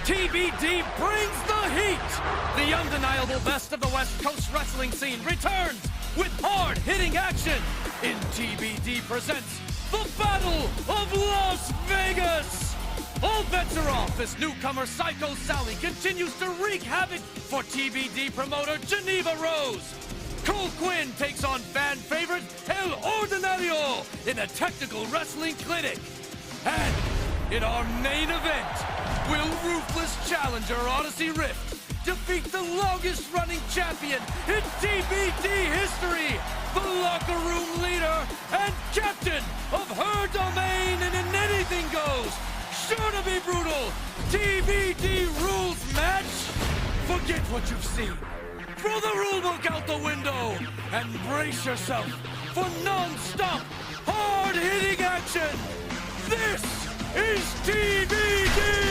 TBD brings the heat! The undeniable best of the West Coast wrestling scene returns with hard-hitting action in TBD presents the Battle of Las Vegas! All bets are off as newcomer Psycho Sally continues to wreak havoc for TBD promoter Geneva Rose. Cole Quinn takes on fan favorite El Ordinario in a technical wrestling clinic. And in our main event, will ruthless challenger Odyssey Rift defeat the longest running champion in TBD history, the locker room leader and captain of her domain in an anything goes, sure to be brutal, TBD rules match? Forget what you've seen. Throw the rulebook out the window and brace yourself for non-stop, hard-hitting action. This is TBD!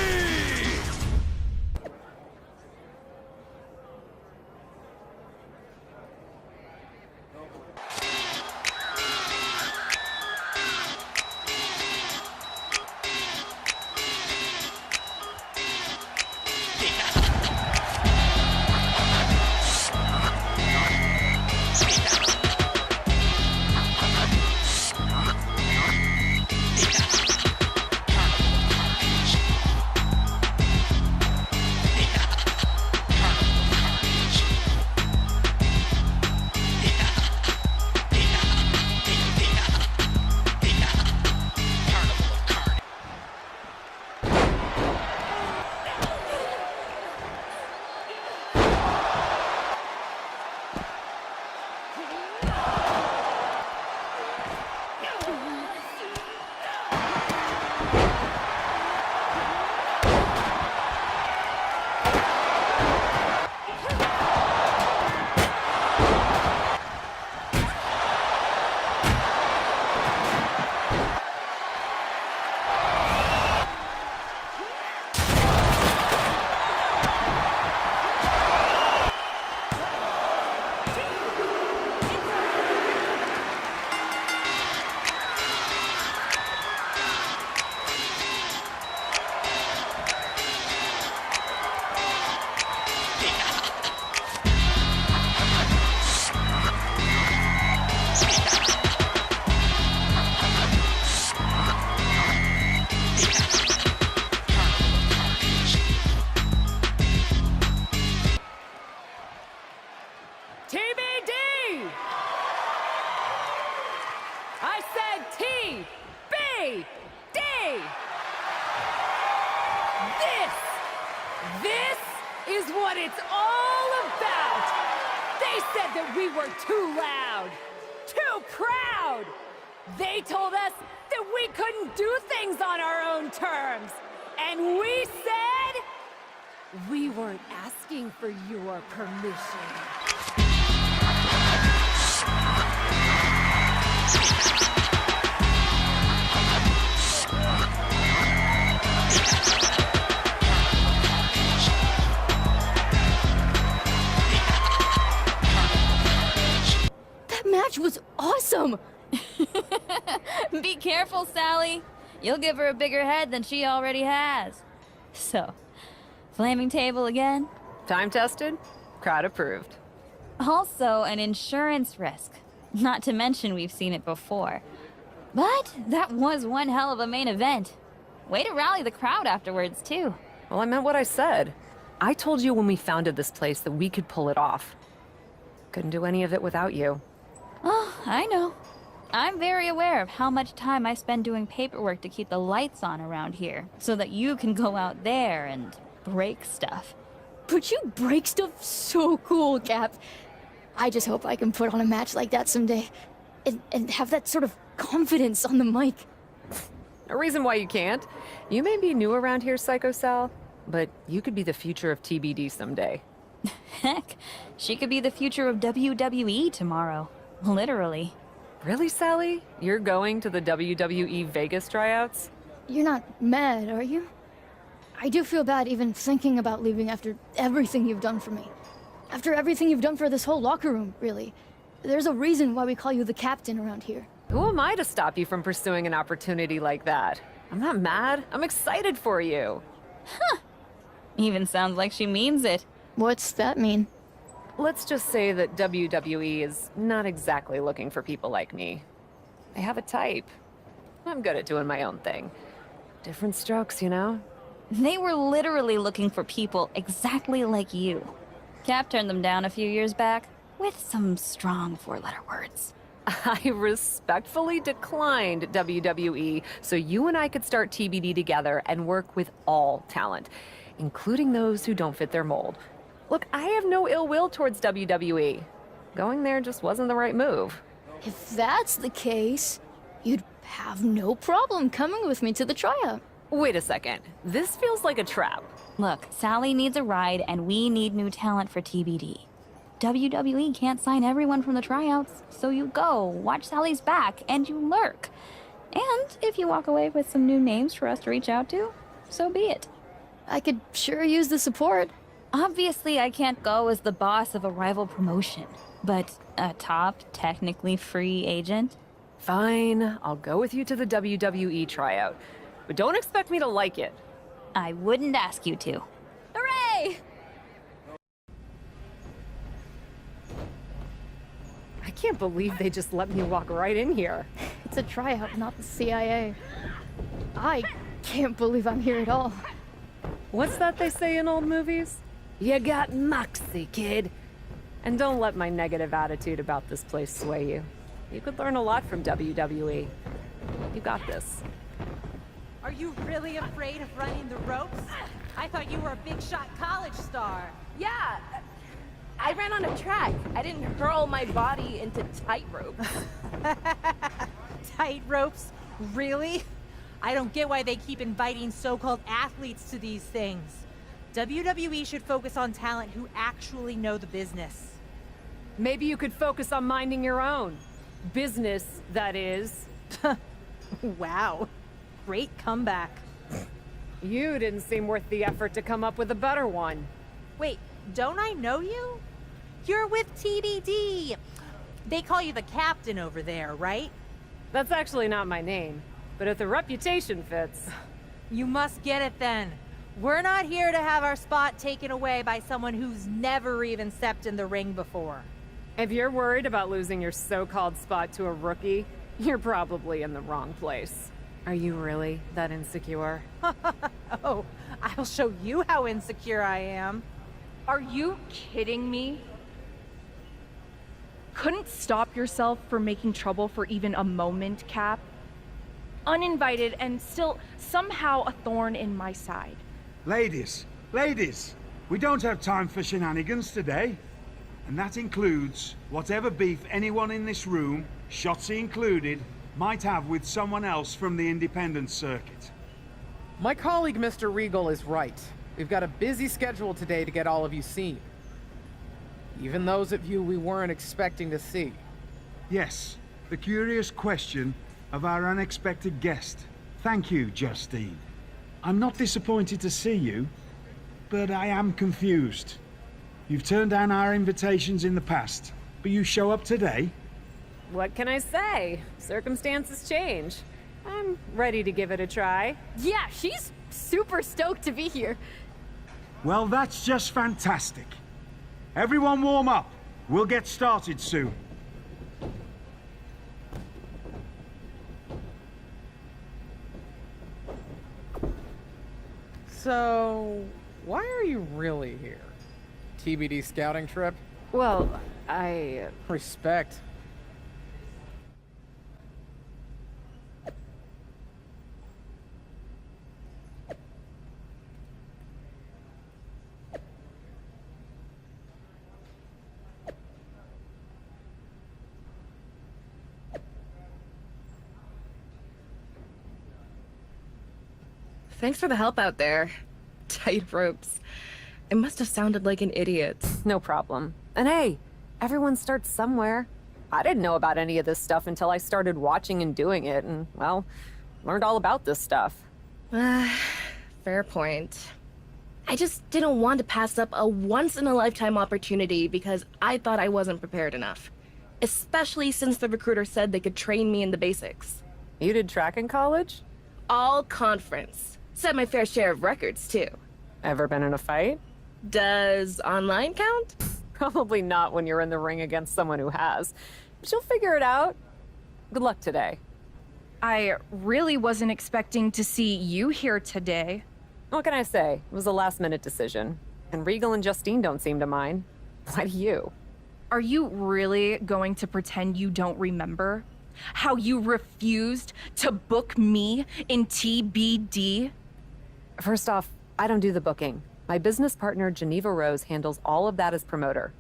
I said TBD! This is what it's all about! They said that we were too loud, too proud! They told us that we couldn't do things on our own terms! And we said we weren't asking for your permission. Match was awesome! Be careful, Sally. You'll give her a bigger head than she already has. So, flaming table again? Time tested, crowd approved. Also an insurance risk. Not to mention we've seen it before. But that was one hell of a main event. Way to rally the crowd afterwards, too. Well, I meant what I said. I told you when we founded this place that we could pull it off. Couldn't do any of it without you. Oh, I know. I'm very aware of how much time I spend doing paperwork to keep the lights on around here, so that you can go out there and break stuff. But you break stuff so cool, Cap. I just hope I can put on a match like that someday, and have that sort of confidence on the mic. No reason why you can't. You may be new around here, Psycho Sal, but you could be the future of TBD someday. Heck, she could be the future of WWE tomorrow. Literally. Really, Sally? You're going to the WWE Vegas tryouts? You're not mad, are you? I do feel bad even thinking about leaving after everything you've done for me. After everything you've done for this whole locker room, really. There's a reason why we call you the captain around here. Who am I to stop you from pursuing an opportunity like that? I'm not mad. I'm excited for you. Huh. Even sounds like she means it. What's that mean? Let's just say that WWE is not exactly looking for people like me. They have a type. I'm good at doing my own thing. Different strokes, you know? They were literally looking for people exactly like you. Cap turned them down a few years back, with some strong four-letter words. I respectfully declined WWE so you and I could start TBD together and work with all talent, including those who don't fit their mold. Look, I have no ill will towards WWE. Going there just wasn't the right move. If that's the case, you'd have no problem coming with me to the tryout. Wait a second. This feels like a trap. Look, Sally needs a ride, and we need new talent for TBD. WWE can't sign everyone from the tryouts, so you go, watch Sally's back, and you lurk. And if you walk away with some new names for us to reach out to, so be it. I could sure use the support. Obviously, I can't go as the boss of a rival promotion, but a top, technically free agent? Fine, I'll go with you to the WWE tryout. But don't expect me to like it. I wouldn't ask you to. Hooray! I can't believe they just let me walk right in here. It's a tryout, not the CIA. I can't believe I'm here at all. What's that they say in old movies? You got moxie, kid. And don't let my negative attitude about this place sway you. You could learn a lot from WWE. You got this. Are you really afraid of running the ropes? I thought you were a big shot college star. Yeah, I ran on a track. I didn't hurl my body into tightrope. Tight ropes? Really? I don't get why they keep inviting so-called athletes to these things. WWE should focus on talent who actually know the business. Maybe you could focus on minding your own. Business, that is. Wow. Great comeback. You didn't seem worth the effort to come up with a better one. Wait, don't I know you? You're with TBD. They call you the captain over there, right? That's actually not my name, but if the reputation fits... You must get it then. We're not here to have our spot taken away by someone who's never even stepped in the ring before. If you're worried about losing your so-called spot to a rookie, you're probably in the wrong place. Are you really that insecure? Oh, I'll show you how insecure I am. Are you kidding me? Couldn't stop yourself from making trouble for even a moment, Cap? Uninvited and still somehow a thorn in my side. Ladies, we don't have time for shenanigans today. And that includes whatever beef anyone in this room, Shotzi included, might have with someone else from the independent circuit. My colleague, Mr. Regal, is right. We've got a busy schedule today to get all of you seen. Even those of you we weren't expecting to see. Yes, the curious question of our unexpected guest. Thank you, Justine. I'm not disappointed to see you, but I am confused. You've turned down our invitations in the past, but you show up today? What can I say? Circumstances change. I'm ready to give it a try. Yeah, she's super stoked to be here. Well, that's just fantastic. Everyone warm up. We'll get started soon. So, why are you really here? TBD scouting trip? Well, I... Respect. Thanks for the help out there. Tight ropes. I must have sounded like an idiot. No problem. And hey, everyone starts somewhere. I didn't know about any of this stuff until I started watching and doing it, and, well, learned all about this stuff. Fair point. I just didn't want to pass up a once-in-a-lifetime opportunity because I thought I wasn't prepared enough. Especially since the recruiter said they could train me in the basics. You did track in college? All conference. Set my fair share of records, too. Ever been in a fight? Does online count? Probably not when you're in the ring against someone who has. But you'll figure it out. Good luck today. I really wasn't expecting to see you here today. What can I say? It was a last-minute decision. And Regal and Justine don't seem to mind. Why do you? Are you really going to pretend you don't remember? How you refused to book me in TBD? First off, I don't do the booking. My business partner, Geneva Rose, handles all of that as promoter.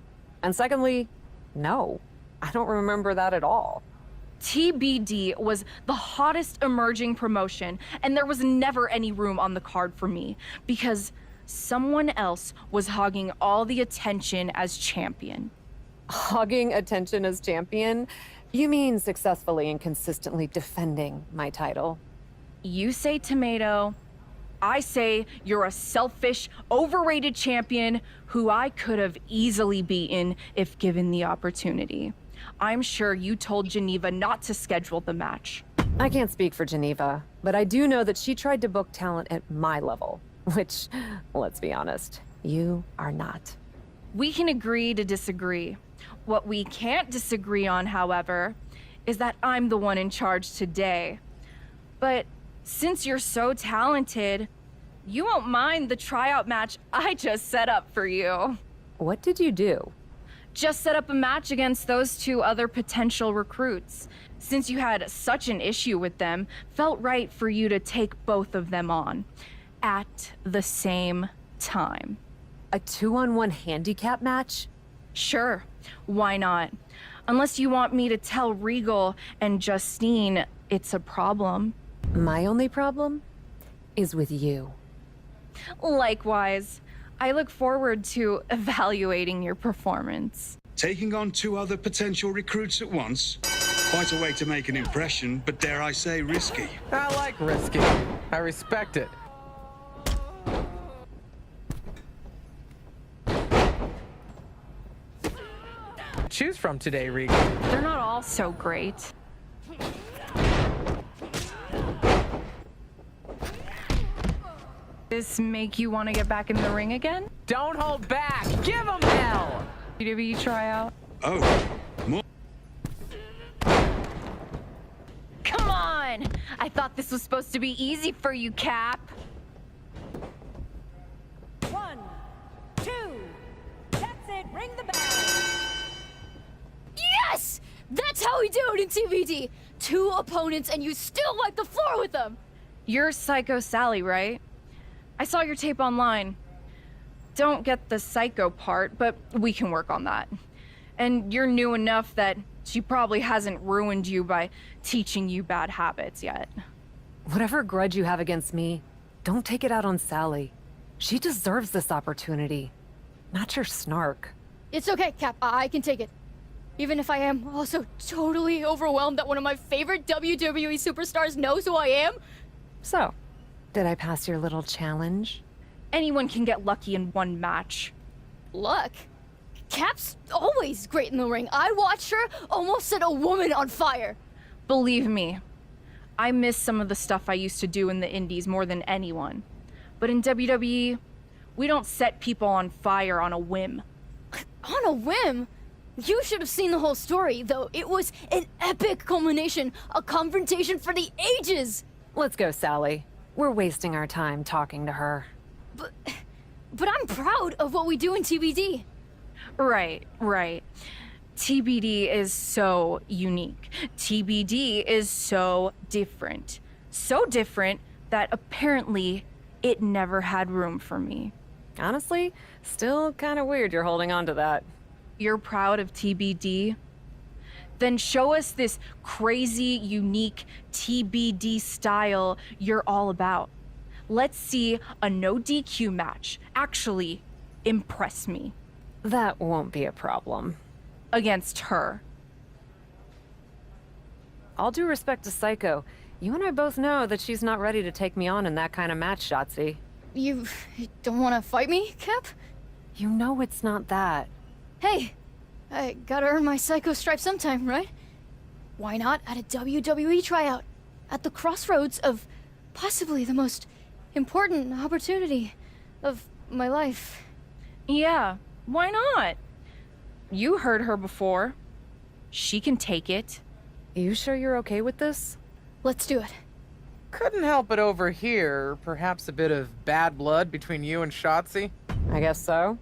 And secondly, no, I don't remember that at all. TBD was the hottest emerging promotion, and there was never any room on the card for me because someone else was hogging all the attention as champion. Hogging attention as champion? You mean successfully and consistently defending my title? You say tomato, I say you're a selfish, overrated champion who I could have easily beaten if given the opportunity. I'm sure you told Geneva not to schedule the match. I can't speak for Geneva, but I do know that she tried to book talent at my level, which, let's be honest, you are not. We can agree to disagree. What we can't disagree on, however, is that I'm the one in charge today. But since you're so talented, you won't mind the tryout match I just set up for you. What did you do? Just set up a match against those two other potential recruits. Since you had such an issue with them, felt right for you to take both of them on at the same time. A 2-on-1 handicap match? Sure, why not? Unless you want me to tell Regal and Justine it's a problem. My only problem is with you. Likewise, I look forward to evaluating your performance. Taking on 2 other potential recruits at once? Quite a way to make an impression, but dare I say risky. I like risky. I respect it. Choose from today, Regal. They're not all so great. This make you want to get back in the ring again? Don't hold back. Give 'em hell. WWE tryout? Oh, more. Come on! I thought this was supposed to be easy for you, Cap. 1, 2, that's it, ring the bell. Yes! That's how we do it in TBD. 2 opponents and you still wipe the floor with them. You're Psycho Sally, right? I saw your tape online. Don't get the psycho part, but we can work on that. And you're new enough that she probably hasn't ruined you by teaching you bad habits yet. Whatever grudge you have against me, don't take it out on Sally. She deserves this opportunity, not your snark. It's okay, Cap. I can take it. Even if I am also totally overwhelmed that one of my favorite WWE superstars knows who I am. So, did I pass your little challenge? Anyone can get lucky in one match. Luck? Cap's always great in the ring. I watched her almost set a woman on fire. Believe me, I miss some of the stuff I used to do in the indies more than anyone. But in WWE, we don't set people on fire on a whim. On a whim? You should have seen the whole story, though. It was an epic culmination, a confrontation for the ages. Let's go, Sally. We're wasting our time talking to her. But I'm proud of what we do in TBD. Right. TBD is so unique. TBD is so different. So different that apparently it never had room for me. Honestly, still kind of weird you're holding on to that. You're proud of TBD? Then show us this crazy, unique TBD style you're all about. Let's see a no DQ match actually impress me. That won't be a problem. Against her. All due respect to Psycho, you and I both know that she's not ready to take me on in that kind of match, Shotzi. You don't want to fight me, Cap? You know it's not that. Hey, I gotta earn my Psycho stripe sometime, right? Why not at a WWE tryout? At the crossroads of possibly the most important opportunity of my life. Yeah, why not? You heard her before. She can take it. You sure you're okay with this? Let's do it. Couldn't help but overhear perhaps a bit of bad blood between you and Shotzi. I guess so.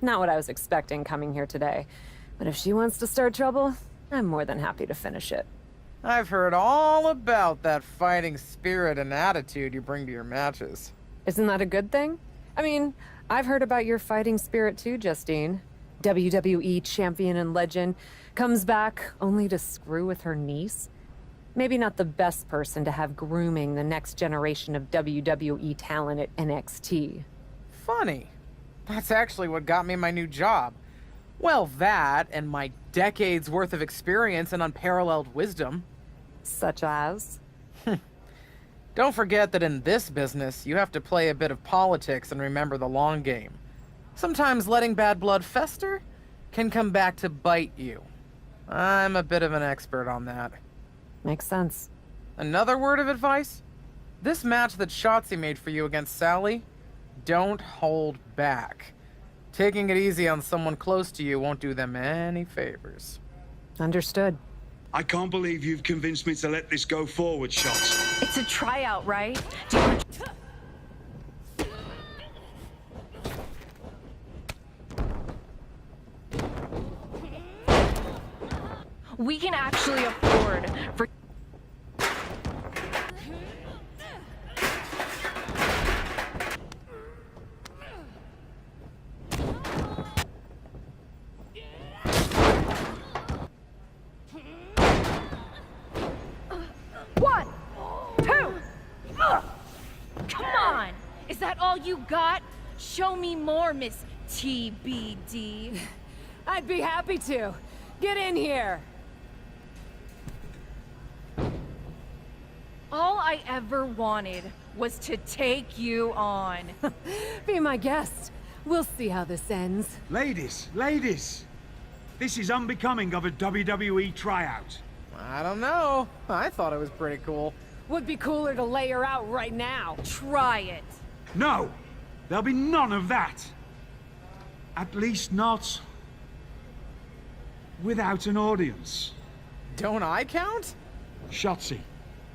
Not what I was expecting coming here today. But if she wants to start trouble, I'm more than happy to finish it. I've heard all about that fighting spirit and attitude you bring to your matches. Isn't that a good thing? I mean, I've heard about your fighting spirit too, Justine. WWE champion and legend comes back only to screw with her niece. Maybe not the best person to have grooming the next generation of WWE talent at NXT. Funny. That's actually what got me my new job. Well, that and my decades worth of experience and unparalleled wisdom. Such as? Don't forget that in this business, you have to play a bit of politics and remember the long game. Sometimes letting bad blood fester can come back to bite you. I'm a bit of an expert on that. Makes sense. Another word of advice? This match that Shotzi made for you against Sally, don't hold back. Taking it easy on someone close to you won't do them any favors. Understood. I can't believe you've convinced me to let this go forward, Shots. It's a tryout, right? Do you want... We can actually afford for... One, two, come on! Is that all you got? Show me more, Miss TBD. I'd be happy to. Get in here. All I ever wanted was to take you on. Be my guest. We'll see how this ends. Ladies, ladies! This is unbecoming of a WWE tryout. I don't know. I thought it was pretty cool. Would be cooler to lay her out right now. Try it. No! There'll be none of that! At least not... without an audience. Don't I count? Shotzi,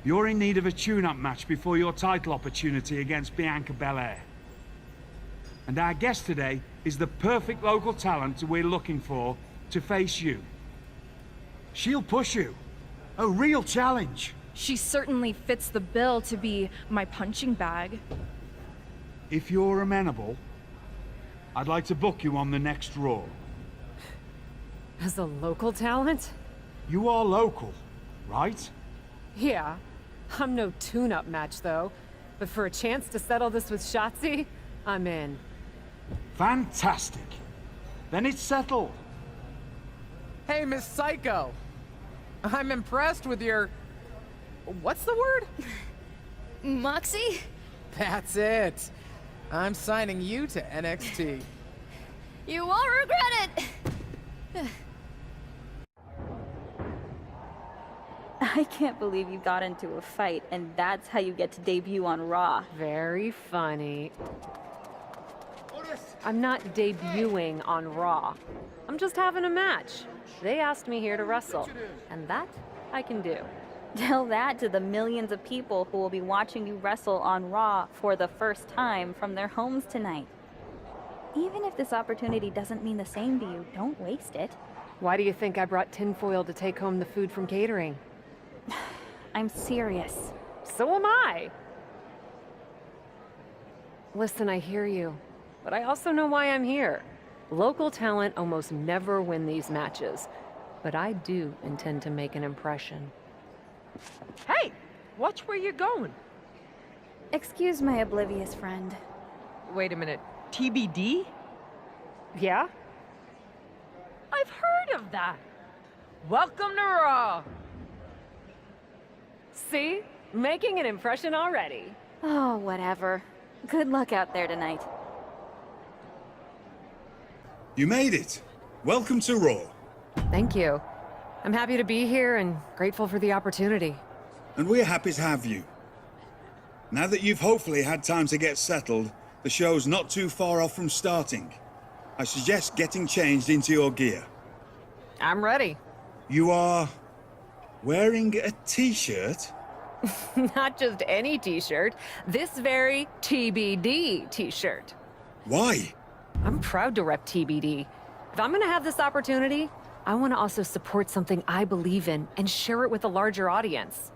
you're in need of a tune-up match before your title opportunity against Bianca Belair. And our guest today is the perfect local talent we're looking for to face you. She'll push you. A real challenge. She certainly fits the bill to be my punching bag. If you're amenable, I'd like to book you on the next Raw. As a local talent? You are local, right? Yeah. I'm no tune-up match, though. But for a chance to settle this with Shotzi, I'm in. Fantastic. Then it's settled. Hey, Miss Psycho. I'm impressed with your... What's the word? Moxie? That's it. I'm signing you to NXT. You won't regret it! I can't believe you got into a fight, and that's how you get to debut on Raw. Very funny. I'm not debuting on Raw. I'm just having a match. They asked me here to wrestle, and that I can do. Tell that to the millions of people who will be watching you wrestle on Raw for the first time from their homes tonight. Even if this opportunity doesn't mean the same to you, don't waste it. Why do you think I brought tinfoil to take home the food from catering? I'm serious. So am I. Listen, I hear you, but I also know why I'm here. Local talent almost never win these matches, but I do intend to make an impression. Hey, watch where you're going. Excuse my oblivious friend. Wait a minute, TBD? Yeah? I've heard of that. Welcome to Raw. See? Making an impression already. Oh, whatever. Good luck out there tonight. You made it. Welcome to Raw. Thank you. I'm happy to be here and grateful for the opportunity. And we're happy to have you. Now that you've hopefully had time to get settled, The show's not too far off from starting. I suggest getting changed into your gear. I'm ready. You are wearing a t-shirt? Not just any t-shirt, this very TBD t-shirt. Why? I'm proud to rep TBD. If I'm gonna have this opportunity, I want to also support something I believe in and share it with a larger audience.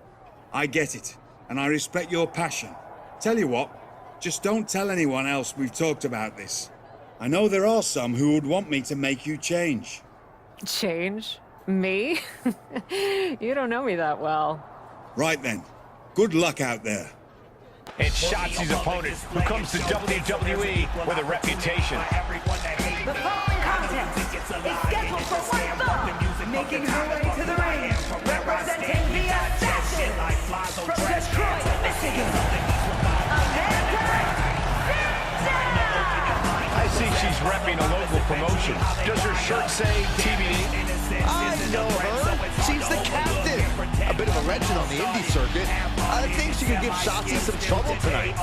I get it, and I respect your passion. Tell you what, just don't tell anyone else we've talked about this. I know there are some who would want me to make you change. Change? Me? You don't know me that well. Right then. Good luck out there. It's Shotzi's opponent, who comes to WWE with a reputation. The following contest is scheduled for one fall, making her way to the ring, representing the Assassins from Detroit, Michigan, Amanda I see she's repping a local promotion. Does her shirt say TBD? I know her. She's the captain. A bit of a legend on the indie circuit. I think she could give Shotzi some trouble tonight.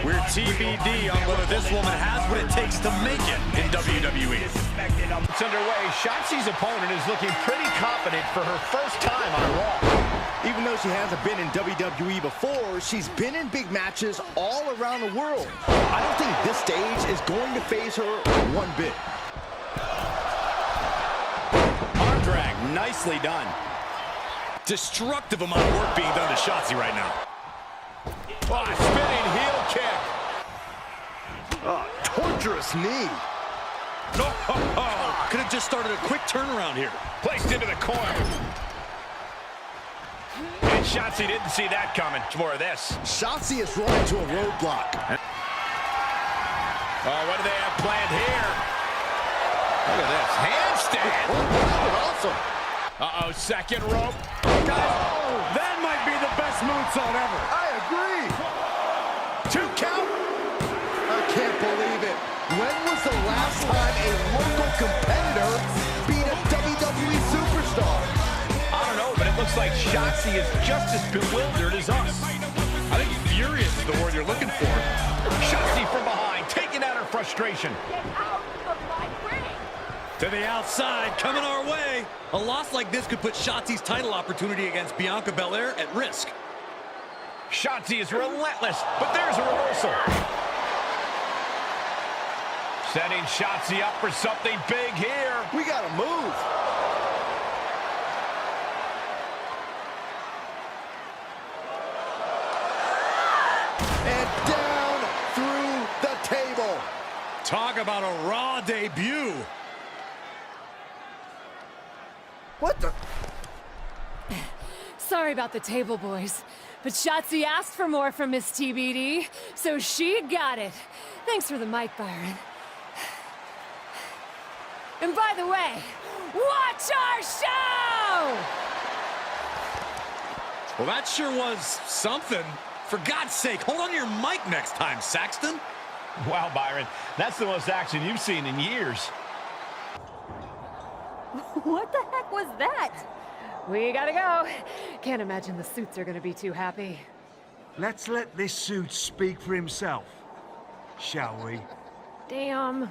We're TBD on whether this woman has what it takes to make it in WWE. It's underway. Shotzi's opponent is looking pretty confident for her first time on Raw. Even though she hasn't been in WWE before, she's been in big matches all around the world. I don't think this stage is going to faze her one bit. Arm drag, nicely done. Destructive amount of work being done to Shotzi right now. Oh, a spinning heel kick. Oh, torturous knee. Oh, could have just started a quick turnaround here. Placed into the corner. And Shotzi didn't see that coming. It's more of this. Shotzi is run into a roadblock. Oh, what do they have planned here? Look at this. Handstand. Awesome. Uh-oh, second rope. Oh, that might be the best moonsault ever. I agree. 2 count. I can't believe it. When was the last time a local competitor beat a WWE superstar? I don't know, but it looks like Shotzi is just as bewildered as us. I think furious is the word you're looking for. Shotzi from behind, taking out her frustration. Get out of my ring! To the outside, coming our way. A loss like this could put Shotzi's title opportunity against Bianca Belair at risk. Shotzi is relentless, but there's a reversal. Setting Shotzi up for something big here. We gotta move. And down through the table. Talk about a Raw debut. What the? Sorry about the table, boys. But Shotzi asked for more from Miss TBD, so she got it. Thanks for the mic, Byron. And by the way, watch our show! Well, that sure was something. For God's sake, hold on to your mic next time, Saxton. Wow, Byron, that's the most action you've seen in years. What the heck was that? We gotta go. Can't imagine the suits are gonna be too happy. Let's let this suit speak for himself, shall we? Damn.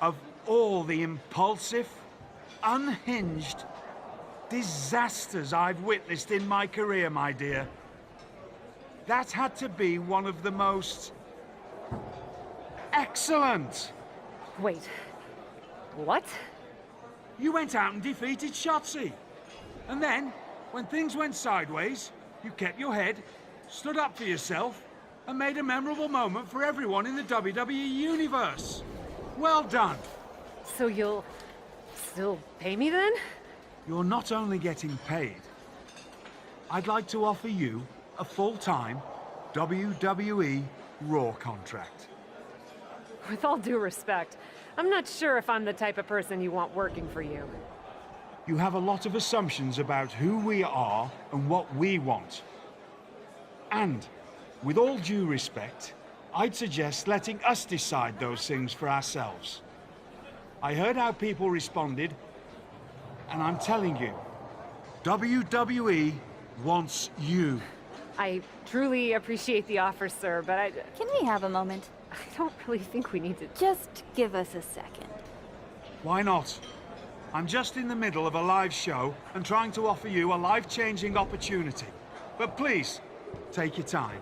Of all the impulsive, unhinged disasters I've witnessed in my career, my dear, that had to be one of the most excellent. Wait. What? You went out and defeated Shotzi. And then, when things went sideways, you kept your head, stood up for yourself, and made a memorable moment for everyone in the WWE Universe. Well done. So you'll still pay me then? You're not only getting paid. I'd like to offer you a full-time WWE Raw contract. With all due respect, I'm not sure if I'm the type of person you want working for you. You have a lot of assumptions about who we are and what we want. And, with all due respect, I'd suggest letting us decide those things for ourselves. I heard how people responded, and I'm telling you, WWE wants you. I truly appreciate the offer, sir, but Can we have a moment? I don't really think we need to... Just give us a second. Why not? I'm just in the middle of a live show and trying to offer you a life-changing opportunity. But please, take your time.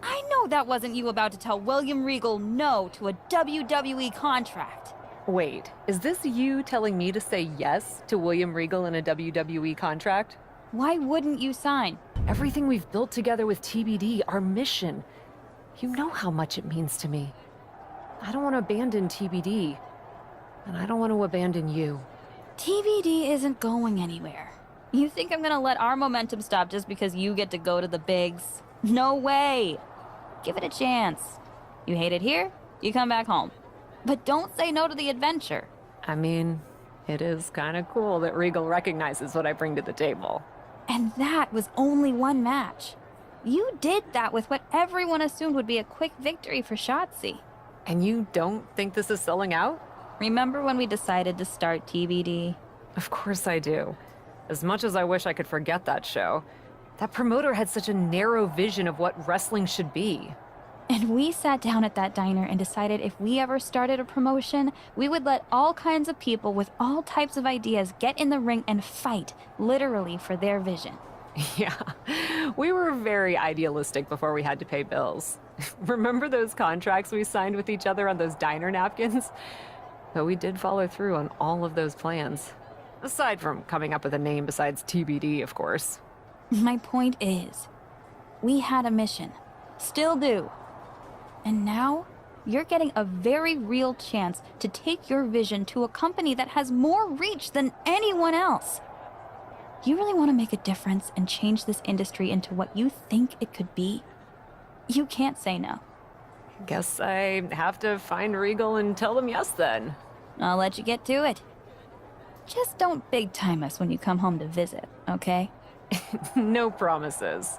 I know that wasn't you about to tell William Regal no to a WWE contract. Wait, is this you telling me to say yes to William Regal in a WWE contract? Why wouldn't you sign? Everything we've built together with TBD, our mission. You know how much it means to me. I don't want to abandon TBD. And I don't want to abandon you. TBD isn't going anywhere. You think I'm gonna let our momentum stop just because you get to go to the bigs? No way! Give it a chance. You hate it here, you come back home. But don't say no to the adventure. I mean, it is kind of cool that Regal recognizes what I bring to the table. And that was only one match. You did that with what everyone assumed would be a quick victory for Shotzi. And you don't think this is selling out? Remember when we decided to start TBD? Of course I do. As much as I wish I could forget that show, that promoter had such a narrow vision of what wrestling should be. And we sat down at that diner and decided if we ever started a promotion, we would let all kinds of people with all types of ideas get in the ring and fight, literally, for their vision. Yeah, we were very idealistic before we had to pay bills. Remember those contracts we signed with each other on those diner napkins? But we did follow through on all of those plans. Aside from coming up with a name besides TBD, of course. My point is, we had a mission. Still do. And now, you're getting a very real chance to take your vision to a company that has more reach than anyone else. You really want to make a difference and change this industry into what you think it could be? You can't say no. Guess I have to find Regal and tell them yes then. I'll let you get to it. Just don't big time us when you come home to visit, okay? No promises.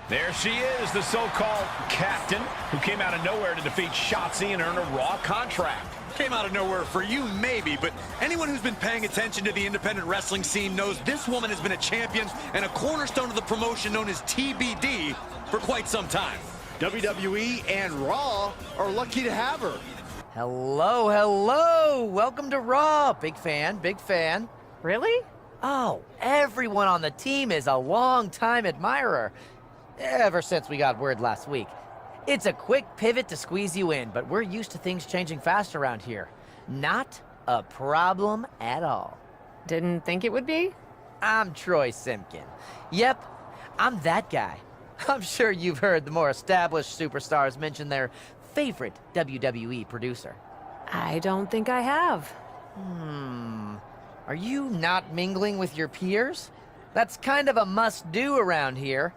There she is, the so-called captain, who came out of nowhere to defeat Shotzi and earn a Raw contract. Came out of nowhere for you, maybe, but anyone who's been paying attention to the independent wrestling scene knows this woman has been a champion and a cornerstone of the promotion known as TBD for quite some time. WWE and Raw are lucky to have her. Hello, hello! Welcome to Raw! Big fan, big fan. Really? Oh, everyone on the team is a long-time admirer. Ever since we got word last week. It's a quick pivot to squeeze you in, but we're used to things changing fast around here. Not a problem at all. Didn't think it would be? I'm Troy Simpkin. Yep, I'm that guy. I'm sure you've heard the more established superstars mention their favorite WWE producer. I don't think I have. Are you not mingling with your peers? That's kind of a must-do around here.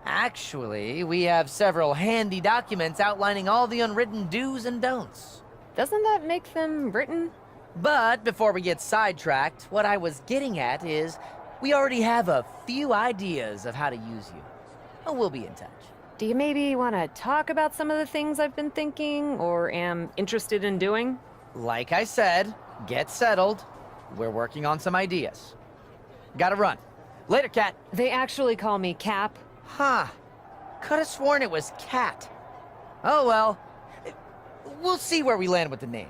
Actually, we have several handy documents outlining all the unwritten do's and don'ts. Doesn't that make them written? But before we get sidetracked, what I was getting at is we already have a few ideas of how to use you. Oh, we'll be in touch. Do you maybe want to talk about some of the things I've been thinking or am interested in doing? Like I said, get settled. We're working on some ideas. Gotta run. Later, Cat. They actually call me Cap. Huh. Could have sworn it was Cat. Oh well. We'll see where we land with the name.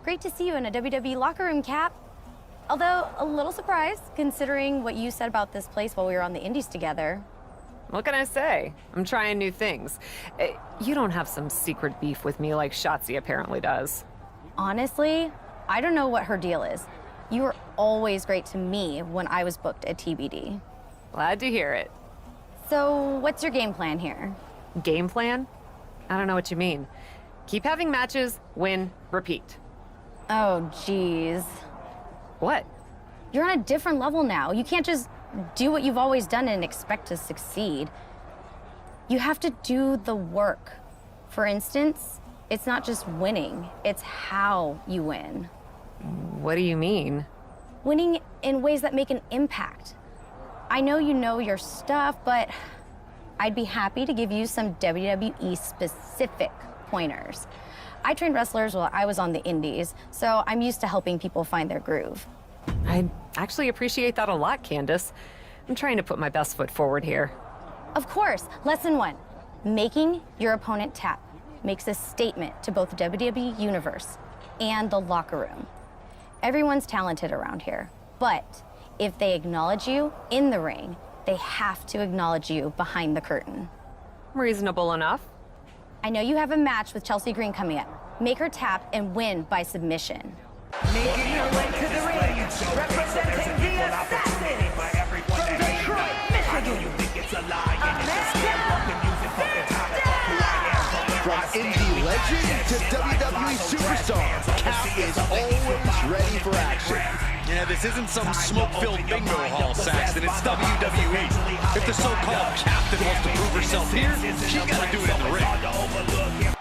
Great to see you in a WWE locker room, Cap. Although, a little surprised, considering what you said about this place while we were on the Indies together. What can I say? I'm trying new things. You don't have some secret beef with me like Shotzi apparently does. Honestly, I don't know what her deal is. You were always great to me when I was booked at TBD. Glad to hear it. So, what's your game plan here? Game plan? I don't know what you mean. Keep having matches, win, repeat. Oh, geez. What? You're on a different level now. You can't just do what you've always done and expect to succeed. You have to do the work. For instance, it's not just winning, it's how you win. What do you mean? Winning in ways that make an impact. I know you know your stuff, but I'd be happy to give you some WWE-specific pointers. I trained wrestlers while I was on the indies, so I'm used to helping people find their groove. I actually appreciate that a lot, Candace. I'm trying to put my best foot forward here. Of course, lesson 1. Making your opponent tap makes a statement to both the WWE Universe and the locker room. Everyone's talented around here, but if they acknowledge you in the ring, they have to acknowledge you behind the curtain. Reasonable enough. I know you have a match with Chelsea Green coming up. Make her tap and win by submission. Making her way to the ring, representing the assassin from Detroit, Michigan. From indie legend to WWE superstar, Cap is always ready for action. Yeah, this isn't some smoke-filled bingo hall, Saxton. It's WWE. If the so-called captain wants to prove herself here, she's got to do it in the ring.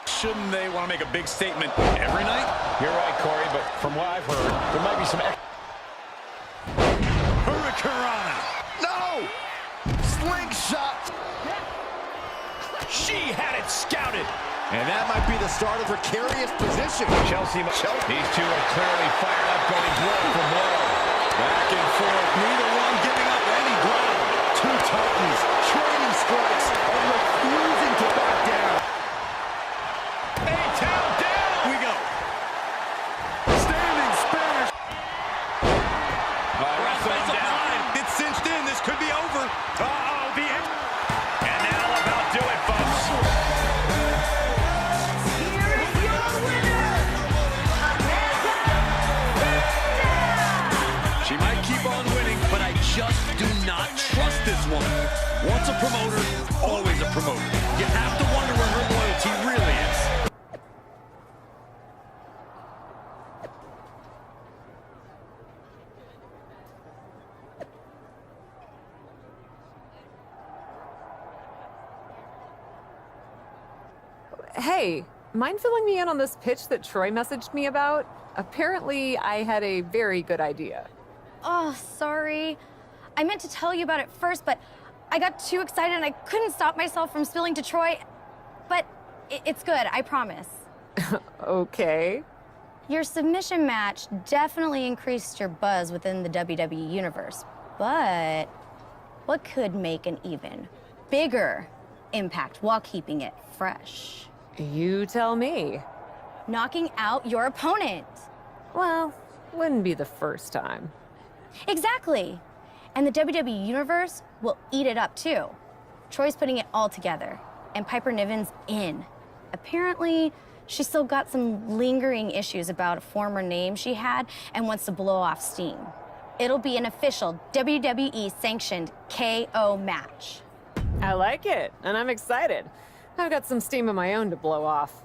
Shouldn't they want to make a big statement every night? You're right, Corey, but from what I've heard, there might be some... Hurricanrana! No! Slingshot! She had it scouted! And that might be the start of precarious position. Chelsea. These two are clearly fired up, going blow for blow. Back and forth, neither one giving up any ground. Two Titans trading strikes and refusing to back down. A-town down! We go. Standing Spanish. Wrestling down. It's cinched in. This could be over. Uh-oh, the end. And that'll about do it, folks. She might keep on winning, but I just do not trust this woman. Once a promoter, always a promoter. You have to wonder where her loyalty really is. Hey, mind filling me in on this pitch that Troy messaged me about? Apparently, I had a very good idea. Oh, sorry. I meant to tell you about it first, but I got too excited and I couldn't stop myself from spilling to Troy. But it's good, I promise. Okay. Your submission match definitely increased your buzz within the WWE Universe. But what could make an even bigger impact while keeping it fresh? You tell me. Knocking out your opponent. Well, wouldn't be the first time. Exactly. And the WWE Universe will eat it up too. Troy's putting it all together, and Piper Niven's in. Apparently, she's still got some lingering issues about a former name she had and wants to blow off steam. It'll be an official WWE-sanctioned KO match. I like it, and I'm excited. I've got some steam of my own to blow off.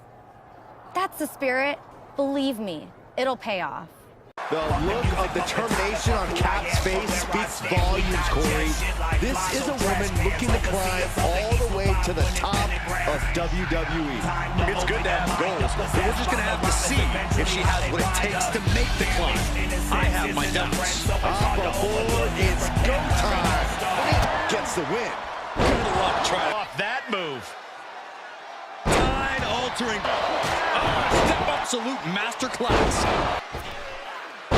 That's the spirit. Believe me, it'll pay off. The look of determination on Cap's face speaks volumes, Corey. This is a woman looking to climb all the way to the top of WWE. It's good to have goals, but we're just going to have to see if she has what it takes to make the climb. I have my doubts. Up aboard, it's go time. Gets the win. Good luck trying off that move. Tide-altering. Step absolute masterclass.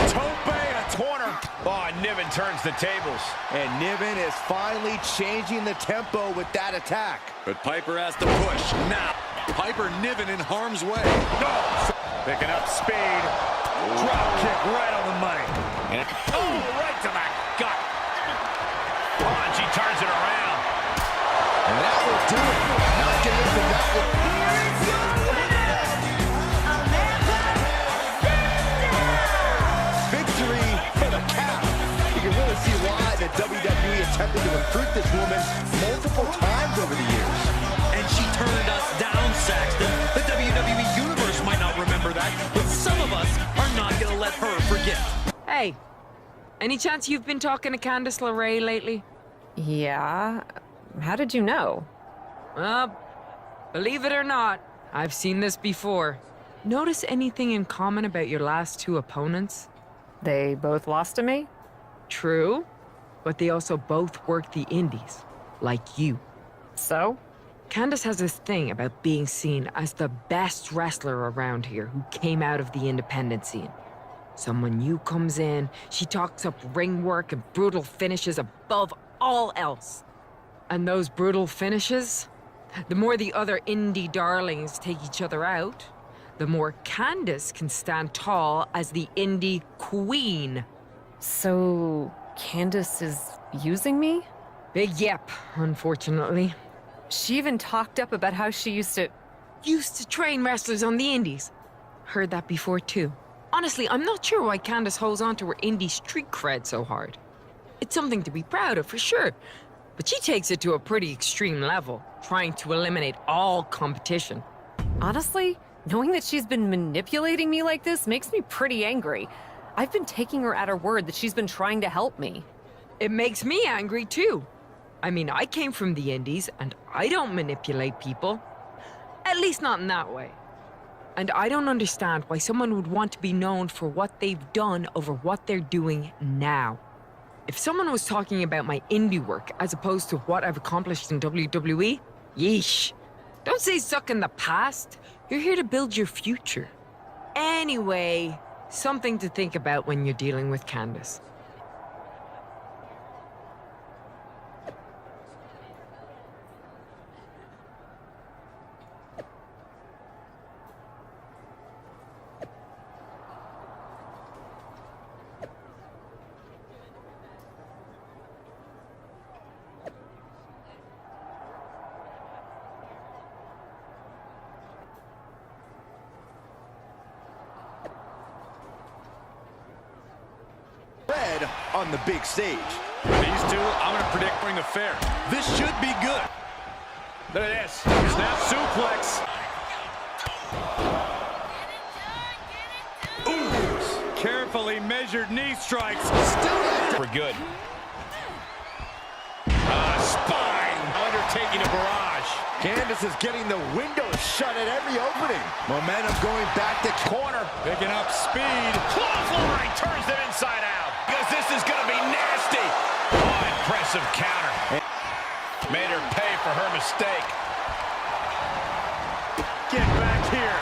Tope, a corner. Oh, Niven turns the tables. And Niven is finally changing the tempo with that attack. But Piper has to push. Now, Piper Niven in harm's way. No! Picking up speed. Drop kick right on the money. And right to the gut. Oh, and she turns it around. And that will do it. Not getting into that one. Victory for the Cap. You can really see why the WWE attempted to recruit this woman multiple times over the years. And she turned us down, Saxton. The WWE Universe might not remember that, but some of us are not going to let her forget. Hey, any chance you've been talking to Candice LeRae lately? Yeah? How did you know? Well, believe it or not, I've seen this before. Notice anything in common about your last two opponents? They both lost to me? True, but they also both worked the indies, like you. So? Candace has this thing about being seen as the best wrestler around here who came out of the independent scene. Someone new comes in, she talks up ring work and brutal finishes above all else. And those brutal finishes, the more the other indie darlings take each other out, the more Candace can stand tall as the indie queen. So, Candace is using me? Big yep, unfortunately. She even talked up about how she used to train wrestlers on the indies. Heard that before, too. Honestly, I'm not sure why Candace holds on to her indie street cred so hard. It's something to be proud of, for sure. But she takes it to a pretty extreme level, trying to eliminate all competition. Honestly, knowing that she's been manipulating me like this makes me pretty angry. I've been taking her at her word that she's been trying to help me. It makes me angry, too. I mean, I came from the indies, and I don't manipulate people. At least not in that way. And I don't understand why someone would want to be known for what they've done over what they're doing now. If someone was talking about my indie work as opposed to what I've accomplished in WWE, yeesh. Don't say suck in the past. You're here to build your future. Anyway, something to think about when you're dealing with Candace. On the big stage. These two, I'm going to predict bring a fair. This should be good. Look at this. Snap suplex. Ooh. Carefully measured knee strikes. Still for good. Spine. Undertaking a barrage. Candace is getting the windows shut at every opening. Momentum going back to corner. Picking up speed. Clothesline turns them inside out. Because this is going to be nasty. Oh, impressive counter. Made her pay for her mistake. Get back here.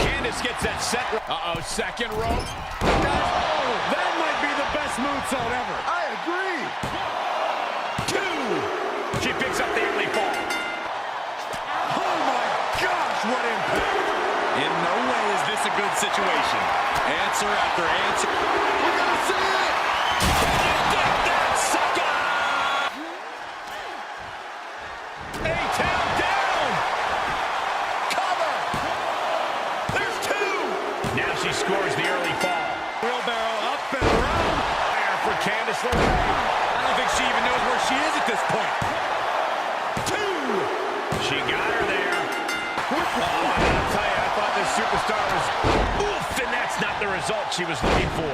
Candace gets that set. Uh-oh, second rope. Oh, that might be the best moonsault ever. I agree. 2. She picks up the early fall. Oh my gosh, what impact. In no way is this a good situation. Answer after answer. We're gonna see it! Can you dig that, sucker? A-town down! Cover! There's 2! Now she scores the early fall. Wheelbarrow up and around. Fire for Candace LeRae. I don't think she even knows where she is at this point. 2! She got her there. Oh, I'll tell you, I thought this superstar was... Oof, and that's not the result she was looking for.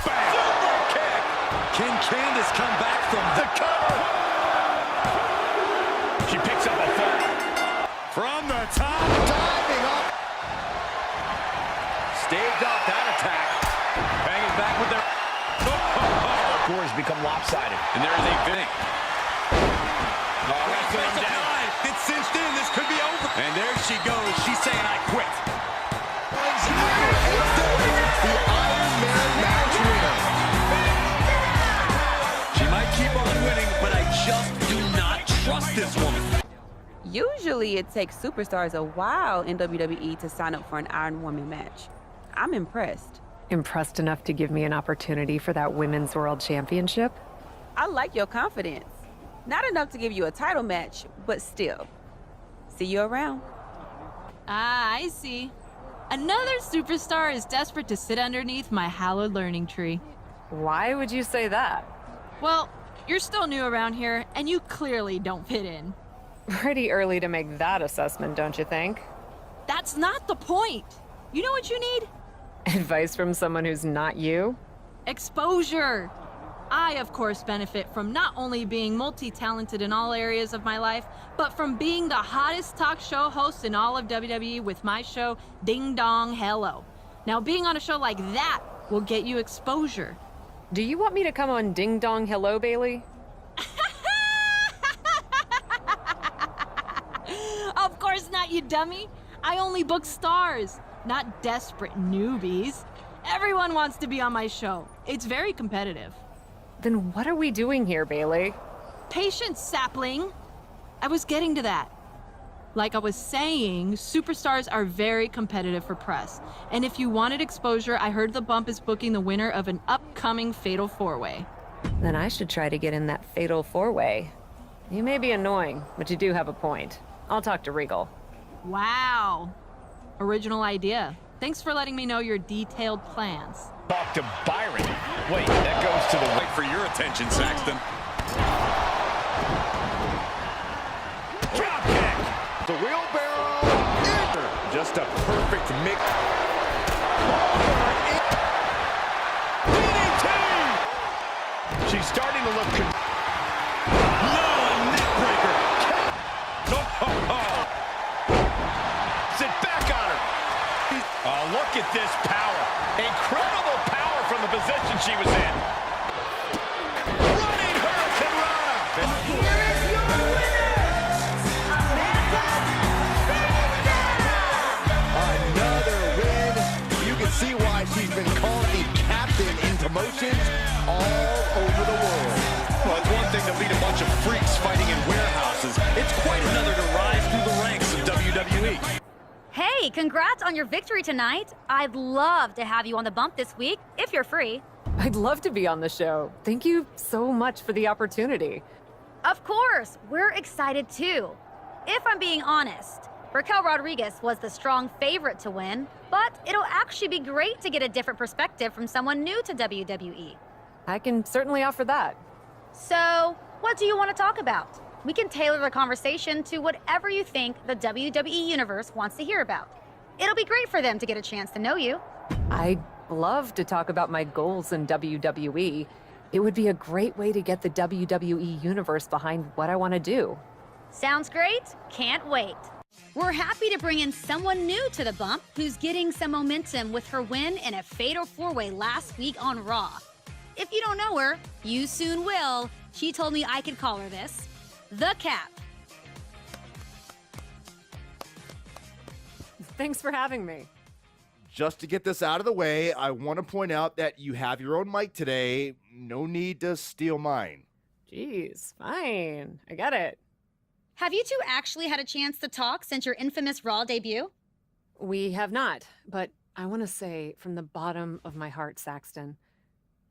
Bang! Super kick! Can Candace come back from The cover! She picks up a fall. From the top. diving up? Staved off that attack. Banging back with their... The core has become lopsided. And there is a finish. Wrestling him down. It's cinched in. This could be over. And there she goes. She's saying, I quit. The Iron Man match winner. She might keep on winning, but I just do not trust this woman. Usually it takes superstars a while in WWE to sign up for an Iron Woman match. I'm impressed. Impressed enough to give me an opportunity for that Women's World Championship? I like your confidence. Not enough to give you a title match, but still. See you around. Ah, I see. Another superstar is desperate to sit underneath my hallowed learning tree. Why would you say that? Well, you're still new around here, and you clearly don't fit in. Pretty early to make that assessment, don't you think? That's not the point. You know what you need? Advice from someone who's not you? Exposure. I, of course, benefit from not only being multi-talented in all areas of my life, but from being the hottest talk show host in all of WWE with my show, Ding Dong Hello. Now, being on a show like that will get you exposure. Do you want me to come on Ding Dong Hello, Bailey? Of course not, you dummy. I only book stars, not desperate newbies. Everyone wants to be on my show. It's very competitive. Then what are we doing here, Bailey? Patience, sapling. I was getting to that. Like I was saying, superstars are very competitive for press. And if you wanted exposure, I heard the bump is booking the winner of an upcoming Fatal 4-Way. Then I should try to get in that Fatal 4-Way. You may be annoying, but you do have a point. I'll talk to Regal. Wow. Original idea. Thanks for letting me know your detailed plans. Talk to Byron. Wait, that goes to the right for your attention, Saxton. Drop kick. The wheelbarrow. Just a perfect mix. DDT! She's starting to look... No, a neck breaker. Sit back on her. Oh, look at this power. Incredible power from the position she was in. Running Hurricane Rana. Here is your winner, Another win. You can see why she's been called the captain into motions all over the world. Well, it's one thing to lead a bunch of freaks fighting in warehouses. It's quite another to rise through the ranks of WWE. Hey, congrats on your victory tonight. I'd love to have you on the bump this week, if you're free. I'd love to be on the show. Thank you so much for the opportunity. Of course, we're excited too. If I'm being honest, Raquel Rodriguez was the strong favorite to win, but it'll actually be great to get a different perspective from someone new to WWE. I can certainly offer that. So, what do you want to talk about? We can tailor the conversation to whatever you think the WWE Universe wants to hear about. It'll be great for them to get a chance to know you. I'd love to talk about my goals in WWE. It would be a great way to get the WWE Universe behind what I want to do. Sounds great. Can't wait. We're happy to bring in someone new to the bump who's getting some momentum with her win in a Fatal 4-Way last week on Raw. If you don't know her, you soon will. She told me I could call her this. The Cap. Thanks for having me. Just to get this out of the way, I want to point out that you have your own mic today. No need to steal mine. Jeez, fine. I get it. Have you two actually had a chance to talk since your infamous Raw debut? We have not, but I want to say from the bottom of my heart, Saxton,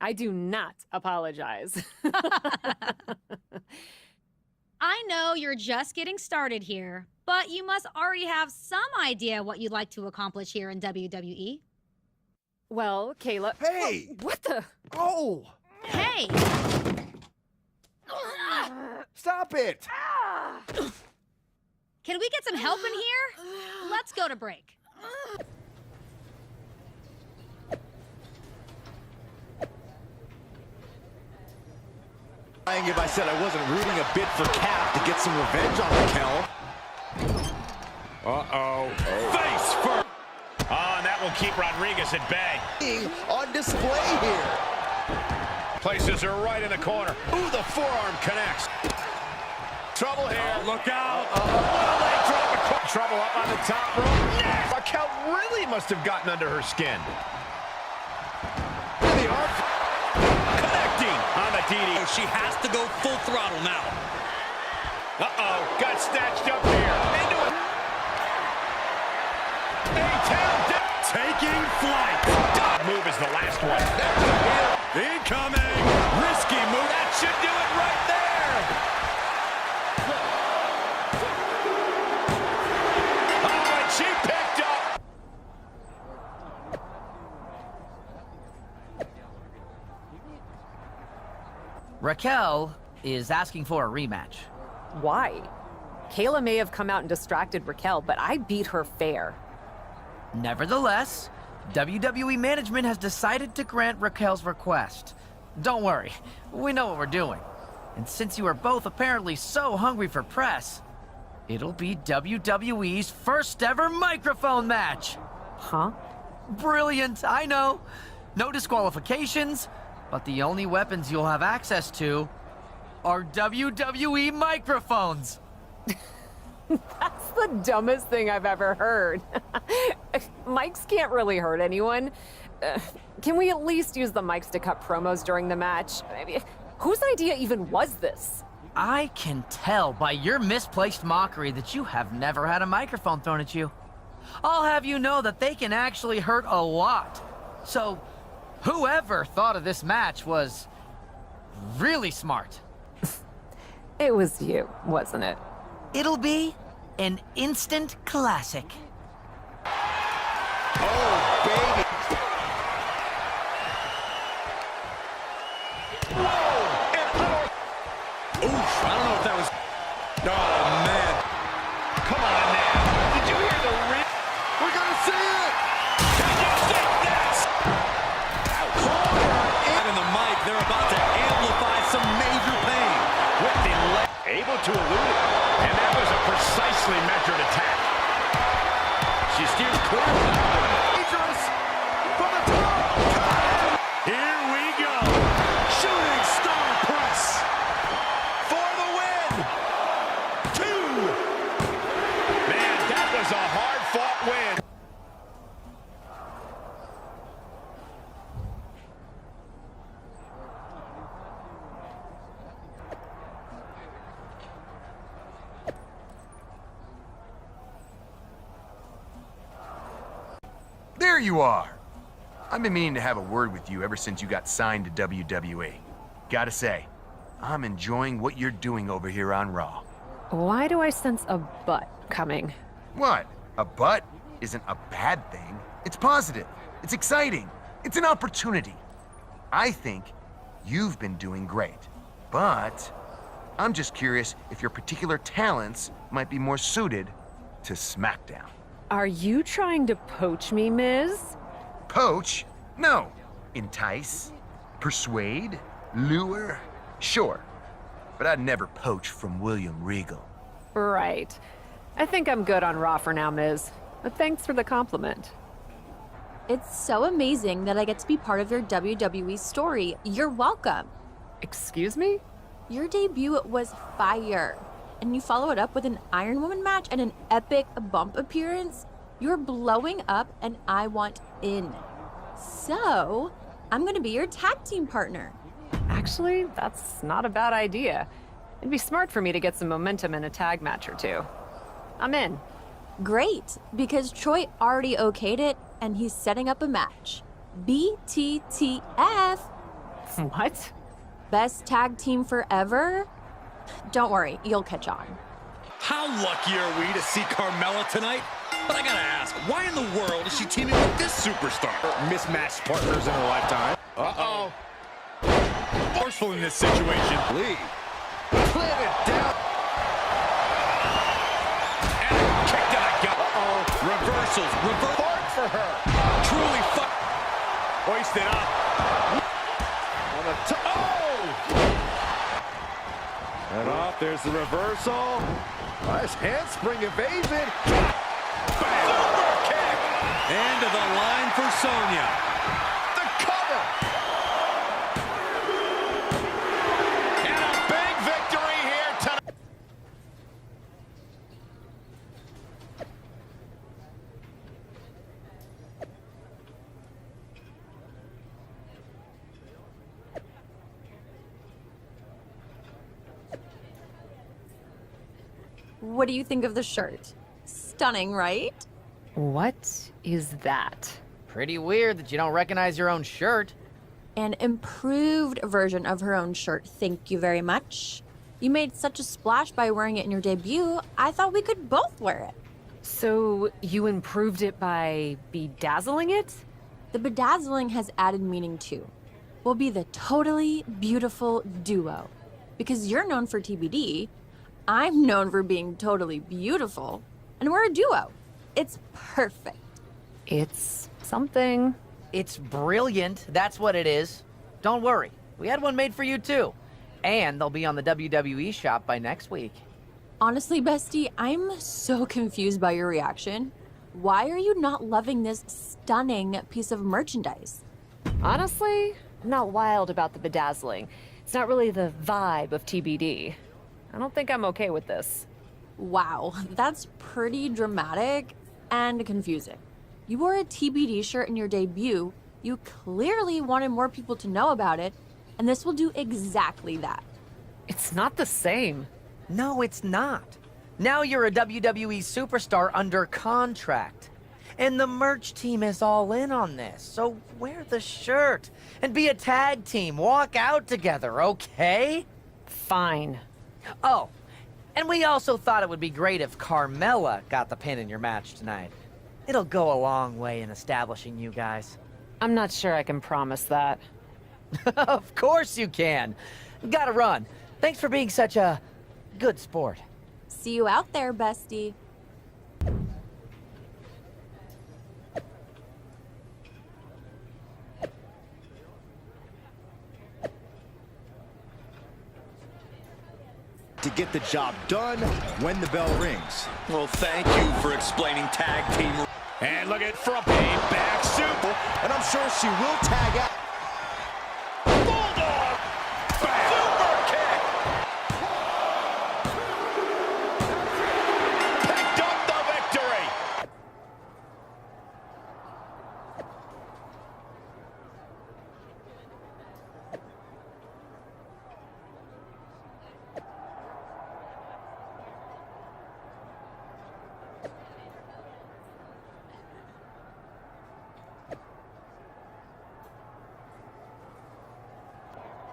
I do not apologize. I know you're just getting started here, but you must already have some idea what you'd like to accomplish here in WWE. Well, Kayla... Hey! What the... Oh! Hey! Stop it! Can we get some help in here? Let's go to break. If I said I wasn't rooting a bit for Cap to get some revenge on Raquel. Uh-oh. Face first. Oh, and that will keep Rodriguez at bay. On display here. Places her right in the corner. Ooh, the forearm connects. Trouble here. Oh, look out. What a leg drop. Trouble up on the top rope. Next. Raquel really must have gotten under her skin. The arm. Connecting on the DD. She has to go full throttle now. Uh-oh. Got snatched up here. Into it. Taking flight. Move is the last one. There's the heel. Incoming. Risky move. That should do it right there. Oh, and she picked up. Raquel is asking for a rematch. Why? Kayla may have come out and distracted Raquel, but I beat her fair. Nevertheless, WWE management has decided to grant Raquel's request. Don't worry, we know what we're doing. And since you are both apparently so hungry for press, it'll be WWE's first ever microphone match. Huh? Brilliant, I know. No disqualifications, But the only weapons you'll have access to are WWE microphones. That's the dumbest thing I've ever heard. Mics can't really hurt anyone. Can we at least use the mics to cut promos during the match? Whose idea even was this? I can tell by your misplaced mockery that you have never had a microphone thrown at you. I'll have you know that they can actually hurt a lot. So, whoever thought of this match was really smart. It was you, wasn't it? It'll be an instant classic. Oh, baby. Oof, I don't know if that was... Oh, man. Come on now. Did you hear the rip? We're gonna see it! Can you take this? In the mic, they're about to amplify some major pain. With the leg. Able to elude it. And that was a precisely measured attack. She steers clear of that one. Dangerous from the top. Here we go. Shooting star press for the win. 2. Man, that was a hard-fought win. There you are! I've been meaning to have a word with you ever since you got signed to WWE. Gotta say, I'm enjoying what you're doing over here on Raw. Why do I sense a butt coming? What? A butt isn't a bad thing. It's positive. It's exciting. It's an opportunity. I think you've been doing great. But I'm just curious if your particular talents might be more suited to SmackDown. Are you trying to poach me, Miz? Poach? No. Entice? Persuade? Lure? Sure. But I'd never poach from William Regal. Right. I think I'm good on Raw for now, Miz. But thanks for the compliment. It's so amazing that I get to be part of your WWE story. You're welcome. Excuse me? Your debut was fire. And you follow it up with an Iron Woman match and an epic bump appearance. You're blowing up and I want in. So, I'm gonna be your tag team partner. Actually, that's not a bad idea. It'd be smart for me to get some momentum in a tag match or two. I'm in. Great, because Troy already okayed it and he's setting up a match. BTTF. What? Best tag team forever? Don't worry, you'll catch on. How lucky are we to see Carmella tonight? But I gotta ask, why in the world is she teaming with this superstar? Mismatched partners in her lifetime. Uh-oh. Forceful in this situation. Lee. Planted down. And a kick to the gut. Uh-oh. Reversals. Hard for her. Truly Hoisted up. On the top. Oh! And off, there's the reversal. Nice handspring evasion. Super kick. And to the line for Sonya. The cover. And a big victory here tonight. What do you think of the shirt? Stunning, right? What is that? Pretty weird that you don't recognize your own shirt. An improved version of her own shirt, thank you very much. You made such a splash by wearing it in your debut, I thought we could both wear it. So you improved it by bedazzling it? The bedazzling has added meaning too. We'll be the totally beautiful duo. Because you're known for TBD, I'm known for being totally beautiful, and we're a duo. It's perfect. It's something. It's brilliant, that's what it is. Don't worry, we had one made for you too. And they'll be on the WWE shop by next week. Honestly, bestie, I'm so confused by your reaction. Why are you not loving this stunning piece of merchandise? Honestly, I'm not wild about the bedazzling. It's not really the vibe of TBD. I don't think I'm okay with this. Wow, that's pretty dramatic and confusing. You wore a TBD shirt in your debut, you clearly wanted more people to know about it, and this will do exactly that. It's not the same. No, it's not. Now you're a WWE superstar under contract. And the merch team is all in on this, so wear the shirt and be a tag team. Walk out together, okay? Fine. Oh, and we also thought it would be great if Carmella got the pin in your match tonight. It'll go a long way in establishing you guys. I'm not sure I can promise that. Of course you can. Gotta run. Thanks for being such a good sport. See you out there, bestie. To get the job done when the bell rings. Well, thank you for explaining tag team. And look at front a back super. And I'm sure she will tag out. Bulldog! Super kick! Picked up the victory!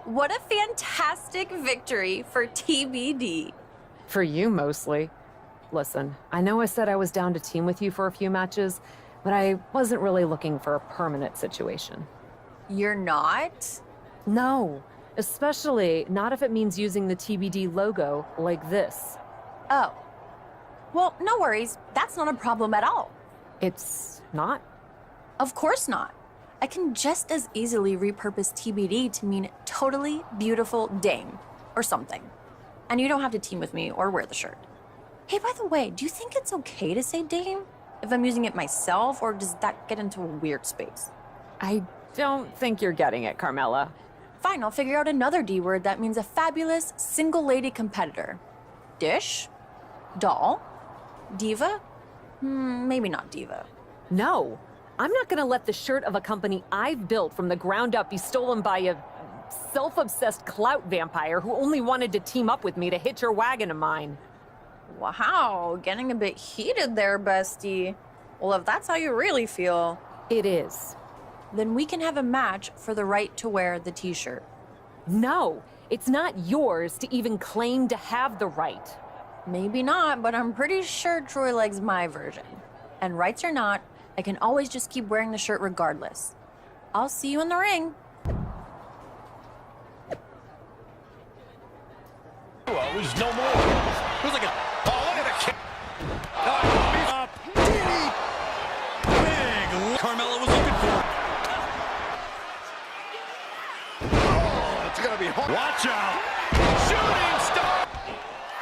What a fantastic victory for TBD. For you, mostly. Listen, I know I said I was down to team with you for a few matches, but I wasn't really looking for a permanent situation. You're not? No, especially not if it means using the TBD logo like this. Oh. Well, no worries. That's not a problem at all. It's not? Of course not. I can just as easily repurpose TBD to mean totally beautiful dame or something. And you don't have to team with me or wear the shirt. Hey, by the way, do you think it's okay to say dame if I'm using it myself, or does that get into a weird space? I don't think you're getting it, Carmella. Fine, I'll figure out another D word that means a fabulous single lady competitor. Dish? Doll? Diva? Maybe not diva. No. I'm not gonna let the shirt of a company I've built from the ground up be stolen by a self-obsessed clout vampire who only wanted to team up with me to hitch her wagon of mine. Wow, getting a bit heated there, bestie. Well, if that's how you really feel... It is. Then we can have a match for the right to wear the t-shirt. No, it's not yours to even claim to have the right. Maybe not, but I'm pretty sure Troy likes my version. And rights or not, I can always just keep wearing the shirt regardless. I'll see you in the ring. It was no more. It was like a... Oh, look at the kick. Big Carmella was looking for. Oh, it's gonna be hard. Watch out. Shooting star.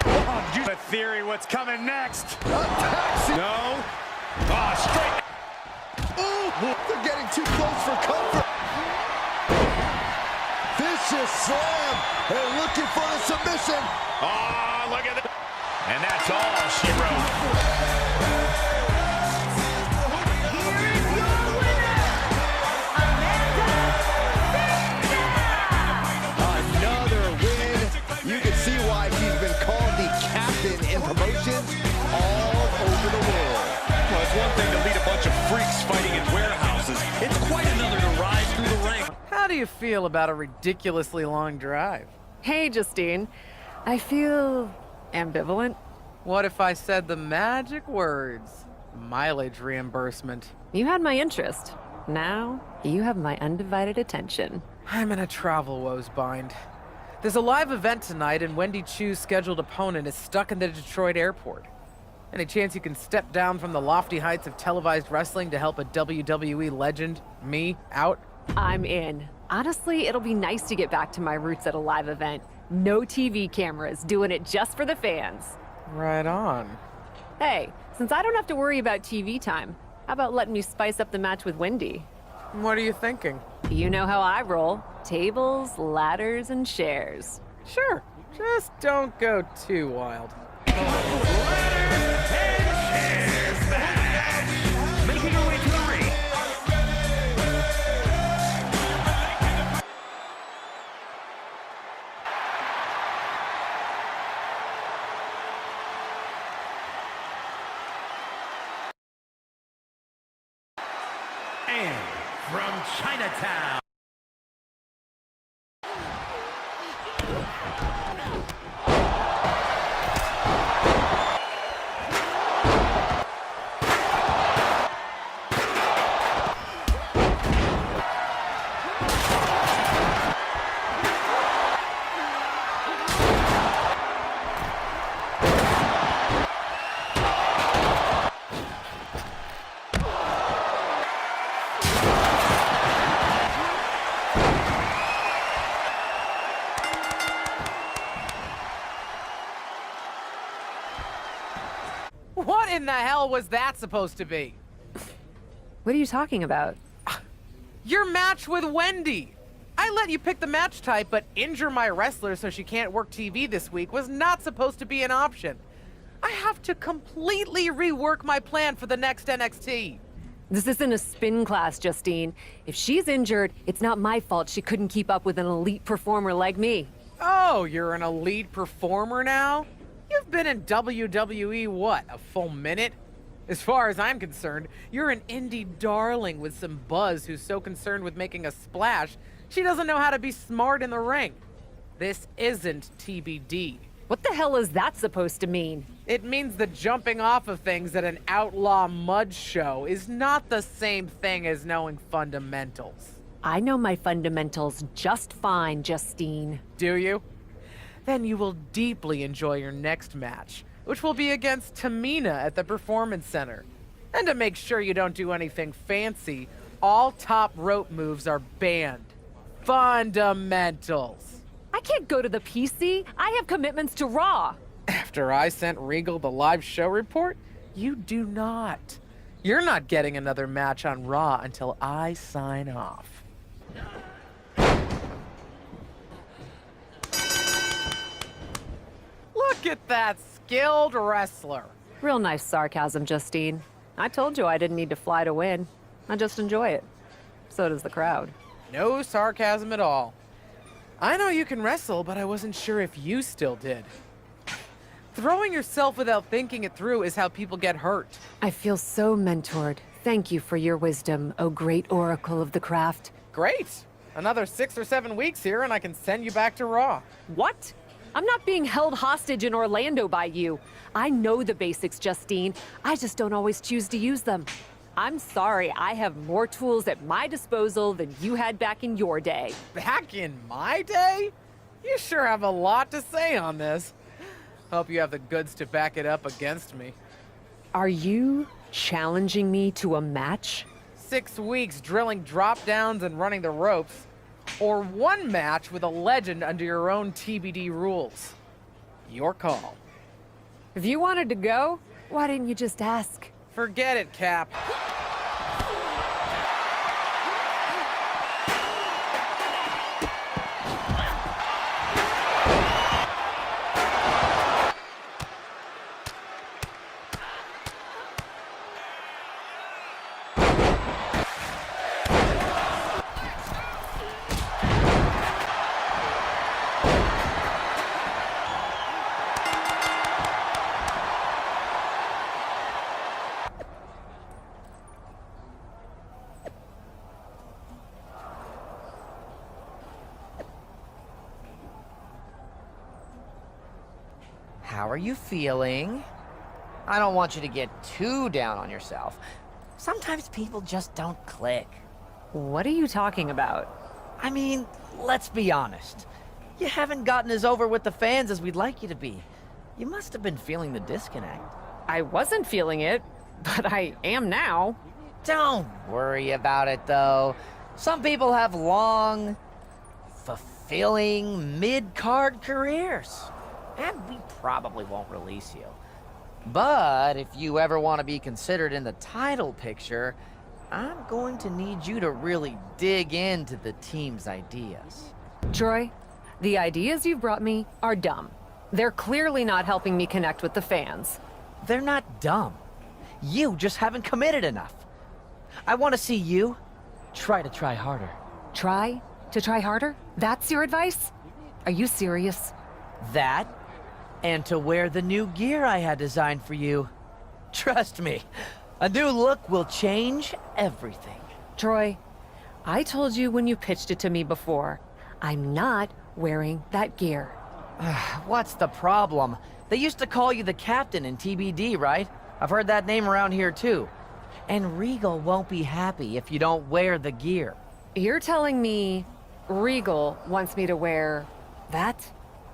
Oh, you have a theory what's coming next. No. Oh, straight. Ooh, they're getting too close for comfort. Vicious slam. They're looking for the submission. Oh, look at it. And that's all she wrote. Another win. You can see why she's been called the captain in promotions all over the world. Well, it's one thing to lead a bunch of freaks fighting in warehouses. It's quite another to rise through the ranks. How do you feel about a ridiculously long drive? Hey, Justine. I feel ambivalent. What if I said the magic words? Mileage reimbursement. You had my interest. Now, you have my undivided attention. I'm in a travel woes bind. There's a live event tonight, and Wendy Chu's scheduled opponent is stuck in the Detroit airport. Any chance you can step down from the lofty heights of televised wrestling to help a WWE legend, me, out? I'm in. Honestly, it'll be nice to get back to my roots at a live event. No TV cameras, doing it just for the fans. Right on. Hey, since I don't have to worry about TV time, how about letting me spice up the match with Wendy? What are you thinking? You know how I roll. Tables, ladders, and chairs. Sure, just don't go too wild. Making her way to the ring. And from Chinatown. What in the hell was that supposed to be? What are you talking about? Your match with Wendy! I let you pick the match type, but injure my wrestler so she can't work TV this week was not supposed to be an option. I have to completely rework my plan for the next NXT. This isn't a spin class, Justine. If she's injured, it's not my fault she couldn't keep up with an elite performer like me. Oh, you're an elite performer now? You've been in WWE, what, a full minute? As far as I'm concerned, you're an indie darling with some buzz who's so concerned with making a splash, she doesn't know how to be smart in the ring. This isn't TBD. What the hell is that supposed to mean? It means the jumping off of things at an outlaw mud show is not the same thing as knowing fundamentals. I know my fundamentals just fine, Justine. Do you? Then you will deeply enjoy your next match, which will be against Tamina at the Performance Center. And to make sure you don't do anything fancy, all top rope moves are banned. Fundamentals. I can't go to the PC. I have commitments to Raw. After I sent Regal the live show report, you do not. You're not getting another match on Raw until I sign off. Look at that skilled wrestler. Real nice sarcasm, Justine. I told you I didn't need to fly to win. I just enjoy it. So does the crowd. No sarcasm at all. I know you can wrestle, but I wasn't sure if you still did. Throwing yourself without thinking it through is how people get hurt. I feel so mentored. Thank you for your wisdom, O great oracle of the craft. Great. Another 6 or 7 weeks here and I can send you back to Raw. What? I'm not being held hostage in Orlando by you. I know the basics, Justine. I just don't always choose to use them. I'm sorry, I have more tools at my disposal than you had back in your day. Back in my day? You sure have a lot to say on this. Hope you have the goods to back it up against me. Are you challenging me to a match? 6 weeks drilling drop downs and running the ropes. Or one match with a legend under your own TBD rules. Your call. If you wanted to go, why didn't you just ask? Forget it, Cap. How are you feeling? I don't want you to get too down on yourself. Sometimes people just don't click. What are you talking about? I mean, let's be honest. You haven't gotten as over with the fans as we'd like you to be. You must have been feeling the disconnect. I wasn't feeling it, but I am now. Don't worry about it, though. Some people have long, fulfilling mid-card careers. And we probably won't release you. But if you ever want to be considered in the title picture, I'm going to need you to really dig into the team's ideas. Troy, the ideas you've brought me are dumb. They're clearly not helping me connect with the fans. They're not dumb. You just haven't committed enough. I want to see you try harder. Try to try harder? That's your advice? Are you serious? That, and to wear the new gear I had designed for you. Trust me, a new look will change everything. Troy, I told you when you pitched it to me before, I'm not wearing that gear. What's the problem? They used to call you the captain in TBD, right? I've heard that name around here too. And Regal won't be happy if you don't wear the gear. You're telling me Regal wants me to wear that?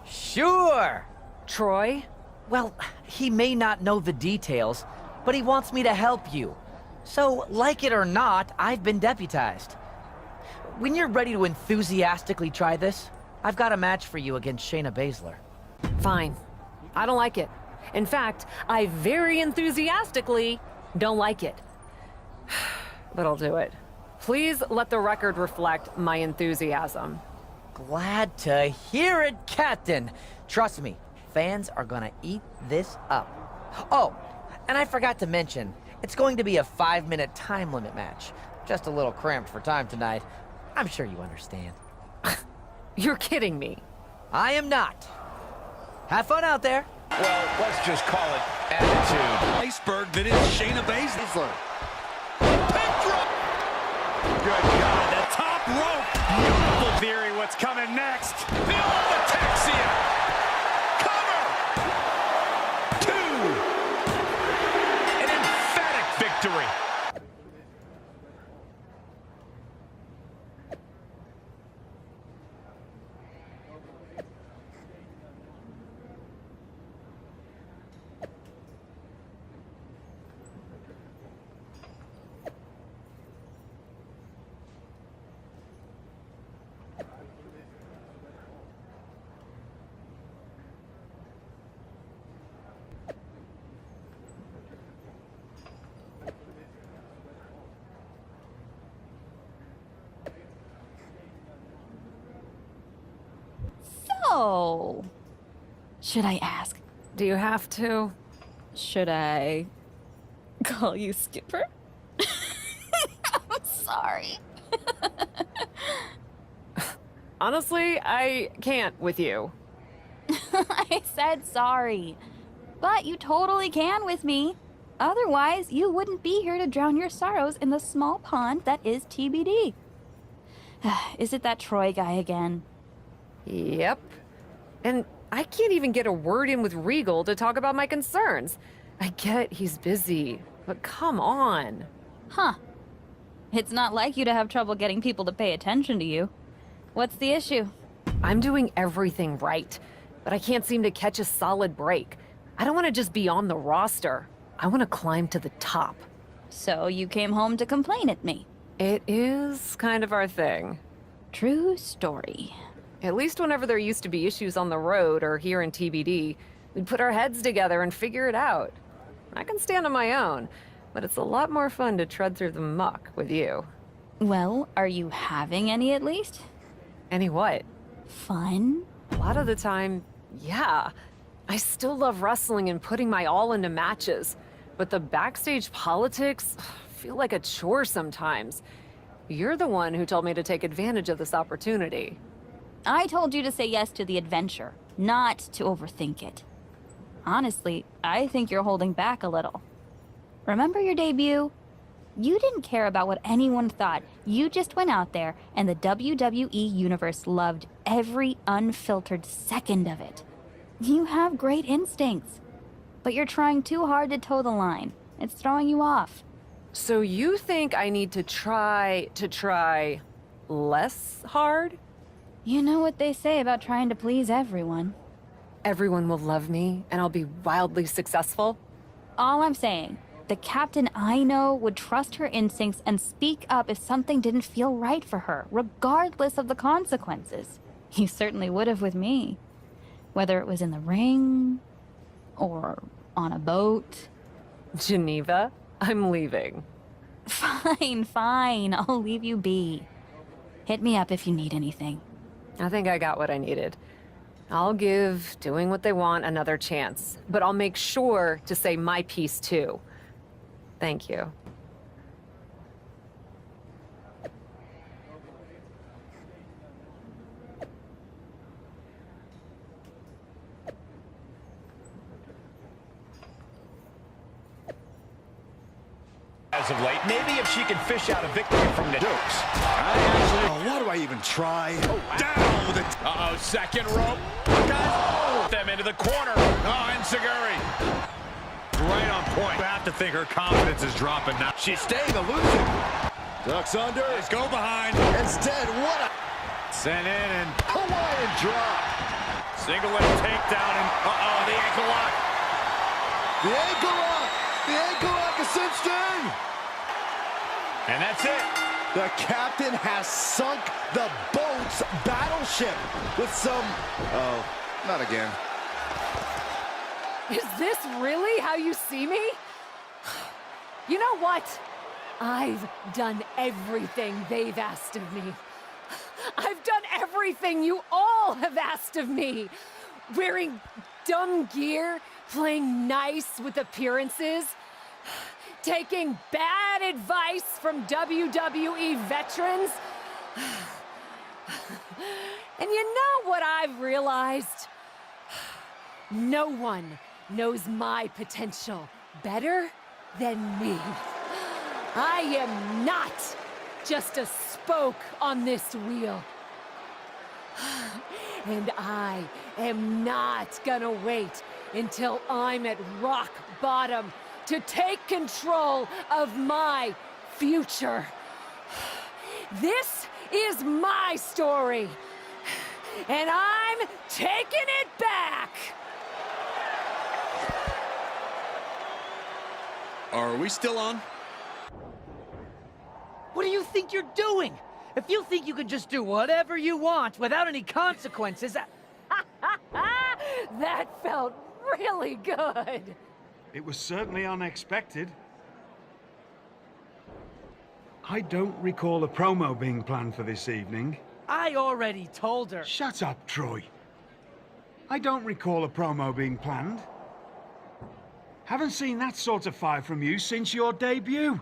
Sure! Troy? Well, he may not know the details, but he wants me to help you. So, like it or not, I've been deputized. When you're ready to enthusiastically try this, I've got a match for you against Shayna Baszler. Fine. I don't like it. In fact, I very enthusiastically don't like it. But I'll do it. Please let the record reflect my enthusiasm. Glad to hear it, Captain. Trust me, fans are gonna eat this up. Oh, and I forgot to mention, it's going to be a 5-minute time limit match. Just a little cramped for time tonight. I'm sure you understand. You're kidding me. I am not. Have fun out there. Well, let's just call it attitude. Iceberg that is Shayna Baszler. Good God, the top rope. Beautiful theory, what's coming next? Feel the Texia. Cover. 2. An emphatic victory. So, should I ask? Do you have to? Should I call you Skipper? I'm sorry. Honestly, I can't with you. I said sorry. But you totally can with me. Otherwise, you wouldn't be here to drown your sorrows in the small pond that is TBD. Is it that Troy guy again? Yep. And I can't even get a word in with Regal to talk about my concerns. I get he's busy, but come on. Huh. It's not like you to have trouble getting people to pay attention to you. What's the issue? I'm doing everything right, but I can't seem to catch a solid break. I don't want to just be on the roster. I want to climb to the top. So you came home to complain at me? It is kind of our thing. True story. At least whenever there used to be issues on the road or here in TBD, we'd put our heads together and figure it out. I can stand on my own, but it's a lot more fun to tread through the muck with you. Well, are you having any at least? Any what? Fun? A lot of the time, yeah. I still love wrestling and putting my all into matches, but the backstage politics feel like a chore sometimes. You're the one who told me to take advantage of this opportunity. I told you to say yes to the adventure, not to overthink it. Honestly, I think you're holding back a little. Remember your debut? You didn't care about what anyone thought. You just went out there, and the WWE Universe loved every unfiltered second of it. You have great instincts, but you're trying too hard to toe the line. It's throwing you off. So you think I need to try less hard? You know what they say about trying to please everyone. Everyone will love me, and I'll be wildly successful? All I'm saying, the captain I know would trust her instincts and speak up if something didn't feel right for her, regardless of the consequences. He certainly would have with me. Whether it was in the ring, or on a boat. Geneva, I'm leaving. Fine, fine. I'll leave you be. Hit me up if you need anything. I think I got what I needed. I'll give doing what they want another chance, but I'll make sure to say my piece too. Thank you. As of late, maybe if she can fish out a victory from the Dukes. Why do I even try? Down with it. Uh-oh, second rope. Got them into the corner. Oh, Enziguri. Right on point. I have to think her confidence is dropping now. She's staying elusive. Ducks under. Let's go behind. Instead, what a... Sent in and... Hawaiian drop. Single leg takedown and... Uh-oh, the ankle lock. The ankle lock. The ankle lock is cinched in. And that's it. The captain has sunk the boat's battleship with some... Oh, not again. Is this really how you see me? You know what? I've done everything they've asked of me. I've done everything you all have asked of me. Wearing dumb gear, playing nice with appearances, taking bad advice from WWE veterans. And you know what I've realized? No one knows my potential better than me. I am not just a spoke on this wheel. And I am not gonna wait until I'm at rock bottom to take control of my future. This is my story, and I'm taking it back. Are we still on? What do you think you're doing? If you think you can just do whatever you want without any consequences, that felt really good. It was certainly unexpected. I don't recall a promo being planned for this evening. I already told her. Shut up, Troy. I don't recall a promo being planned. Haven't seen that sort of fire from you since your debut.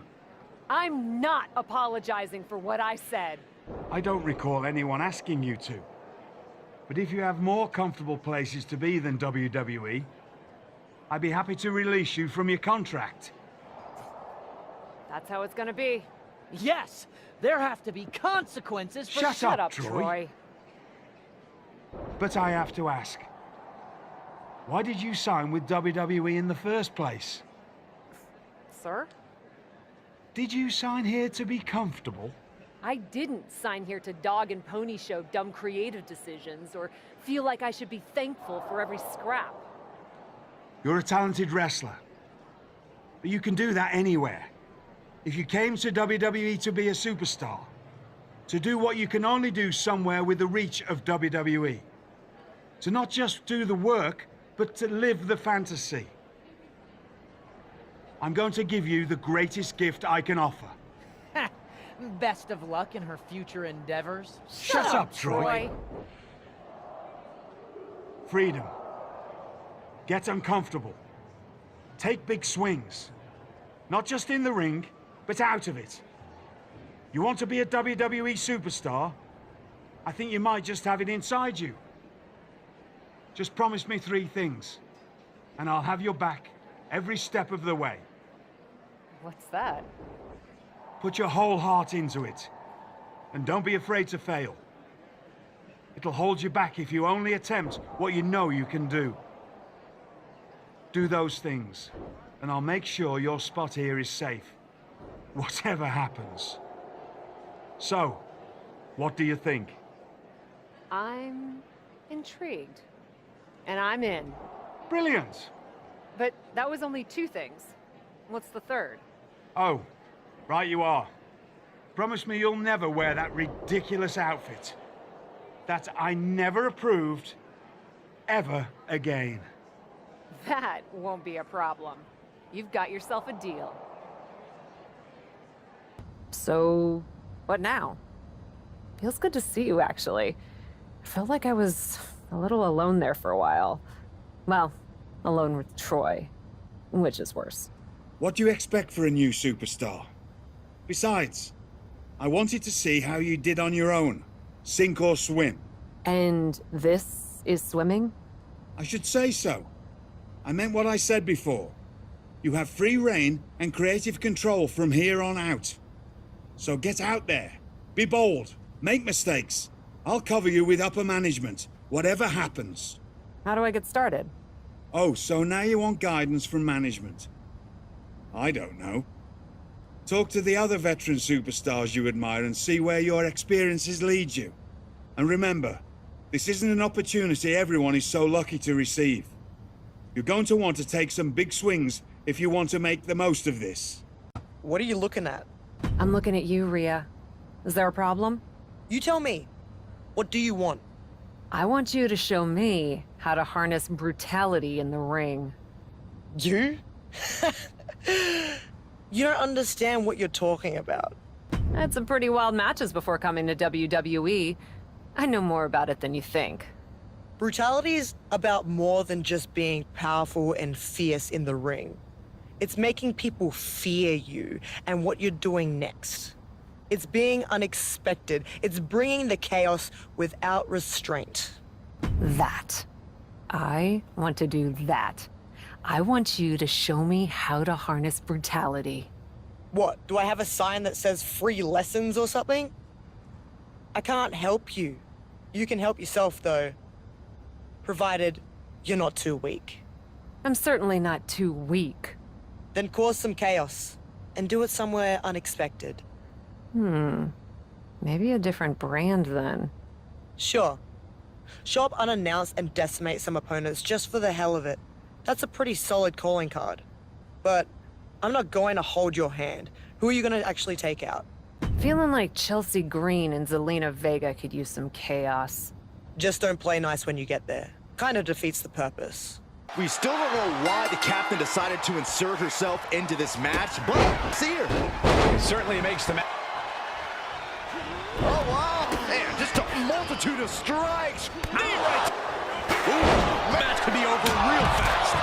I'm not apologizing for what I said. I don't recall anyone asking you to. But if you have more comfortable places to be than WWE, I'd be happy to release you from your contract. That's how it's gonna be. Yes, there have to be consequences for... Shut up, Troy. But I have to ask, why did you sign with WWE in the first place? Sir? Did you sign here to be comfortable? I didn't sign here to dog and pony show dumb creative decisions or feel like I should be thankful for every scrap. You're a talented wrestler, but you can do that anywhere. If you came to WWE to be a superstar, to do what you can only do somewhere with the reach of WWE, to not just do the work, but to live the fantasy. I'm going to give you the greatest gift I can offer. Best of luck in her future endeavors. Shut up, Troy. Freedom. Get uncomfortable. Take big swings. Not just in the ring, but out of it. You want to be a WWE superstar? I think you might just have it inside you. Just promise me 3 things, and I'll have your back every step of the way. What's that? Put your whole heart into it, and don't be afraid to fail. It'll hold you back if you only attempt what you know you can do. Do those things, and I'll make sure your spot here is safe, whatever happens. So, what do you think? I'm intrigued. And I'm in. Brilliant. But that was only 2 things. What's the third? Oh, right you are. Promise me you'll never wear that ridiculous outfit. That I never approved, ever again. That won't be a problem. You've got yourself a deal. So, what now? Feels good to see you, actually. I felt like I was a little alone there for a while. Well, alone with Troy, which is worse. What do you expect for a new superstar? Besides, I wanted to see how you did on your own, sink or swim. And this is swimming? I should say so. I meant what I said before. You have free reign and creative control from here on out. So get out there, be bold, make mistakes. I'll cover you with upper management, whatever happens. How do I get started? Oh, so now you want guidance from management? I don't know. Talk to the other veteran superstars you admire and see where your experiences lead you. And remember, this isn't an opportunity everyone is so lucky to receive. You're going to want to take some big swings if you want to make the most of this. What are you looking at? I'm looking at you, Rhea. Is there a problem? You tell me. What do you want? I want you to show me how to harness brutality in the ring. You? You don't understand what you're talking about. Had some pretty wild matches before coming to WWE. I know more about it than you think. Brutality is about more than just being powerful and fierce in the ring. It's making people fear you and what you're doing next. It's being unexpected. It's bringing the chaos without restraint. That. I want to do that. I want you to show me how to harness brutality. What, do I have a sign that says free lessons or something? I can't help you. You can help yourself, though. Provided you're not too weak. I'm certainly not too weak. Then cause some chaos, and do it somewhere unexpected. Maybe a different brand, then. Sure. Show up unannounced and decimate some opponents just for the hell of it. That's a pretty solid calling card. But I'm not going to hold your hand. Who are you going to actually take out? Feeling like Chelsea Green and Zelina Vega could use some chaos. Just don't play nice when you get there. Kind of defeats the purpose. We still don't know why the captain decided to insert herself into this match, but see her. It certainly makes the match. Oh, wow. Man, just a multitude of strikes. Knee right. Ooh, match could be over real fast.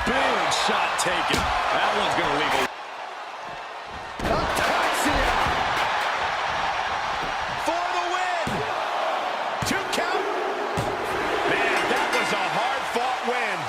Big shot taken. That one's going to leave a... For the win. 2 count. Man, that was a hard-fought win.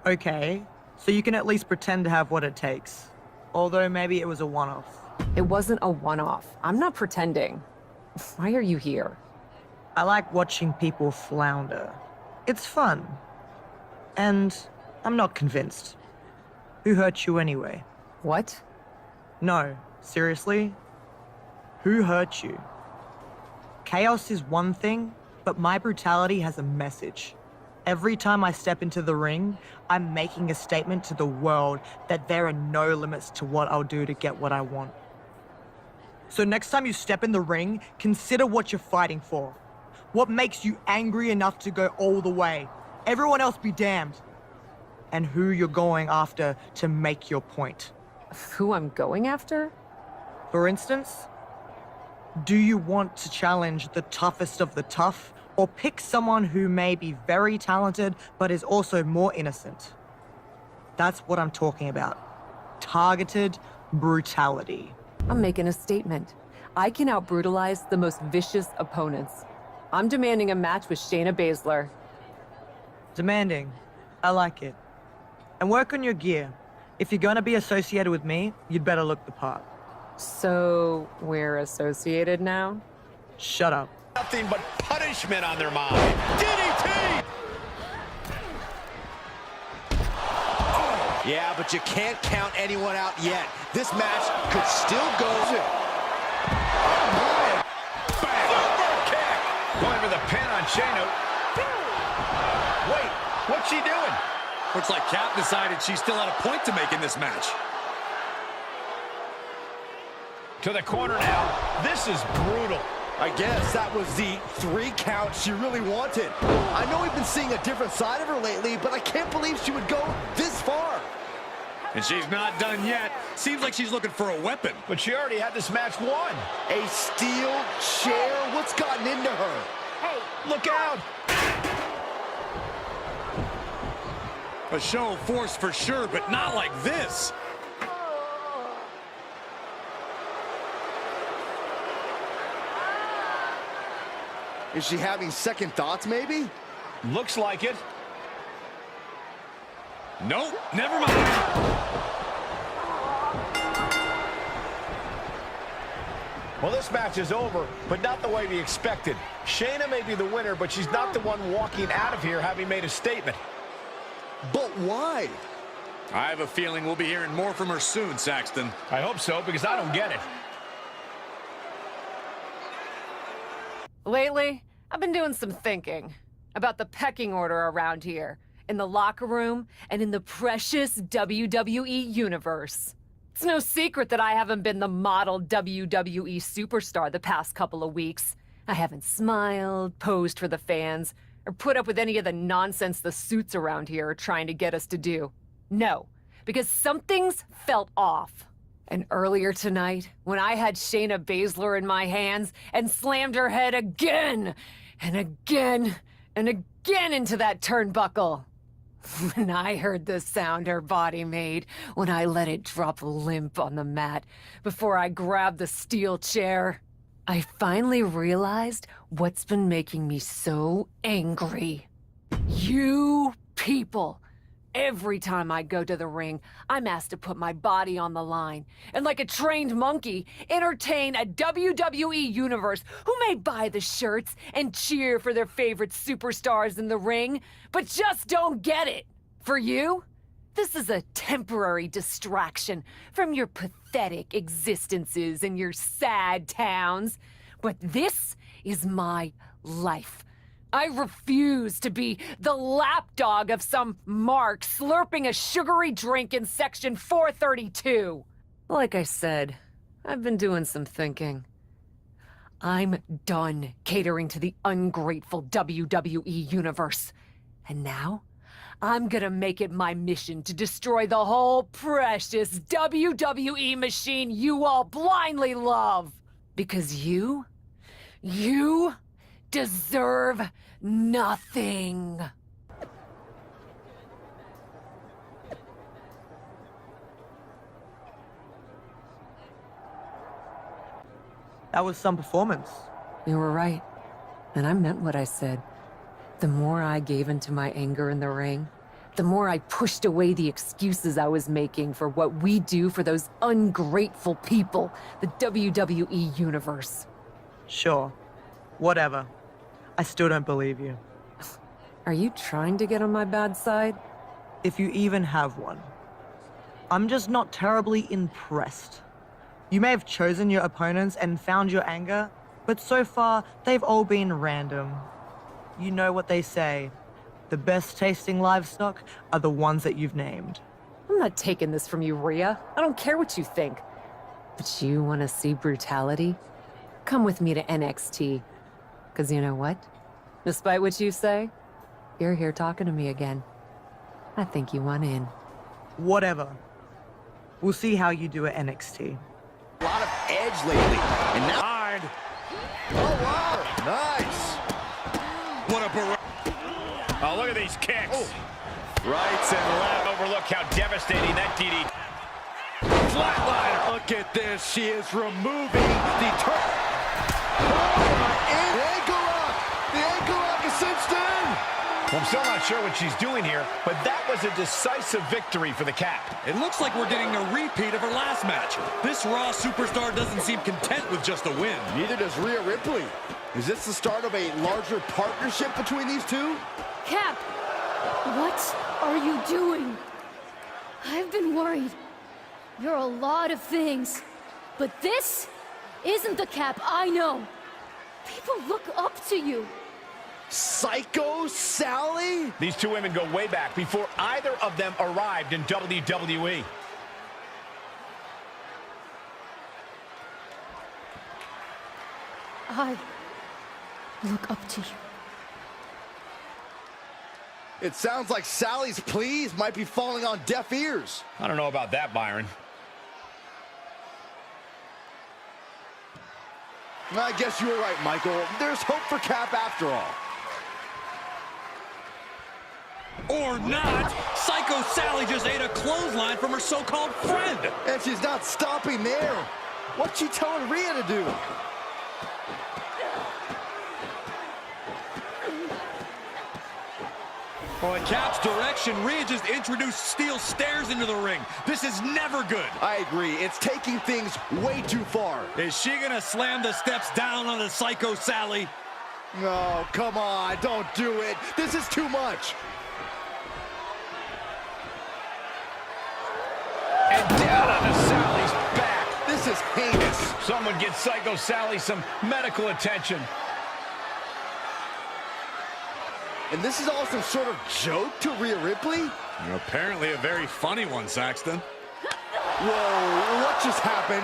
Okay, so you can at least pretend to have what it takes. Although maybe it was a one-off. It wasn't a one-off. I'm not pretending. Why are you here? I like watching people flounder. It's fun. And I'm not convinced. Who hurt you anyway? What? No, seriously? Who hurt you? Chaos is one thing, but my brutality has a message. Every time I step into the ring, I'm making a statement to the world that there are no limits to what I'll do to get what I want. So next time you step in the ring, consider what you're fighting for. What makes you angry enough to go all the way? Everyone else be damned. And who you're going after to make your point. Who I'm going after? For instance, do you want to challenge the toughest of the tough? Or pick someone who may be very talented, but is also more innocent? That's what I'm talking about. Targeted brutality. I'm making a statement. I can out-brutalize the most vicious opponents. I'm demanding a match with Shayna Baszler. Demanding. I like it. And work on your gear. If you're gonna be associated with me, you'd better look the part. So, we're associated now? Shut up. Nothing but punishment on their mind. DDT! Yeah, but you can't count anyone out yet. This match could still go. Bam! Super kick! Going for the pin on Shayna. Wait, what's she doing? Looks like Cap decided she still had a point to make in this match. To the corner now. This is brutal. I guess that was the 3 count she really wanted. I know we've been seeing a different side of her lately, but I can't believe she would go this far. And she's not done yet. Seems like she's looking for a weapon. But she already had this match won. A steel chair? What's gotten into her? Hey, look out! A show of force for sure, but not like this. Is she having second thoughts, maybe? Looks like it. Nope, never mind. Well, this match is over, but not the way we expected. Shayna may be the winner, but she's not the one walking out of here having made a statement. But why? I have a feeling we'll be hearing more from her soon, Saxton. I hope so, because I don't get it. Lately, I've been doing some thinking about the pecking order around here, in the locker room, and in the precious WWE universe. It's no secret that I haven't been the model WWE superstar the past couple of weeks. I haven't smiled, posed for the fans, or put up with any of the nonsense the suits around here are trying to get us to do. No, because something's felt off. And earlier tonight, when I had Shayna Baszler in my hands and slammed her head again and again and again into that turnbuckle, when I heard the sound her body made when I let it drop limp on the mat before I grabbed the steel chair, I finally realized what's been making me so angry. You people. Every time I go to the ring, I'm asked to put my body on the line and, like a trained monkey, entertain a WWE universe who may buy the shirts and cheer for their favorite superstars in the ring, but just don't get it. For you, this is a temporary distraction from your pathetic existences in your sad towns. But this is my life. I refuse to be the lapdog of some mark slurping a sugary drink in section 432. Like I said, I've been doing some thinking. I'm done catering to the ungrateful WWE universe. And now, I'm gonna make it my mission to destroy the whole precious WWE machine you all blindly love. Because you deserve nothing. That was some performance. You were right. And I meant what I said. The more I gave into my anger in the ring, the more I pushed away the excuses I was making for what we do for those ungrateful people, the WWE universe. Sure. Whatever. I still don't believe you. Are you trying to get on my bad side? If you even have one. I'm just not terribly impressed. You may have chosen your opponents and found your anger, but so far, they've all been random. You know what they say. The best tasting livestock are the ones that you've named. I'm not taking this from you, Rhea. I don't care what you think. But you want to see brutality? Come with me to NXT. Because you know what? Despite what you say, you're here talking to me again. I think you want in. Whatever. We'll see how you do at NXT. A lot of edge lately, and now... Oh, wow! Nice! What a barrage. Oh, look at these kicks. Oh. Rights and left. Overlook how devastating that DDT. Flatliner. Look at this. She is removing the turn. The ankle lock. The ankle lock is cinched in. Well, I'm still not sure what she's doing here, but that was a decisive victory for the Cap. It looks like we're getting a repeat of her last match. This Raw superstar doesn't seem content with just a win. Neither does Rhea Ripley. Is this the start of a larger partnership between these two? Cap! What are you doing? I've been worried. You're a lot of things. But this isn't the Cap I know. People look up to you. Psycho Sally? These two women go way back before either of them arrived in WWE. I look up to you. It sounds like Sally's pleas might be falling on deaf ears. I don't know about that, Byron. I guess you were right, Michael. There's hope for Cap after all. Or not. Psycho Sally just ate a clothesline from her so-called friend. And she's not stopping there. What's she telling Rhea to do? Well, at Cap's direction, Rhea just introduced steel stairs into the ring. This is never good. I agree. It's taking things way too far. Is she gonna slam the steps down on the Psycho Sally? No, come on, don't do it. This is too much. And down onto Sally's back. This is heinous. Someone get Psycho Sally some medical attention. And this is all some sort of joke to Rhea Ripley? Apparently a very funny one, Saxton. Whoa, what just happened?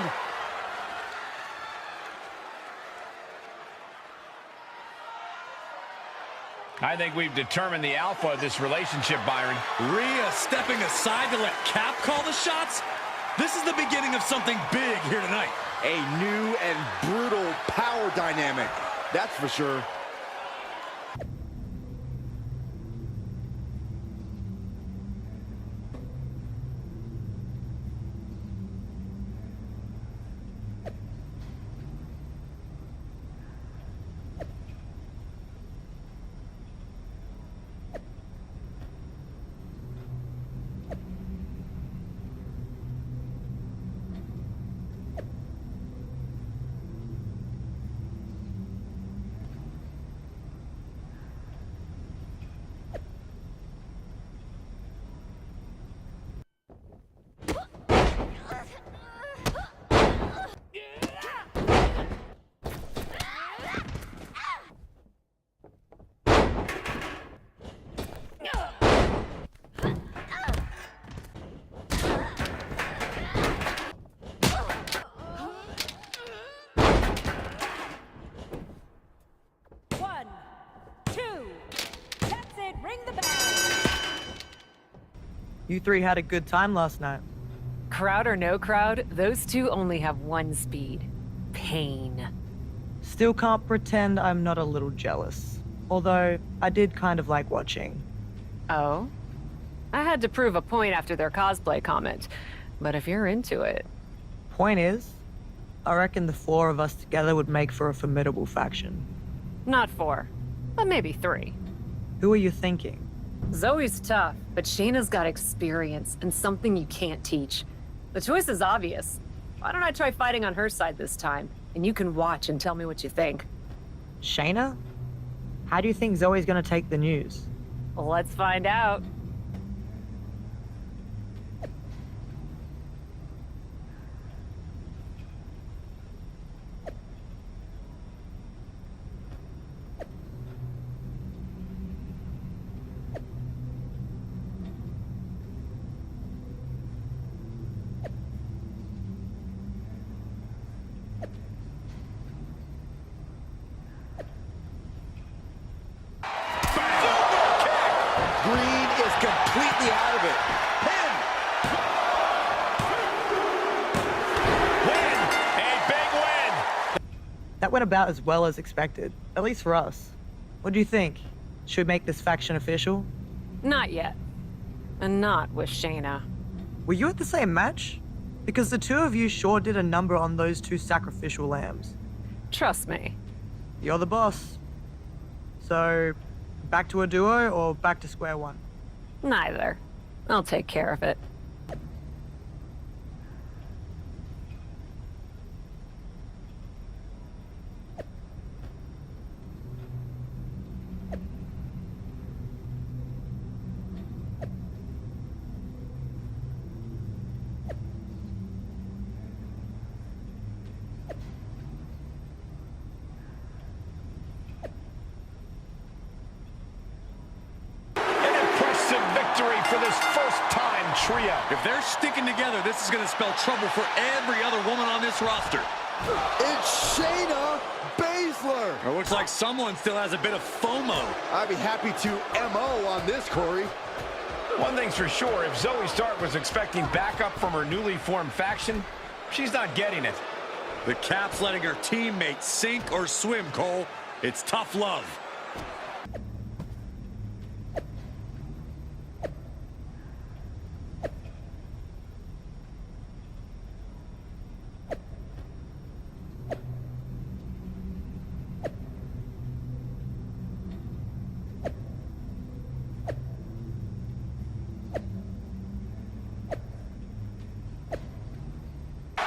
I think we've determined the alpha of this relationship, Byron. Rhea stepping aside to let Cap call the shots? This is the beginning of something big here tonight. A new and brutal power dynamic, that's for sure. You three had a good time last night. Crowd or no crowd, those two only have one speed. Pain. Still can't pretend I'm not a little jealous. Although, I did kind of like watching. Oh? I had to prove a point after their cosplay comment. But if you're into it... Point is, I reckon the four of us together would make for a formidable faction. Not 4, but maybe 3. Who are you thinking? Zoe's tough, but Shayna's got experience and something you can't teach. The choice is obvious. Why don't I try fighting on her side this time? And you can watch and tell me what you think. Shayna? How do you think Zoe's gonna take the news? Well, let's find out. Completely out of it. Pin! Win! A big win! That went about as well as expected, at least for us. What do you think? Should we make this faction official? Not yet. And not with Shayna. Were you at the same match? Because the two of you sure did a number on those two sacrificial lambs. Trust me. You're the boss. So, back to a duo or back to square one? Neither. I'll take care of it. For this first-time trio. If they're sticking together, this is going to spell trouble for every other woman on this roster. It's Shayna Baszler! wrestler. It looks like someone still has a bit of FOMO. I'd be happy to MO on this, Corey. One thing's for sure, if Zoe Stark was expecting backup from her newly formed faction, she's not getting it. The Cap's letting her teammates sink or swim, Cole. It's tough love.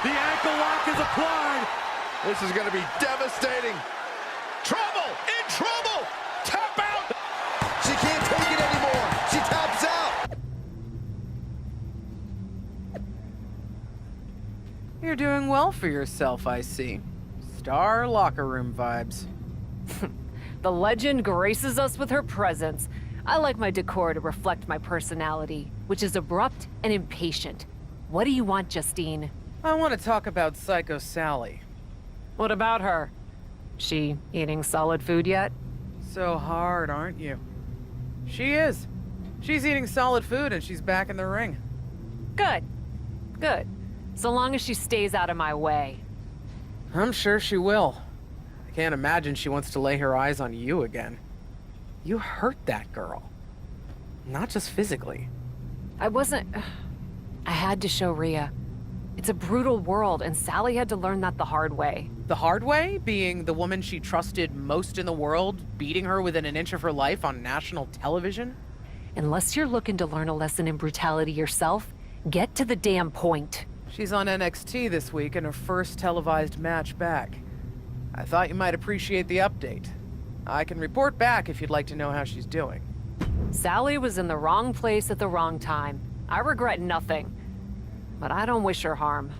The ankle lock is applied. This is going to be devastating. Trouble! In trouble! Tap out! She can't take it anymore. She taps out. You're doing well for yourself, I see. Star locker room vibes. The legend graces us with her presence. I like my decor to reflect my personality, which is abrupt and impatient. What do you want, Justine? I want to talk about Psycho Sally. What about her? She eating solid food yet? So hard, aren't you? She is. She's eating solid food and she's back in the ring. Good. Good. So long as she stays out of my way. I'm sure she will. I can't imagine she wants to lay her eyes on you again. You hurt that girl. Not just physically. I had to show Rhea. It's a brutal world, and Sally had to learn that the hard way. The hard way? Being the woman she trusted most in the world, beating her within an inch of her life on national television? Unless you're looking to learn a lesson in brutality yourself, get to the damn point. She's on NXT this week in her first televised match back. I thought you might appreciate the update. I can report back if you'd like to know how she's doing. Sally was in the wrong place at the wrong time. I regret nothing. But I don't wish her harm.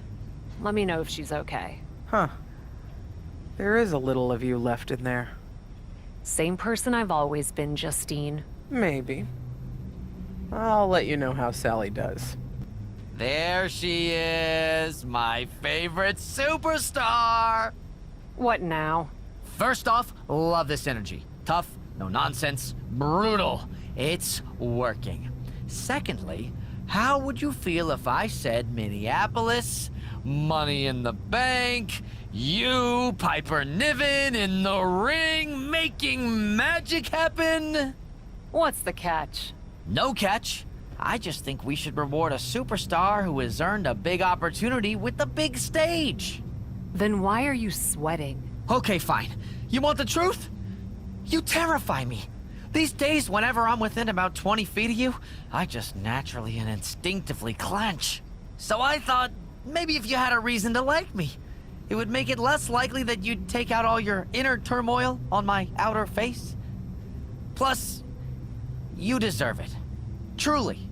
Let me know if she's okay. Huh. There is a little of you left in there. Same person I've always been, Justine. Maybe. I'll let you know how Sally does. There she is, my favorite superstar! What now? First off, love this energy. Tough, no nonsense, brutal. It's working. Secondly, how would you feel if I said Minneapolis, Money in the Bank, you, Piper Niven, in the ring, making magic happen? What's the catch? No catch. I just think we should reward a superstar who has earned a big opportunity with the big stage. Then why are you sweating? Okay, fine. You want the truth? You terrify me. These days, whenever I'm within about 20 feet of you, I just naturally and instinctively clench. So I thought, maybe if you had a reason to like me, it would make it less likely that you'd take out all your inner turmoil on my outer face. Plus, you deserve it. Truly.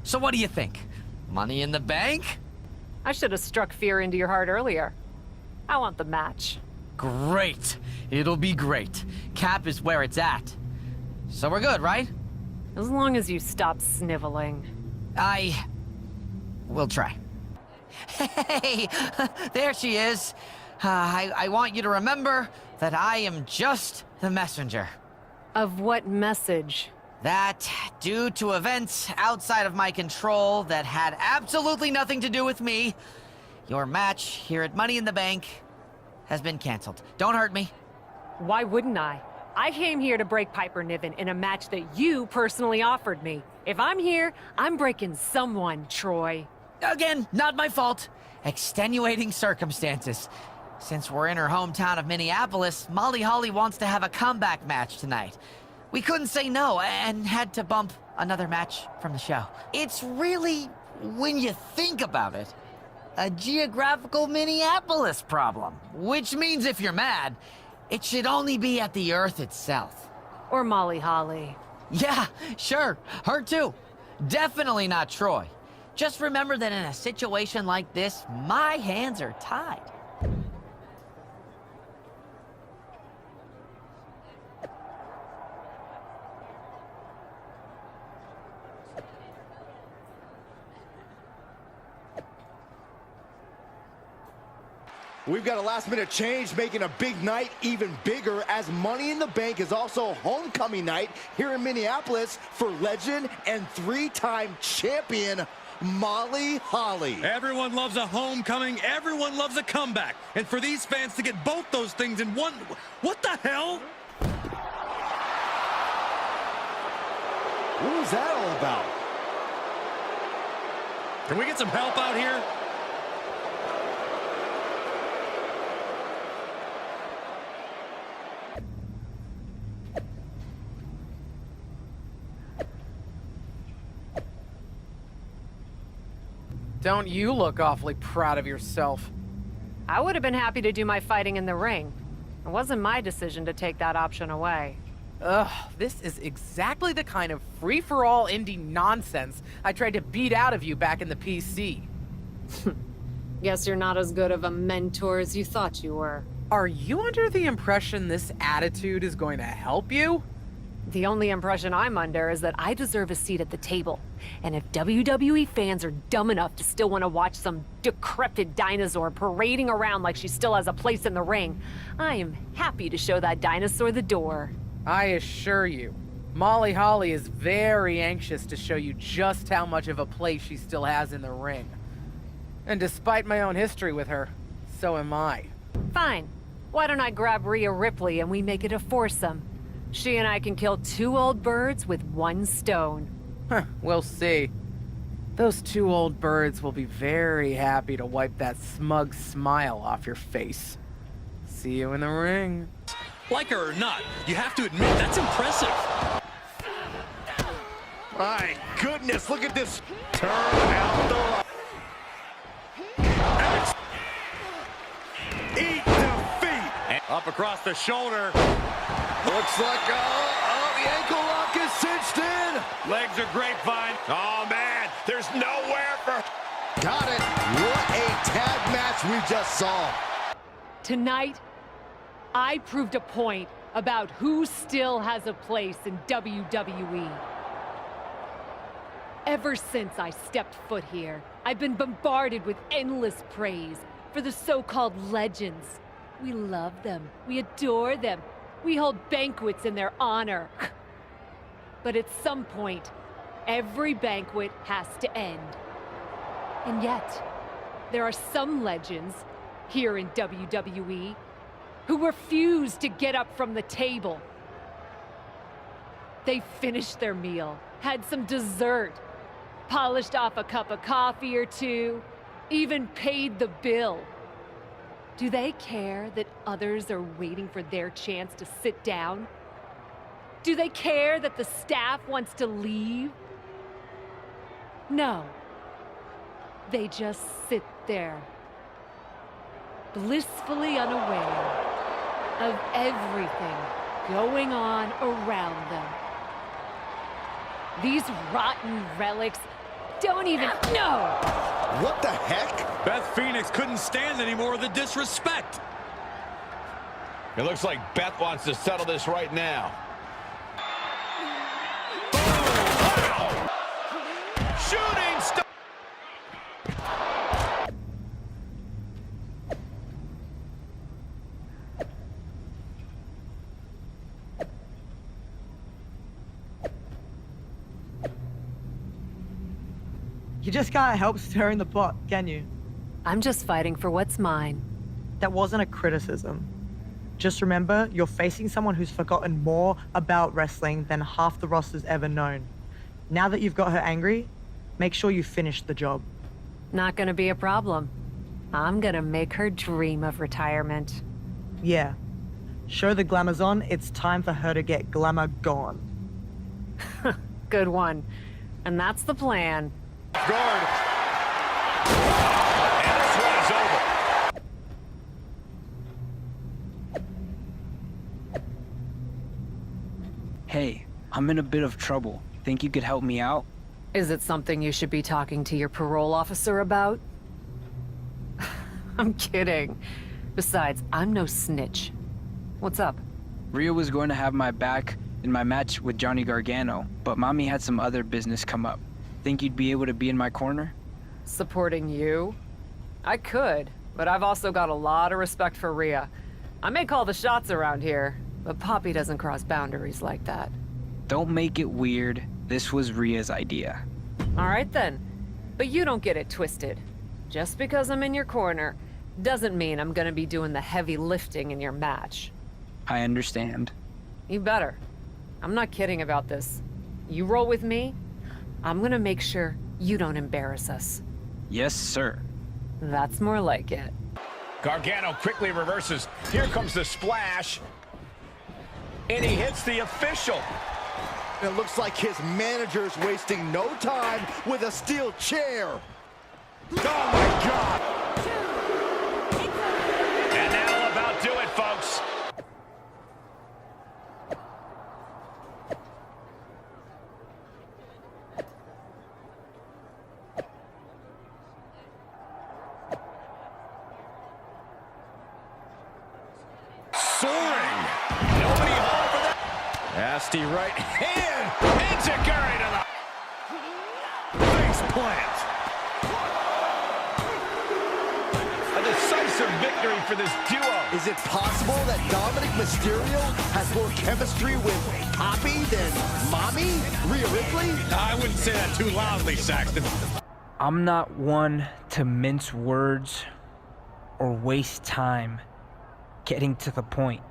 So what do you think? Money in the Bank? I should have struck fear into your heart earlier. I want the match. Great. It'll be great. Cap is where it's at. So we're good, right? As long as you stop sniveling. I will try. Hey, there she is. I want you to remember that I am just the messenger. Of what message? That, due to events outside of my control that had absolutely nothing to do with me, your match here at Money in the Bank has been canceled. Don't hurt me. Why wouldn't I? I came here to break Piper Niven in a match that you personally offered me. If I'm here, I'm breaking someone, Troy. Again, not my fault. Extenuating circumstances. Since we're in her hometown of Minneapolis, Molly Holly wants to have a comeback match tonight. We couldn't say no and had to bump another match from the show. It's really, when you think about it, a geographical Minneapolis problem. Which means if you're mad, it should only be at the Earth itself. Or Molly Holly. Yeah, sure. Her too. Definitely not Troy. Just remember that in a situation like this, my hands are tied. We've got a last-minute change, making a big night even bigger, as Money in the Bank is also homecoming night here in Minneapolis for legend and three-time champion Molly Holly. Everyone loves a homecoming. Everyone loves a comeback. And for these fans to get both those things in one... What the hell? What was that all about? Can we get some help out here? Don't you look awfully proud of yourself? I would have been happy to do my fighting in the ring. It wasn't my decision to take that option away. Ugh, this is exactly the kind of free-for-all indie nonsense I tried to beat out of you back in the PC. Guess you're not as good of a mentor as you thought you were. Are you under the impression this attitude is going to help you? The only impression I'm under is that I deserve a seat at the table. And if WWE fans are dumb enough to still want to watch some decrepit dinosaur parading around like she still has a place in the ring, I am happy to show that dinosaur the door. I assure you, Molly Holly is very anxious to show you just how much of a place she still has in the ring. And despite my own history with her, so am I. Fine. Why don't I grab Rhea Ripley and we make it a foursome? She and I can kill 2 old birds with 1 stone. Huh, we'll see. Those 2 old birds will be very happy to wipe that smug smile off your face. See you in the ring. Like her or not, you have to admit, that's impressive. My goodness, look at this. Turn out the... Eat defeat. Up across the shoulder. Looks like, the ankle lock is cinched in. Legs are grapevine. Oh, man, there's nowhere for... Got it. What a tag match we just saw. Tonight, I proved a point about who still has a place in WWE. Ever since I stepped foot here, I've been bombarded with endless praise for the so-called legends. We love them. We adore them. We hold banquets in their honor. But at some point, every banquet has to end. And yet, there are some legends here in WWE who refuse to get up from the table. They finished their meal, had some dessert, polished off a cup of coffee or 2, even paid the bill. Do they care that others are waiting for their chance to sit down? Do they care that the staff wants to leave? No. They just sit there, blissfully unaware of everything going on around them. These rotten relics don't even know. What the heck? Beth Phoenix couldn't stand any more of the disrespect. It looks like Beth wants to settle this right now. Wow. Shooting star. You just can't help stirring the pot, can you? I'm just fighting for what's mine. That wasn't a criticism. Just remember, you're facing someone who's forgotten more about wrestling than half the roster's ever known. Now that you've got her angry, make sure you finish the job. Not gonna be a problem. I'm gonna make her dream of retirement. Yeah. Show the Glamazon it's time for her to get glamour gone. Good one. And that's the plan. Guard. And this one is over. Hey, I'm in a bit of trouble. Think you could help me out? Is it something you should be talking to your parole officer about? I'm kidding. Besides, I'm no snitch. What's up? Rhea was going to have my back in my match with Johnny Gargano, but Mommy had some other business come up. Think you'd be able to be in my corner? Supporting you? I could, but I've also got a lot of respect for Rhea. I may call the shots around here, but Poppy doesn't cross boundaries like that. Don't make it weird. This was Rhea's idea. All right then, but you don't get it twisted. Just because I'm in your corner doesn't mean I'm gonna be doing the heavy lifting in your match. I understand. You better. I'm not kidding about this. You roll with me, I'm gonna make sure you don't embarrass us. Yes, sir. That's more like it. Gargano quickly reverses. Here comes the splash. And he hits the official. It looks like his manager's wasting no time with a steel chair. Oh my God! And that'll about do it, folks. Soaring. Nobody home for that. Nasty right hand. Enzuigiri to the face plant. A decisive victory for this duo. Is it possible that Dominic Mysterio has more chemistry with Poppy than Mommy? Rhea Ripley? I wouldn't say that too loudly, Saxton. I'm not one to mince words or waste time getting to the point.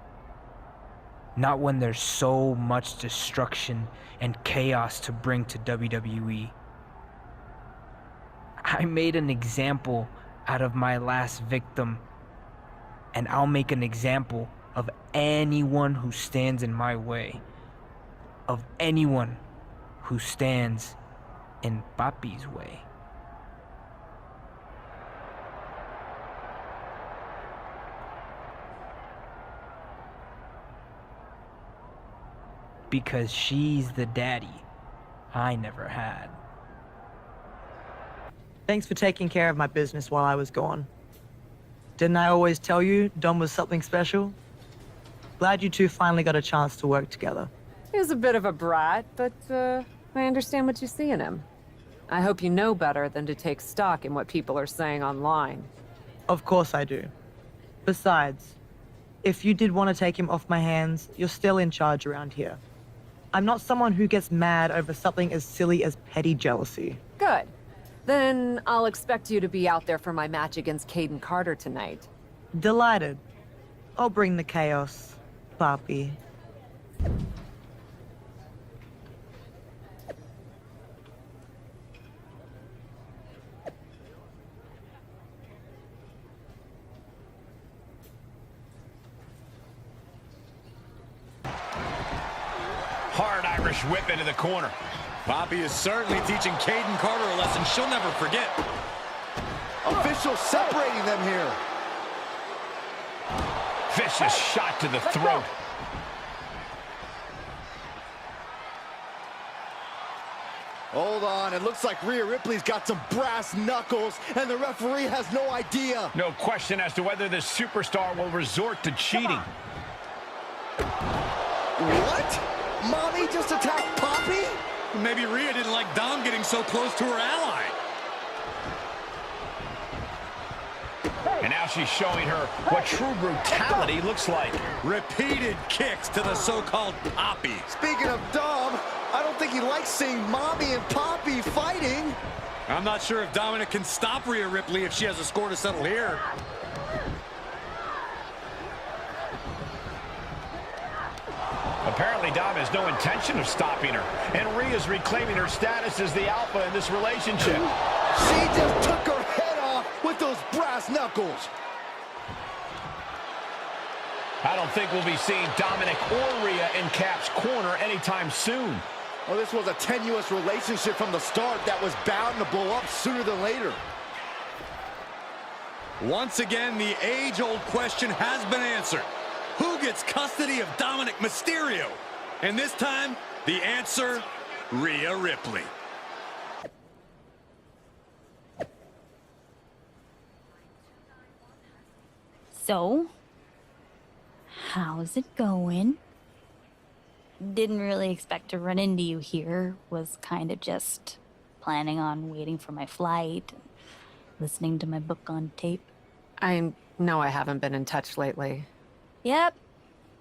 Not when there's so much destruction and chaos to bring to WWE. I made an example out of my last victim, and I'll make an example of anyone who stands in my way. Of anyone who stands in Papi's way. Because she's the daddy I never had. Thanks for taking care of my business while I was gone. Didn't I always tell you Dom was something special? Glad you two finally got a chance to work together. He was a bit of a brat, but I understand what you see in him. I hope you know better than to take stock in what people are saying online. Of course I do. Besides, if you did want to take him off my hands, you're still in charge around here. I'm not someone who gets mad over something as silly as petty jealousy. Good. Then I'll expect you to be out there for my match against Caden Carter tonight. Delighted. I'll bring the chaos, Papi. Hard Irish whip into the corner. Poppy is certainly teaching Caden Carter a lesson she'll never forget. Officials separating them here. Vicious shot to the throat. Hold on, it looks like Rhea Ripley's got some brass knuckles, and the referee has no idea. No question as to whether this superstar will resort to cheating. What? Mommy just attacked Poppy? Maybe Rhea didn't like Dom getting so close to her ally. And now she's showing her what true brutality looks like. Repeated kicks to the so-called Poppy. Speaking of Dom, I don't think he likes seeing Mommy and Poppy fighting. I'm not sure if Dominic can stop Rhea Ripley if she has a score to settle here. Apparently, Dom has no intention of stopping her. And Rhea's reclaiming her status as the alpha in this relationship. She just took her head off with those brass knuckles. I don't think we'll be seeing Dominic or Rhea in Cap's corner anytime soon. Well, this was a tenuous relationship from the start that was bound to blow up sooner than later. Once again, the age-old question has been answered. Who gets custody of Dominic Mysterio? And this time, the answer, Rhea Ripley. So, how's it going? Didn't really expect to run into you here. Was kind of just planning on waiting for my flight, listening to my book on tape. I know I haven't been in touch lately. Yep,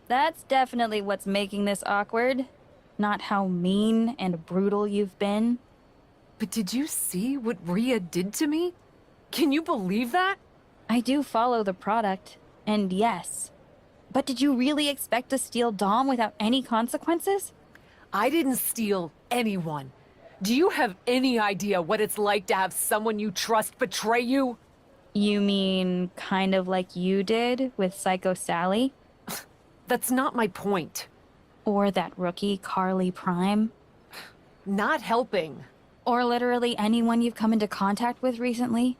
that's definitely what's making this awkward. Not how mean and brutal you've been. But did you see what Rhea did to me? Can you believe that? I do follow the product, and yes. But did you really expect to steal Dom without any consequences? I didn't steal anyone. Do you have any idea what it's like to have someone you trust betray you? You mean kind of like you did with Psycho Sally? That's not my point. Or that rookie Carly Prime? Not helping. Or literally anyone you've come into contact with recently?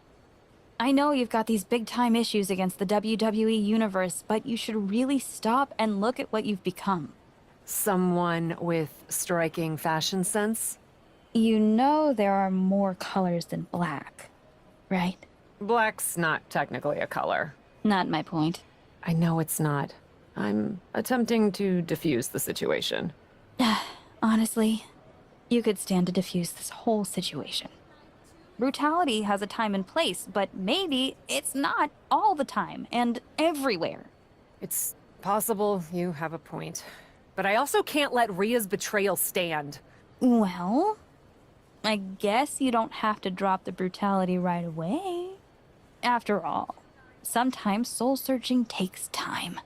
I know you've got these big-time issues against the WWE Universe, but you should really stop and look at what you've become. Someone with striking fashion sense? You know there are more colors than black, right? Black's not technically a color. Not my point. I know it's not. I'm attempting to diffuse the situation. Honestly, you could stand to diffuse this whole situation. Brutality has a time and place, but maybe it's not all the time and everywhere. It's possible you have a point. But I also can't let Rhea's betrayal stand. Well, I guess you don't have to drop the brutality right away. After all, sometimes soul-searching takes time.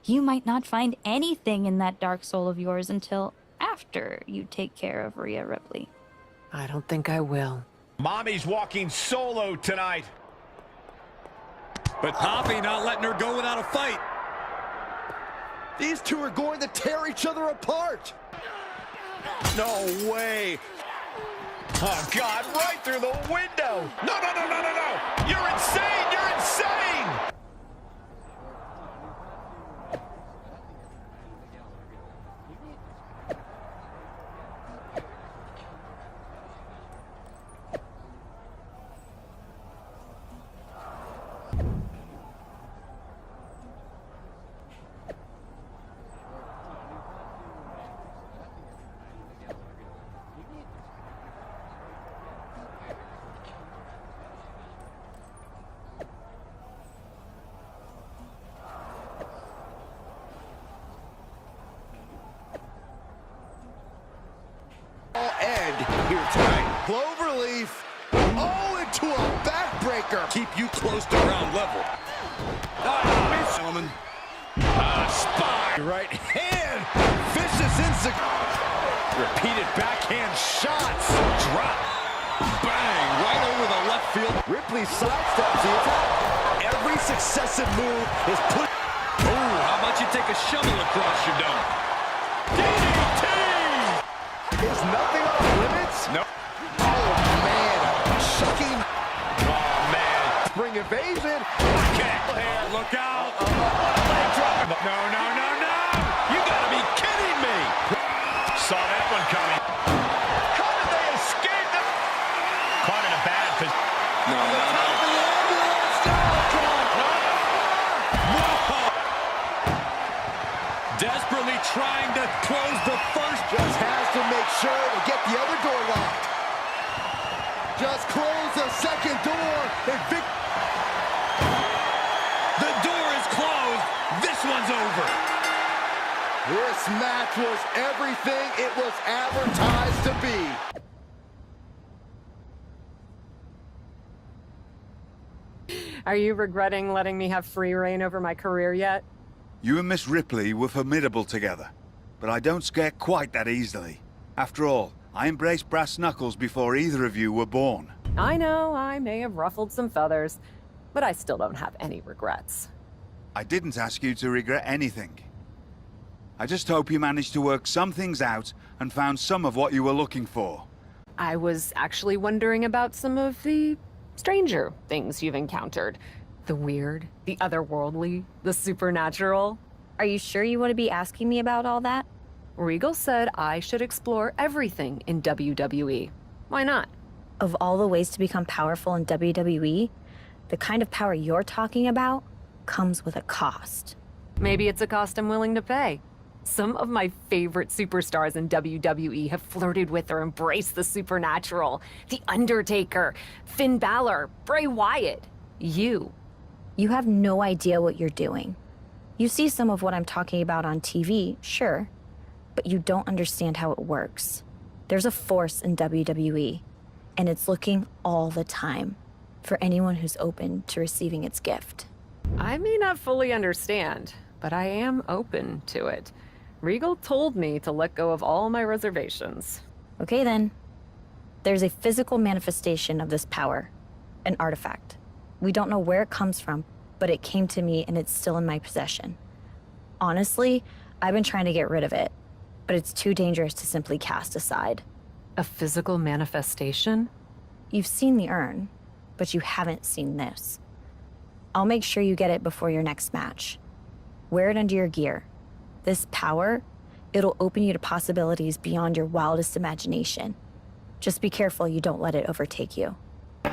You might not find anything in that dark soul of yours until after you take care of Rhea Ripley. I don't think I will. Mommy's walking solo tonight. But Poppy not letting her go without a fight. These two are going to tear each other apart. No way. Oh, God, right through the window. No, no, no, no, no, no. You're insane. You're insane. End here tonight. Cloverleaf. Oh, into a backbreaker. Keep you close to ground level. Gentlemen. Spine. Right hand. Vicious Repeated backhand shots. Drop. Bang, right over the left field. Ripley sidesteps the attack. Every successive move is put. Ooh, how about you take a shovel across your dome? DDT. Is nothing off limits? No. Oh, man. Shocking. Oh, man. Spring evasion. Okay. Here, look out. Leg drop. No, no, no, no. You gotta be kidding me. Saw that one coming. How did they escape them? Caught in a bad position. No, no, no. Desperately trying to close the first. Just has to make sure to get the other door locked. Just close the second door. And the door is closed. This one's over. This match was everything it was advertised to be. Are you regretting letting me have free reign over my career yet? You and Miss Ripley were formidable together, but I don't scare quite that easily. After all, I embraced brass knuckles before either of you were born. I know I may have ruffled some feathers, but I still don't have any regrets. I didn't ask you to regret anything. I just hope you managed to work some things out and found some of what you were looking for. I was actually wondering about some of the stranger things you've encountered. The weird, the otherworldly, the supernatural. Are you sure you want to be asking me about all that? Regal said I should explore everything in WWE. Why not? Of all the ways to become powerful in WWE, the kind of power you're talking about comes with a cost. Maybe it's a cost I'm willing to pay. Some of my favorite superstars in WWE have flirted with or embraced the supernatural. The Undertaker, Finn Balor, Bray Wyatt. You You have no idea what you're doing. You see some of what I'm talking about on TV, sure, but you don't understand how it works. There's a force in WWE, and it's looking all the time for anyone who's open to receiving its gift. I may not fully understand, but I am open to it. Regal told me to let go of all my reservations. Okay then. There's a physical manifestation of this power, an artifact. We don't know where it comes from, but it came to me and it's still in my possession. Honestly, I've been trying to get rid of it, but it's too dangerous to simply cast aside. A physical manifestation? You've seen the urn, but you haven't seen this. I'll make sure you get it before your next match. Wear it under your gear. This power, it'll open you to possibilities beyond your wildest imagination. Just be careful you don't let it overtake you. The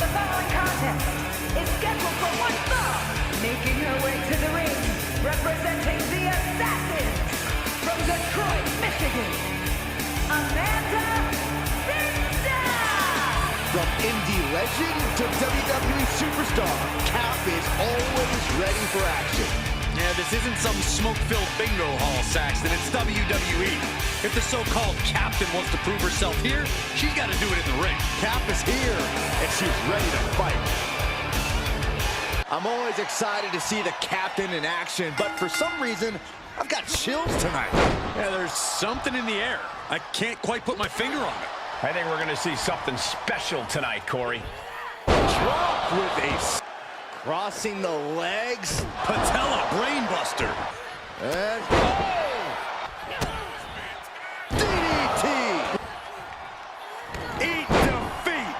following contest is scheduled for one fall, making her way to the ring, representing the Assassins from Detroit, Michigan, Amanda Ninja! From indie legend to WWE superstar, Cap is always ready for action. Yeah, this isn't some smoke-filled bingo hall, Saxton. It's WWE. If the so-called captain wants to prove herself here, she's got to do it in the ring. Cap is here, and she's ready to fight. I'm always excited to see the captain in action, but for some reason, I've got chills tonight. Yeah, there's something in the air. I can't quite put my finger on it. I think we're going to see something special tonight, Corey. Drop with a... Crossing the legs. Patella brainbuster. And... DDT! Eat defeat!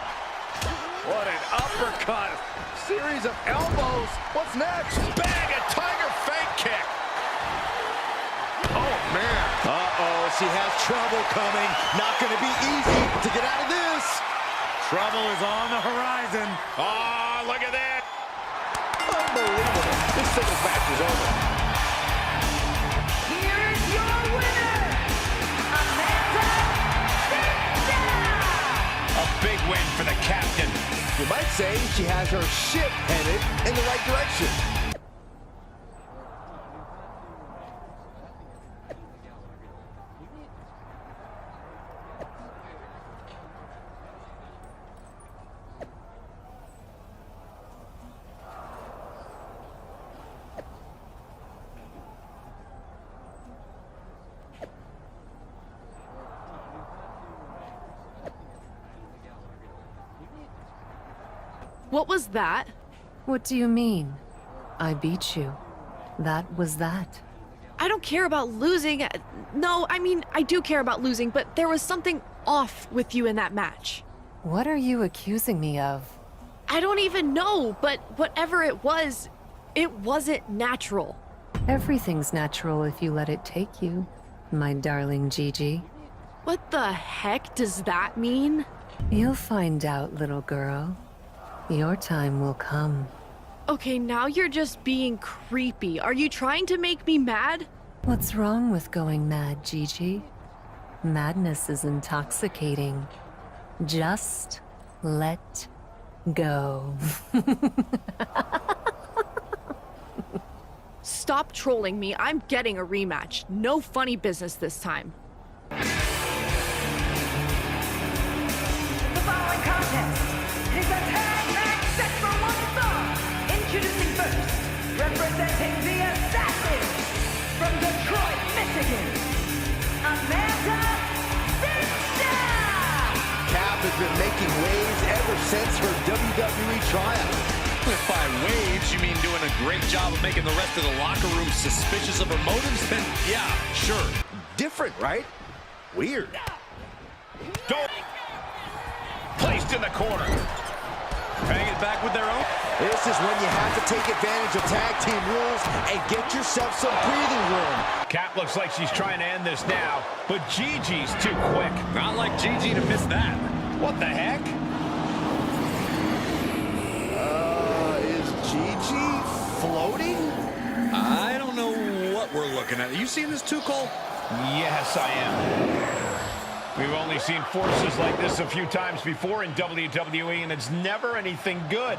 What an uppercut! Series of elbows. What's next? Bang, a tiger fake kick! Oh, man. Uh-oh, she has trouble coming. Not going to be easy to get out of this. Trouble is on the horizon. Oh, look at that! Unbelievable. This singles match is over. Here is your winner, Amanda Ninja! A big win for the captain. You might say she has her ship headed in the right direction. What was that? What do you mean? I beat you. That was that. I don't care about losing. No, I mean, I do care about losing, but there was something off with you in that match. What are you accusing me of? I don't even know, but whatever it wasn't natural. Everything's natural if you let it take you, my darling Gigi. What the heck does that mean? You'll find out, little girl. Your time will come. Okay, now you're just being creepy. Are you trying to make me mad? What's wrong with going mad, Gigi? Madness is intoxicating. Just let go. Stop trolling me. I'm getting a rematch. No funny business this time. The following contest is a tag match set for one fall. Introducing first, representing the Assassins from Detroit, Michigan, Amanda Ninja! Cap has been making waves ever since her WWE triumph. If by waves you mean doing a great job of making the rest of the locker room suspicious of her motives, then yeah, sure. Different, right? Weird. Don't. Placed in the corner. Hang it back with their own. This is when you have to take advantage of tag team rules and get yourself some breathing room. Cap looks like she's trying to end this now, but Gigi's too quick. Not like Gigi to miss that. What the heck? Is Gigi floating? I don't know what we're looking at. Are you seeing this too, Cole? Yes, I am. We've only seen forces like this a few times before in WWE, and it's never anything good.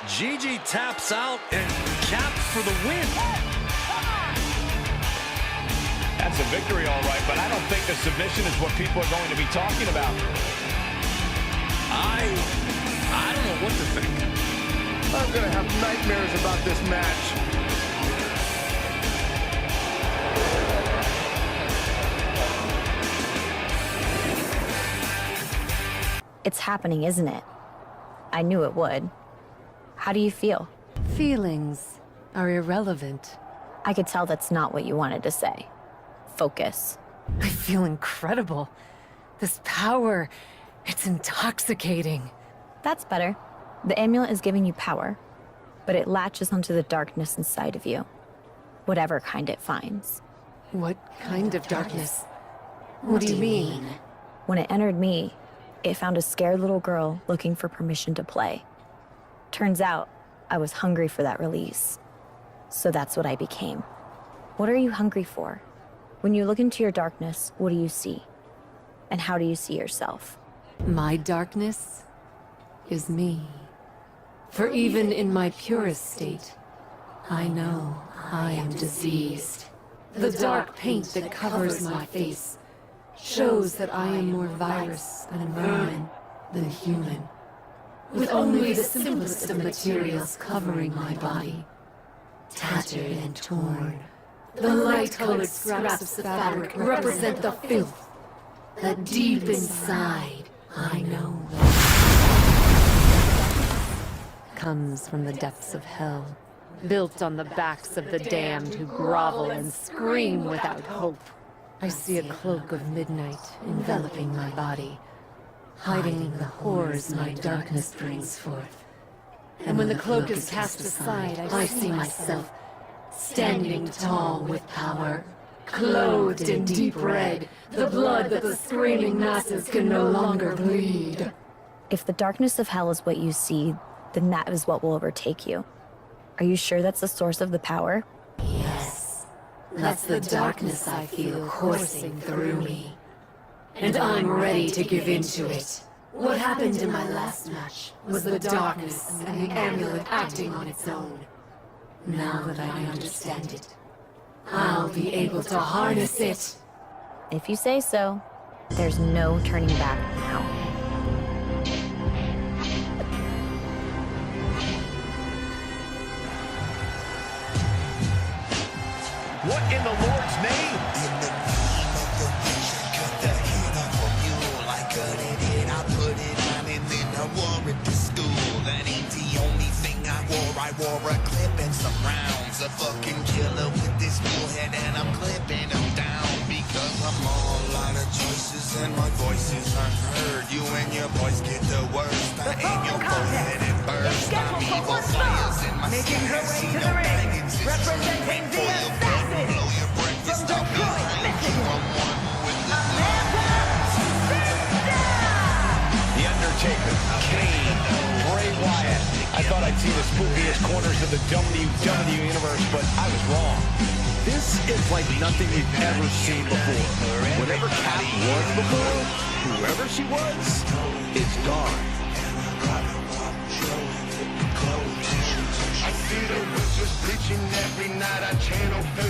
Gigi taps out and capped for the win. That's a victory, all right, but I don't think the submission is what people are going to be talking about. I don't know what to think. I'm gonna have nightmares about this match. It's happening, isn't it? I knew it would. How do you feel? Feelings are irrelevant. I could tell that's not what you wanted to say. Focus. I feel incredible. This power, it's intoxicating. That's better. The amulet is giving you power, but it latches onto the darkness inside of you. Whatever kind it finds. What kind of darkness? What do you mean? When it entered me, it found a scared little girl looking for permission to play. Turns out, I was hungry for that release. So that's what I became. What are you hungry for? When you look into your darkness, what do you see? And how do you see yourself? My darkness is me. For even in my purest state, I know I am diseased. The dark paint that covers my face shows that I am more virus and vermin than human. With only the simplest of materials covering my body, tattered and torn. The light-colored scraps of fabric represent the filth that deep inside I know comes from the depths of hell, built on the backs of the damned who grovel and scream without hope. I see a cloak of midnight enveloping my body, hiding the horrors my darkness brings forth. And when the cloak is cast aside, I see myself standing tall with power, clothed in deep red, the blood that the screaming masses can no longer bleed. If the darkness of hell is what you see, then that is what will overtake you. Are you sure that's the source of the power? Yes, that's the darkness I feel coursing through me. And I'm ready to give in to it. What happened in my last match was the darkness and the amulet acting on its own. Now that I understand it, I'll be able to harness it. If you say so, there's no turning back now. What in the Lord's name? In the name of the vision, cut the heat off from you. I cut it in, I put it on, and then I wore it to school. That ain't the only thing I wore a clip and some rounds. A fucking killer with this mule head, and I'm clipping them down. Because I'm all out of choices, and my voice is unheard. You and your boys get the worst. I aim your forehead and burst. I'm evil fires in my making her way to the ring, representing the assassin from Detroit, Michigan, The Undertaker, Kane, Bray Wyatt. I thought I'd see the spookiest corners of the WWE Universe, but I was wrong. This is like nothing you've ever seen before. Whatever Kat was before, whoever she was, is gone. I see the witches preaching every night on Channel 13.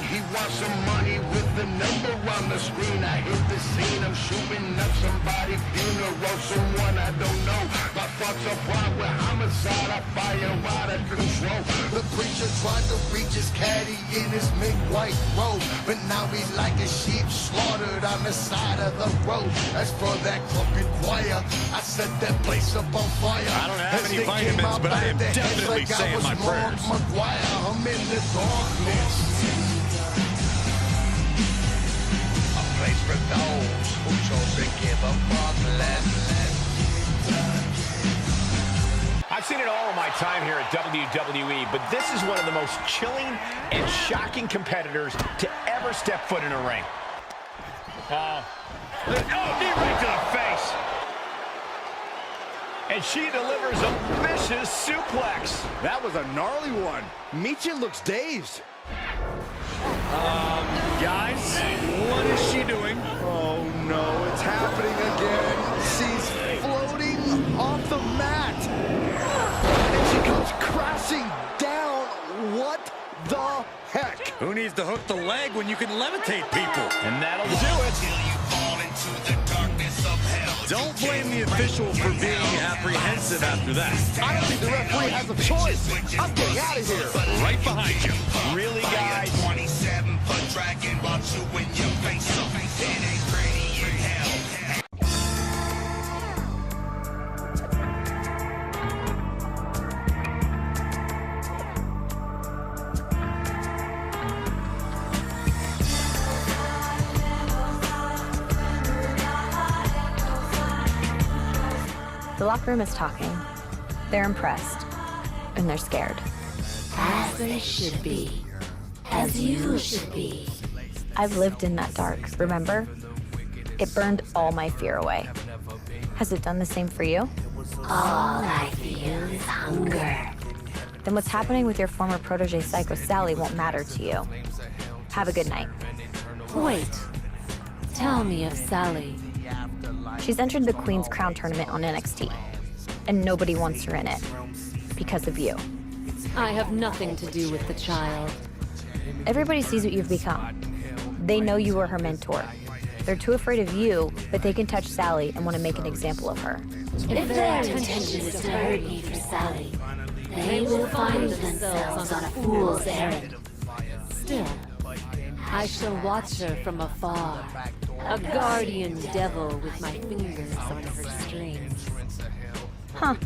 He wants some money with the number on the screen. I hit the scene, I'm shooting up somebody's funeral. Someone I don't know. My thoughts are wild with homicide. I fire out of control. The preacher tried to reach his caddy in his mink white robe, but now he's like a sheep slaughtered on the side of the road. As for that crooked choir, I set that place up on fire. I don't have any vitamins, but I am definitely saying my prayers. McGuire, I'm in the darkness. A place for those who chose to give a fuck less. I've seen it all in my time here at WWE, but this is one of the most chilling and shocking competitors to ever step foot in a ring. Oh, knee right to the face. And she delivers a vicious suplex. That was a gnarly one. Micha looks dazed. Guys, what is she doing? Oh no, it's happening again. She's floating off the mat. And she comes crashing down. What the heck? Who needs to hook the leg when you can levitate people? And that'll do it. Don't blame the official for being apprehensive after that. I don't think the referee has a choice. I'm getting out of here. Right behind you. Really, guys? 27-foot dragon while chewing your face up. It ain't pretty in hell. The locker room is talking. They're impressed. And they're scared. As they should be. As you should be. I've lived in that dark, remember? It burned all my fear away. Has it done the same for you? All I feel is hunger. Then what's happening with your former protege Psycho Sally won't matter to you. Have a good night. Wait. Tell me of Sally. She's entered the Queen's Crown tournament on NXT, and nobody wants her in it because of you. I have nothing to do with the child. Everybody sees what you've become. They know you were her mentor. They're too afraid of you, but they can touch Sally and want to make an example of her. If their intention is to hurt me for Sally, they will find themselves on a fool's errand. Still, I shall watch her from afar. A guardian devil with my fingers under her strings. Huh.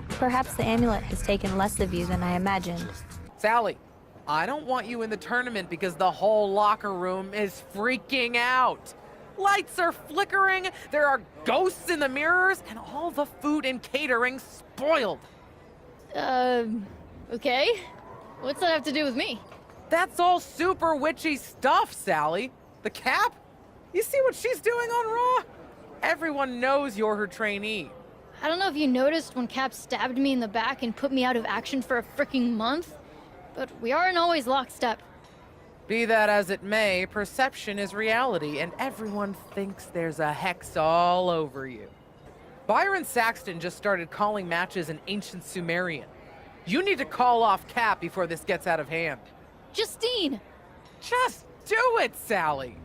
Perhaps the amulet has taken less of you than I imagined. Sally, I don't want you in the tournament because the whole locker room is freaking out. Lights are flickering, there are ghosts in the mirrors, and all the food and catering spoiled. Okay. What's that have to do with me? That's all super witchy stuff, Sally. The Cap? You see what she's doing on Raw? Everyone knows you're her trainee. I don't know if you noticed when Cap stabbed me in the back and put me out of action for a freaking month, but we aren't always lockstep. Be that as it may, perception is reality, and everyone thinks there's a hex all over you. Byron Saxton just started calling matches in ancient Sumerian. You need to call off Cap before this gets out of hand. Justine! Just do it, Sally!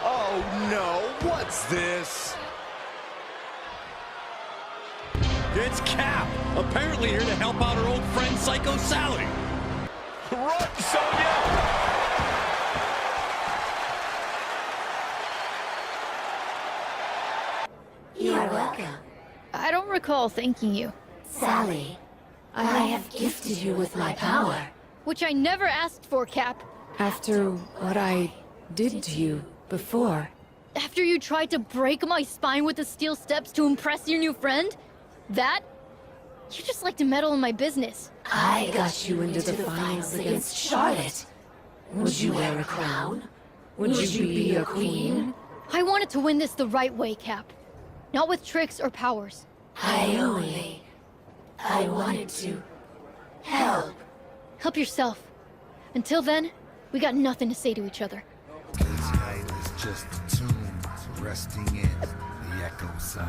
Oh no, what's this? It's Cap, apparently here to help out her old friend Psycho Sally. Run, Sonya! You're welcome. I don't recall thanking you. Sally, I have gifted you with my power. Which I never asked for, Cap. After what I did to you before. After you tried to break my spine with the steel steps to impress your new friend? That? You just like to meddle in my business. I got you into the finals against Charlotte. Would you wear a crown? Would you be a queen? I wanted to win this the right way, Cap. Not with tricks or powers. I wanted to help. Help yourself. Until then, we got nothing to say to each other. Tonight is just a tune, resting in the echo side.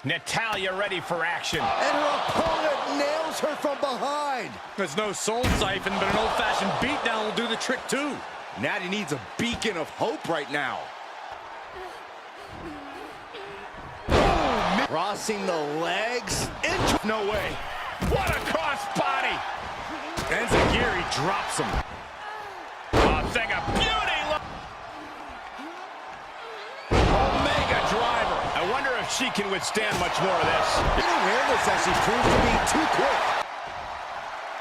Natalya ready for action. And her opponent nails her from behind. There's no soul siphon, but an old-fashioned beatdown will do the trick too. Natty needs a beacon of hope right now. Crossing the legs. No way. What a cross body. Enziguri drops him. Oh, thing of beauty. Omega driver. I wonder if if she can withstand much more of this. Awareness as she proves to be too quick.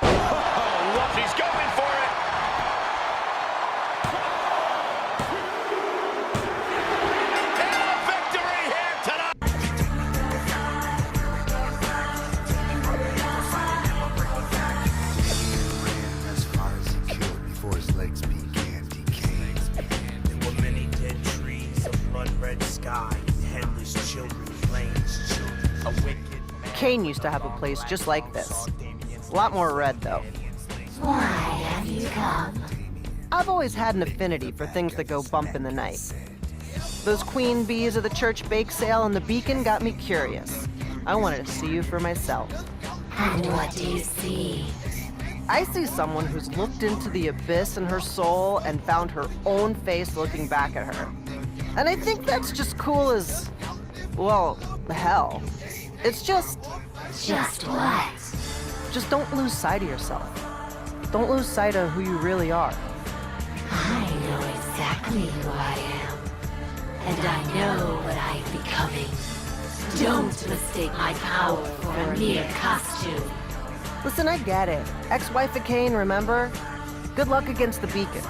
Oh, she's going for it. And a victory here tonight. As far as he killed before his legs began decaying. There were many dead trees, a blood-red sky, headless children playing as children. A wicked man. Kane used to have a place just like this. A lot more red, though. Why have you come? I've always had an affinity for things that go bump in the night. Those queen bees of the church bake sale and the beacon got me curious. I wanted to see you for myself. And what do you see? I see someone who's looked into the abyss in her soul and found her own face looking back at her. And I think that's just cool as, well, hell. It's just... Just what? Just don't lose sight of yourself. Don't lose sight of who you really are. I know exactly who I am. And I know what I am becoming. Don't mistake my power for a mere costume. Listen, I get it. Ex-wife of Kane, remember? Good luck against the Beacon.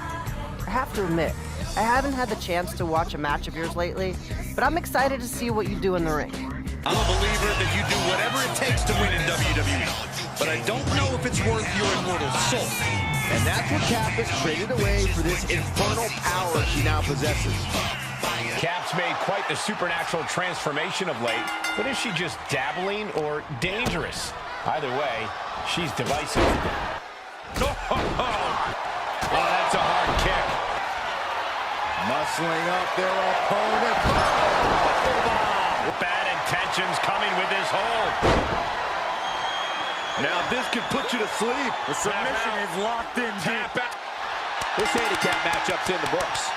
I have to admit, I haven't had the chance to watch a match of yours lately, but I'm excited to see what you do in the ring. I'm a believer that you do whatever it takes to win in WWE, but I don't know if it's worth your immortal soul. And that's what Cap has traded away for this infernal power she now possesses. Cap's made quite the supernatural transformation of late, but is she just dabbling or dangerous? Either way, she's divisive. Oh, that's a hard kick. Muscling up their opponent. Bad intentions coming with this hold. Now this could put you to sleep. The submission is locked in deep. This handicap matchup's in the books.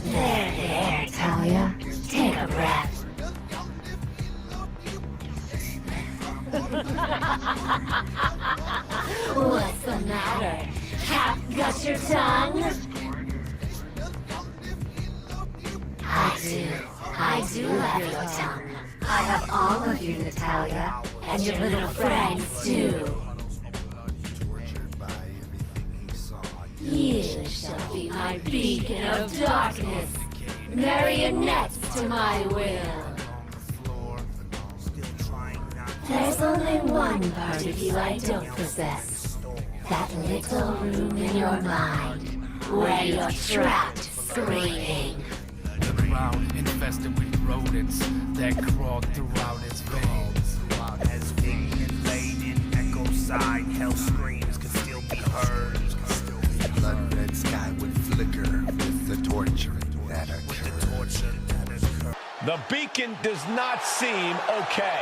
There, Talia. Take a breath. What's the matter? Cap got your tongue? I do have your tongue. I have all of you, Natalia, and your little friends too. You shall be my beacon of darkness, marionettes to my will. There's only one part of you I don't possess. That little room in your mind, where you're trapped screaming. The ground infested with rodents that crawl throughout its veins. As big and laid in echo side, hell screams can still be heard. The blood red sky would flicker with the torture that occurred. The Beacon does not seem okay.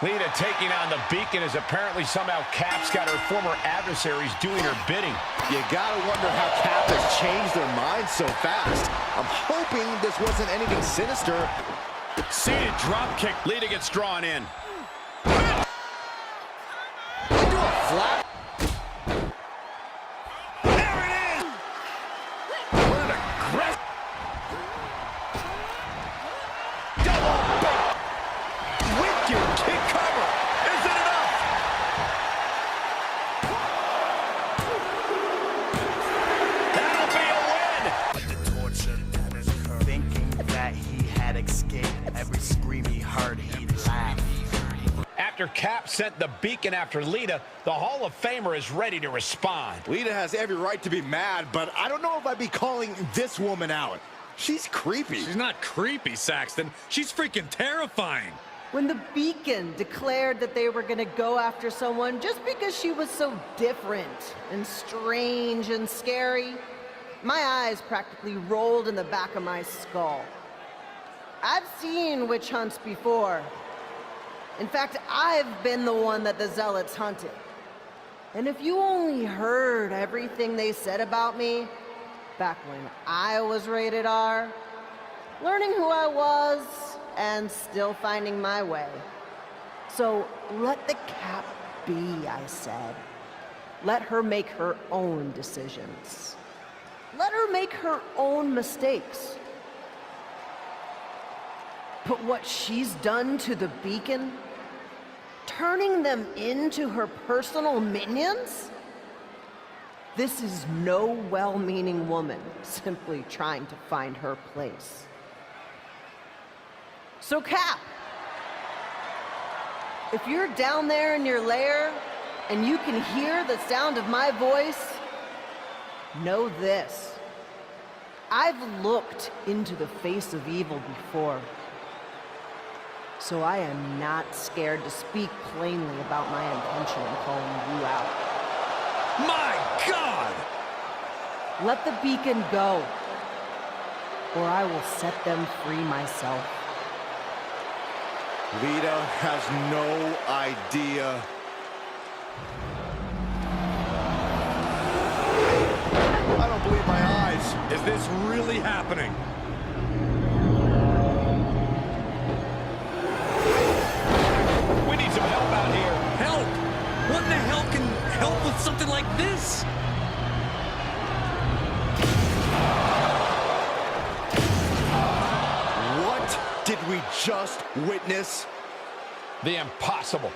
Lita taking on the Beacon is apparently somehow Cap's got her former adversaries doing her bidding. You gotta wonder how Cap has changed their minds so fast. I'm hoping this wasn't anything sinister. Seated drop kick. Lita gets drawn in. Into a flat. There it is! What an aggressive... Double bait! Wicked kick cover! Is it enough? That'll be a win! But the torture that occurred, thinking that he had escaped, every scream he heard, he'd laugh. After Cap sent the Beacon after Lita, the Hall of Famer is ready to respond. Lita has every right to be mad, but I don't know if I'd be calling this woman out. She's creepy. She's not creepy, Saxton. She's freaking terrifying. When the Beacon declared that they were gonna go after someone just because she was so different and strange and scary, my eyes practically rolled in the back of my skull. I've seen witch hunts before. In fact, I've been the one that the Zealots hunted. And if you only heard everything they said about me back when I was rated R, learning who I was and still finding my way. So let the Cap be, I said. Let her make her own decisions. Let her make her own mistakes. But what she's done to the Beacon, turning them into her personal minions? This is no well-meaning woman simply trying to find her place. So Cap, if you're down there in your lair and you can hear the sound of my voice, know this. I've looked into the face of evil before, so I am not scared to speak plainly about my intention in calling you out. My God! Let the Beacon go, or I will set them free myself. Lita has no idea. I don't believe my eyes. Is this really happening? We need some help out here. Help? What in the hell can help with something like this? What did we just witness? The impossible.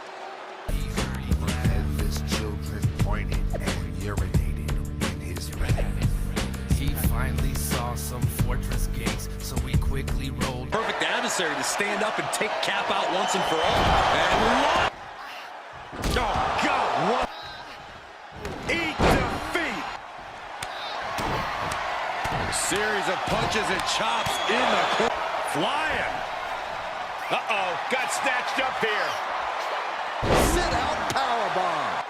His children pointed and urinated in his wrath. He finally saw some fortress gates, so he quickly rolled. Perfect adversary to stand up and take Cap out once and for all. And what? Oh, God, what? Eat defeat! A series of punches and chops in the corner. Flying. Uh-oh, got snatched up here. Sit out powerbomb.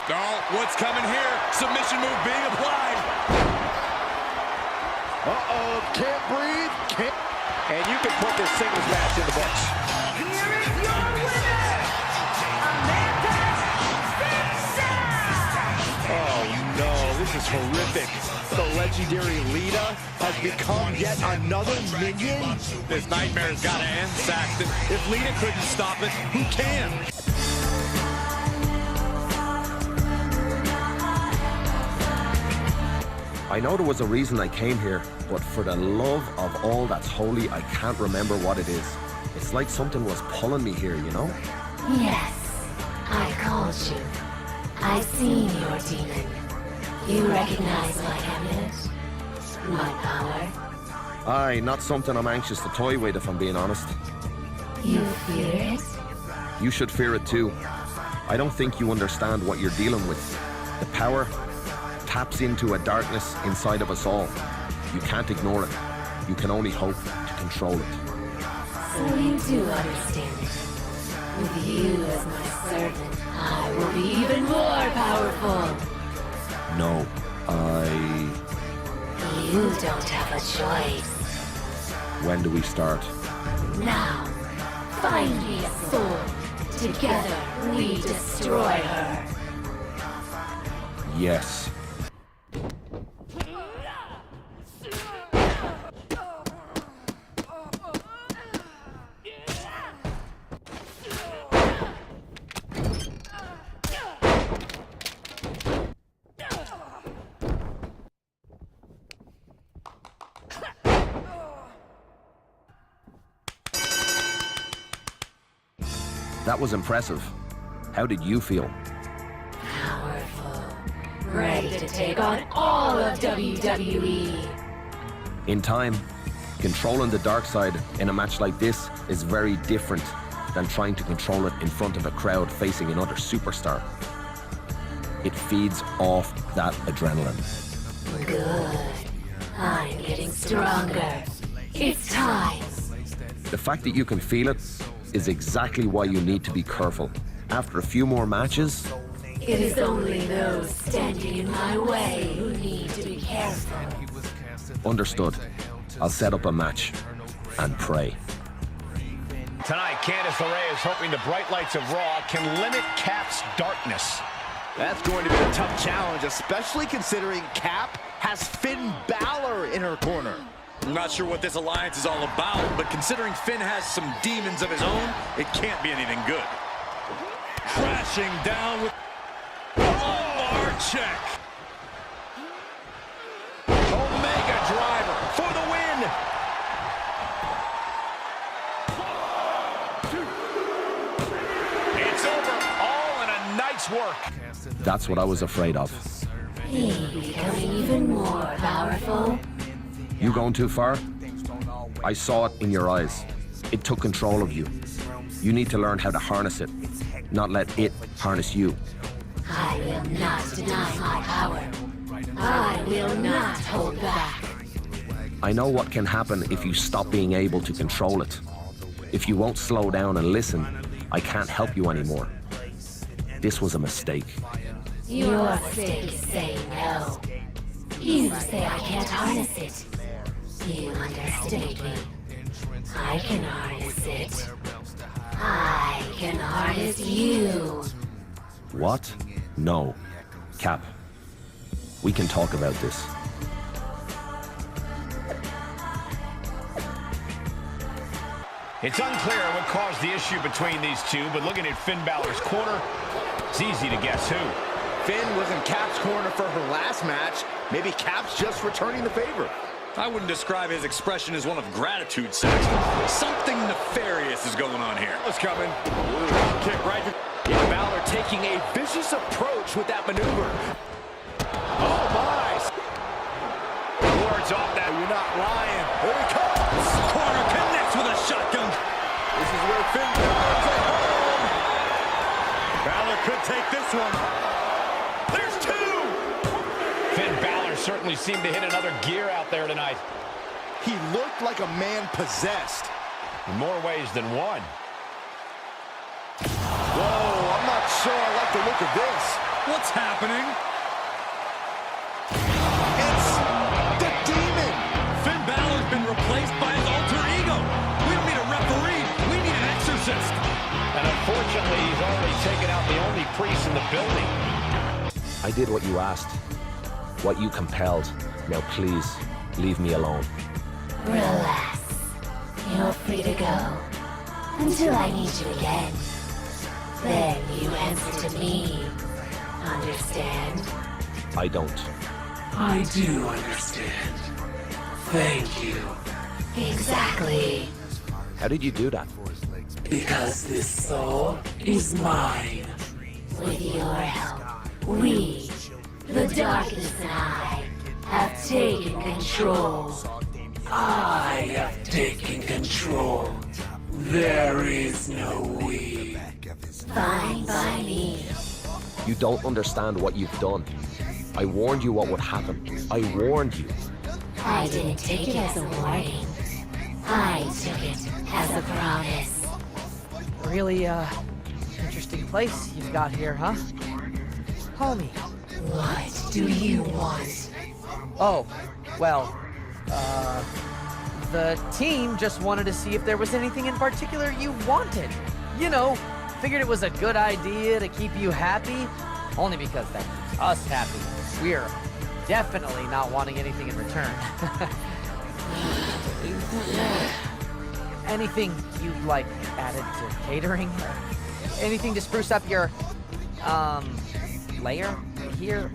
Oh, what's coming here? Submission move being applied. Uh-oh, can't breathe, can't. And you can put this singles match in the books. Here is your winner, Amanda Spencer! Oh no, this is horrific. The legendary Lita has become yet another minion. This nightmare's gotta end, Saxton. If Lita couldn't stop it, who can? I know there was a reason I came here, but for the love of all that's holy, I can't remember what it is. It's like something was pulling me here, you know? Yes, I called you. I seen your demon. You recognize my amulet? My power? Aye, not something I'm anxious to toy with, if I'm being honest. You fear it? You should fear it too. I don't think you understand what you're dealing with. The power taps into a darkness inside of us all. You can't ignore it. You can only hope to control it. So you do understand it. With you as my servant, I will be even more powerful. No, You don't have a choice. When do we start? Now, find me a soul. Together, we destroy her. Yes. That was impressive. How did you feel? Powerful. Ready to take on all of WWE. In time, controlling the dark side in a match like this is very different than trying to control it in front of a crowd facing another superstar. It feeds off that adrenaline. Good. I'm getting stronger. It's time. The fact that you can feel it is exactly why you need to be careful. After a few more matches, It is only those standing in my way who need to be careful. understood. I'll set up a match and pray. Tonight, Candice LeRae is hoping the bright lights of Raw can limit Cap's darkness. That's going to be a tough challenge, especially considering Cap has Finn Balor in her corner. I'm not sure what this alliance is all about, but considering Finn has some demons of his own, it can't be anything good. Crashing down with arm check. Omega driver for the win. Nice work. That's what I was afraid of. Me becoming even more powerful. You going too far? I saw it in your eyes. It took control of you. You need to learn how to harness it, not let it harness you. I will not deny my power. I will not hold back. I know what can happen if you stop being able to control it. If you won't slow down and listen, I can't help you anymore. This was a mistake. Your mistake is saying no. You say I can't harness it. You underestimate me. I can harness it. I can harness you. What? No. Cap. We can talk about this. It's unclear what caused the issue between these two, but looking at Finn Balor's corner, it's easy to guess who. Finn was in Cap's corner for her last match. Maybe Cap's just returning the favor. I wouldn't describe his expression as one of gratitude, Saxton. Something nefarious is going on here. It's coming. Kick right to... Yeah, Balor taking a vicious approach with that maneuver. Oh, my. Words off that. You're not lying. Here he comes. Corner connects with a shotgun. This is where Finn Balor's at home. Balor could take this one. There's two. Finn Balor certainly seemed to hit another gear out there tonight. He looked like a man possessed. In more ways than one. Whoa, I'm not sure I like the look of this. What's happening? It's the Demon. Finn Balor's been replaced by his alter ego. We don't need a referee. We need an exorcist. And unfortunately, he's already taken out the only priest in the building. I did what you asked, what you compelled. Now please, leave me alone. Relax. You're free to go. Until I need you again. Then you answer to me. Understand? I don't. I do understand. Thank you. Exactly. How did you do that? Because this soul is mine. With your help, we, the darkness and I, have taken control. I have taken control. There is no we. Fine by me. You don't understand what you've done. I warned you what would happen. I warned you. I didn't take it as a warning. I took it as a promise. Really, interesting place you've got here, huh? Homie. What do you want? Oh, well, the team just wanted to see if there was anything in particular you wanted. You know, figured it was a good idea to keep you happy, only because that keeps us happy. We're definitely not wanting anything in return. Anything you'd like added to catering? Anything to spruce up your, lair here?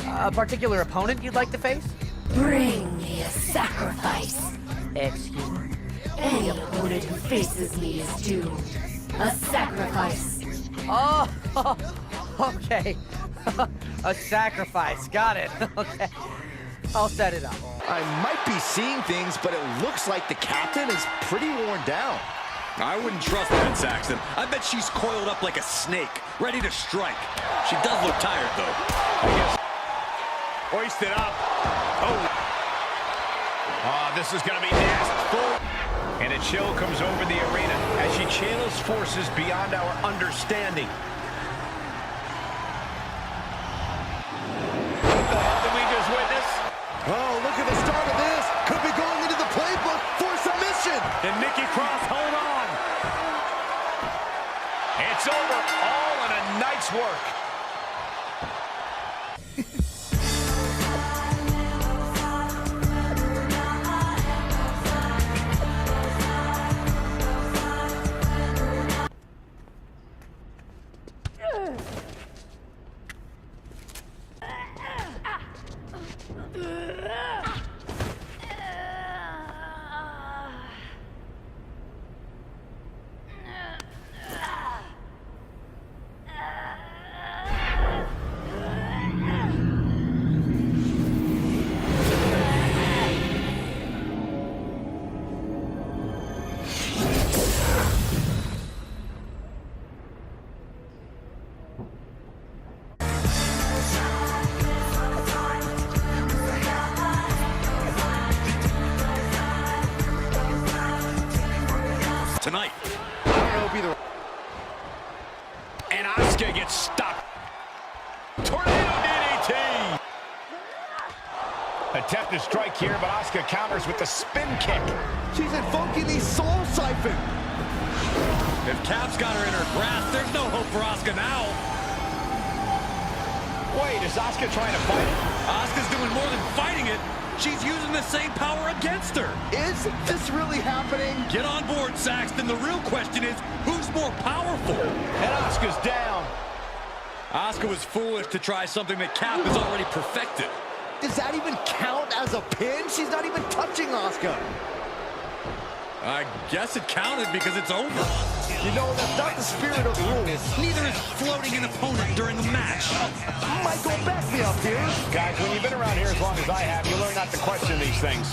A particular opponent you'd like to face? Bring me a sacrifice. Excuse me? Any opponent who faces me is doomed. A sacrifice. Oh, okay. A sacrifice. Got it. Okay. I'll set it up. I might be seeing things, but it looks like the captain is pretty worn down. I wouldn't trust that, Saxton. I bet she's coiled up like a snake, ready to strike. She does look tired, though. I guess. Hoisted up. Oh, this is going to be nasty. And a chill comes over the arena as she channels forces beyond our understanding. What the hell did we just witness? Oh, look at the start of this. Could be going into the playbook for submission. And Nikki Cross, hold on. It's over, all in a night's work. tonight. I don't know if either. And Asuka gets stuck. Tornado DDT. Attempted strike here, but Asuka counters with the spin kick. She's invoking the soul siphon. If Cap's got her in her grasp, there's no hope for Asuka now. Wait, is Asuka trying to fight it? Asuka's doing more than fighting it. She's using the same power against her. Is this really happening? Get on board, Saxton. The real question is, who's more powerful? And Asuka's down. Asuka was foolish to try something that Cap has already perfected. Does that even count as a pin? She's not even touching Asuka. I guess it counted because it's over. You know, that's not the spirit of the rules. Neither is floating an opponent during a match. Michael, back me up here. Guys, when you've been around here as long as I have, you learn not to question these things.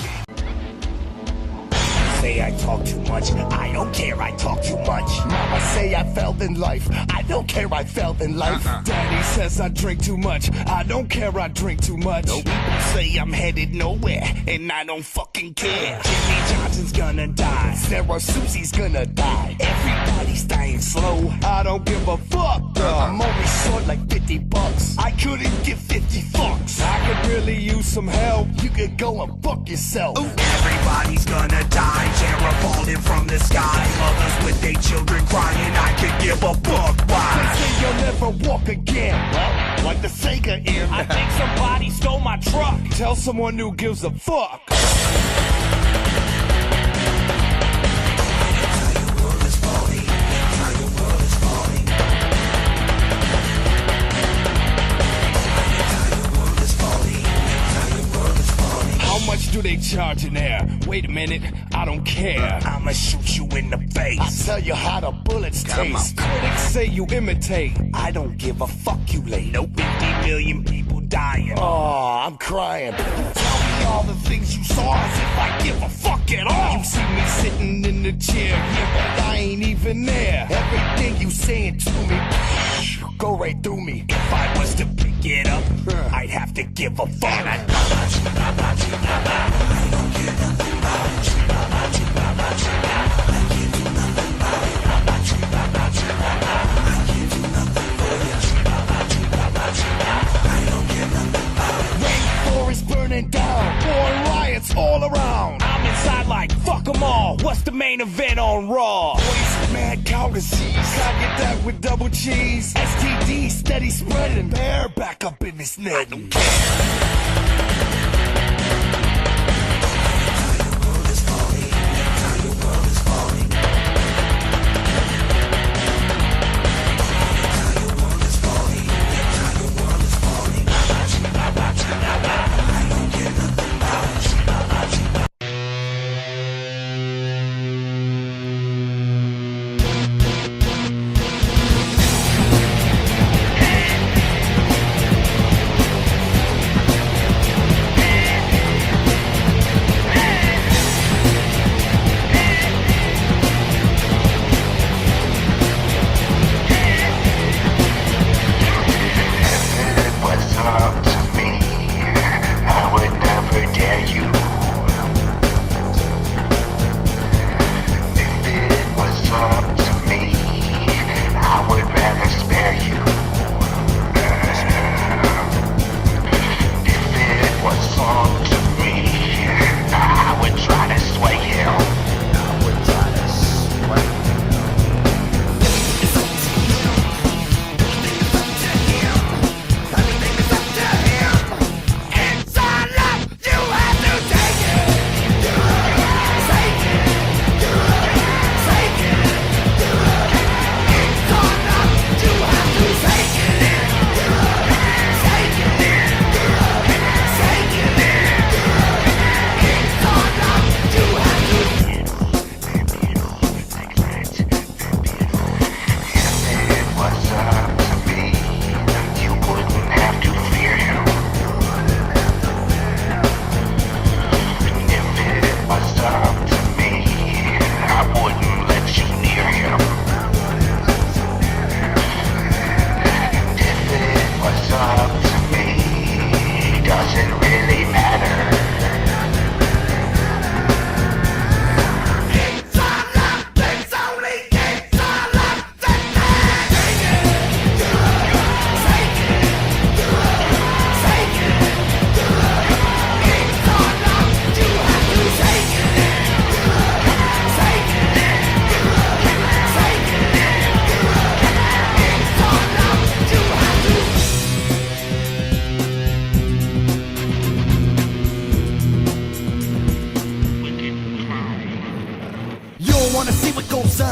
Say I talk too much, I don't care, I talk too much. Mama say I failed in life, I don't care, I failed in life. Daddy says I drink too much, I don't care, I drink too much. People say I'm headed nowhere, and I don't fucking care. Jimmy Johnson's gonna die, Sarah Susie's gonna die. Everybody's dying slow, I don't give a fuck. I'm only short like 50 bucks, I couldn't give 50 fucks. I could really use some help, you could go and fuck yourself. Everybody's gonna die, terror falling from the sky. Mothers with their children crying, I could give a fuck. Why? They say you'll never walk again. Well, like the Sega in. I think somebody stole my truck. Tell someone who gives a fuck. How much do they charge in there? Wait a minute, I don't care. I'ma shoot you in the face. I'll tell you how the bullets taste. Critics say you imitate. I don't give a fuck, you late. No 50 million people dying. Oh, I'm crying. Tell me all the things you saw as if I give a fuck at all. You see me sitting in the chair, yeah, but I ain't even there. Everything you saying to me, go right through me. If I was to pick it up, I'd have to give a fuck. Rainforest burning down, pouring riots all around. I'm inside like fuck them all. What's the main event on Raw? Poison, mad cow disease. I get that with double cheese. STD steady spreading. Bear back up in this net. I don't care.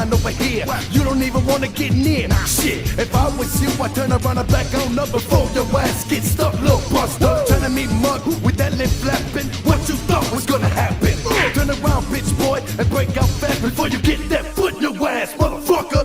line over here. You don't even wanna get near. Shit, if I was you, I'd turn around and back on up before your ass gets started.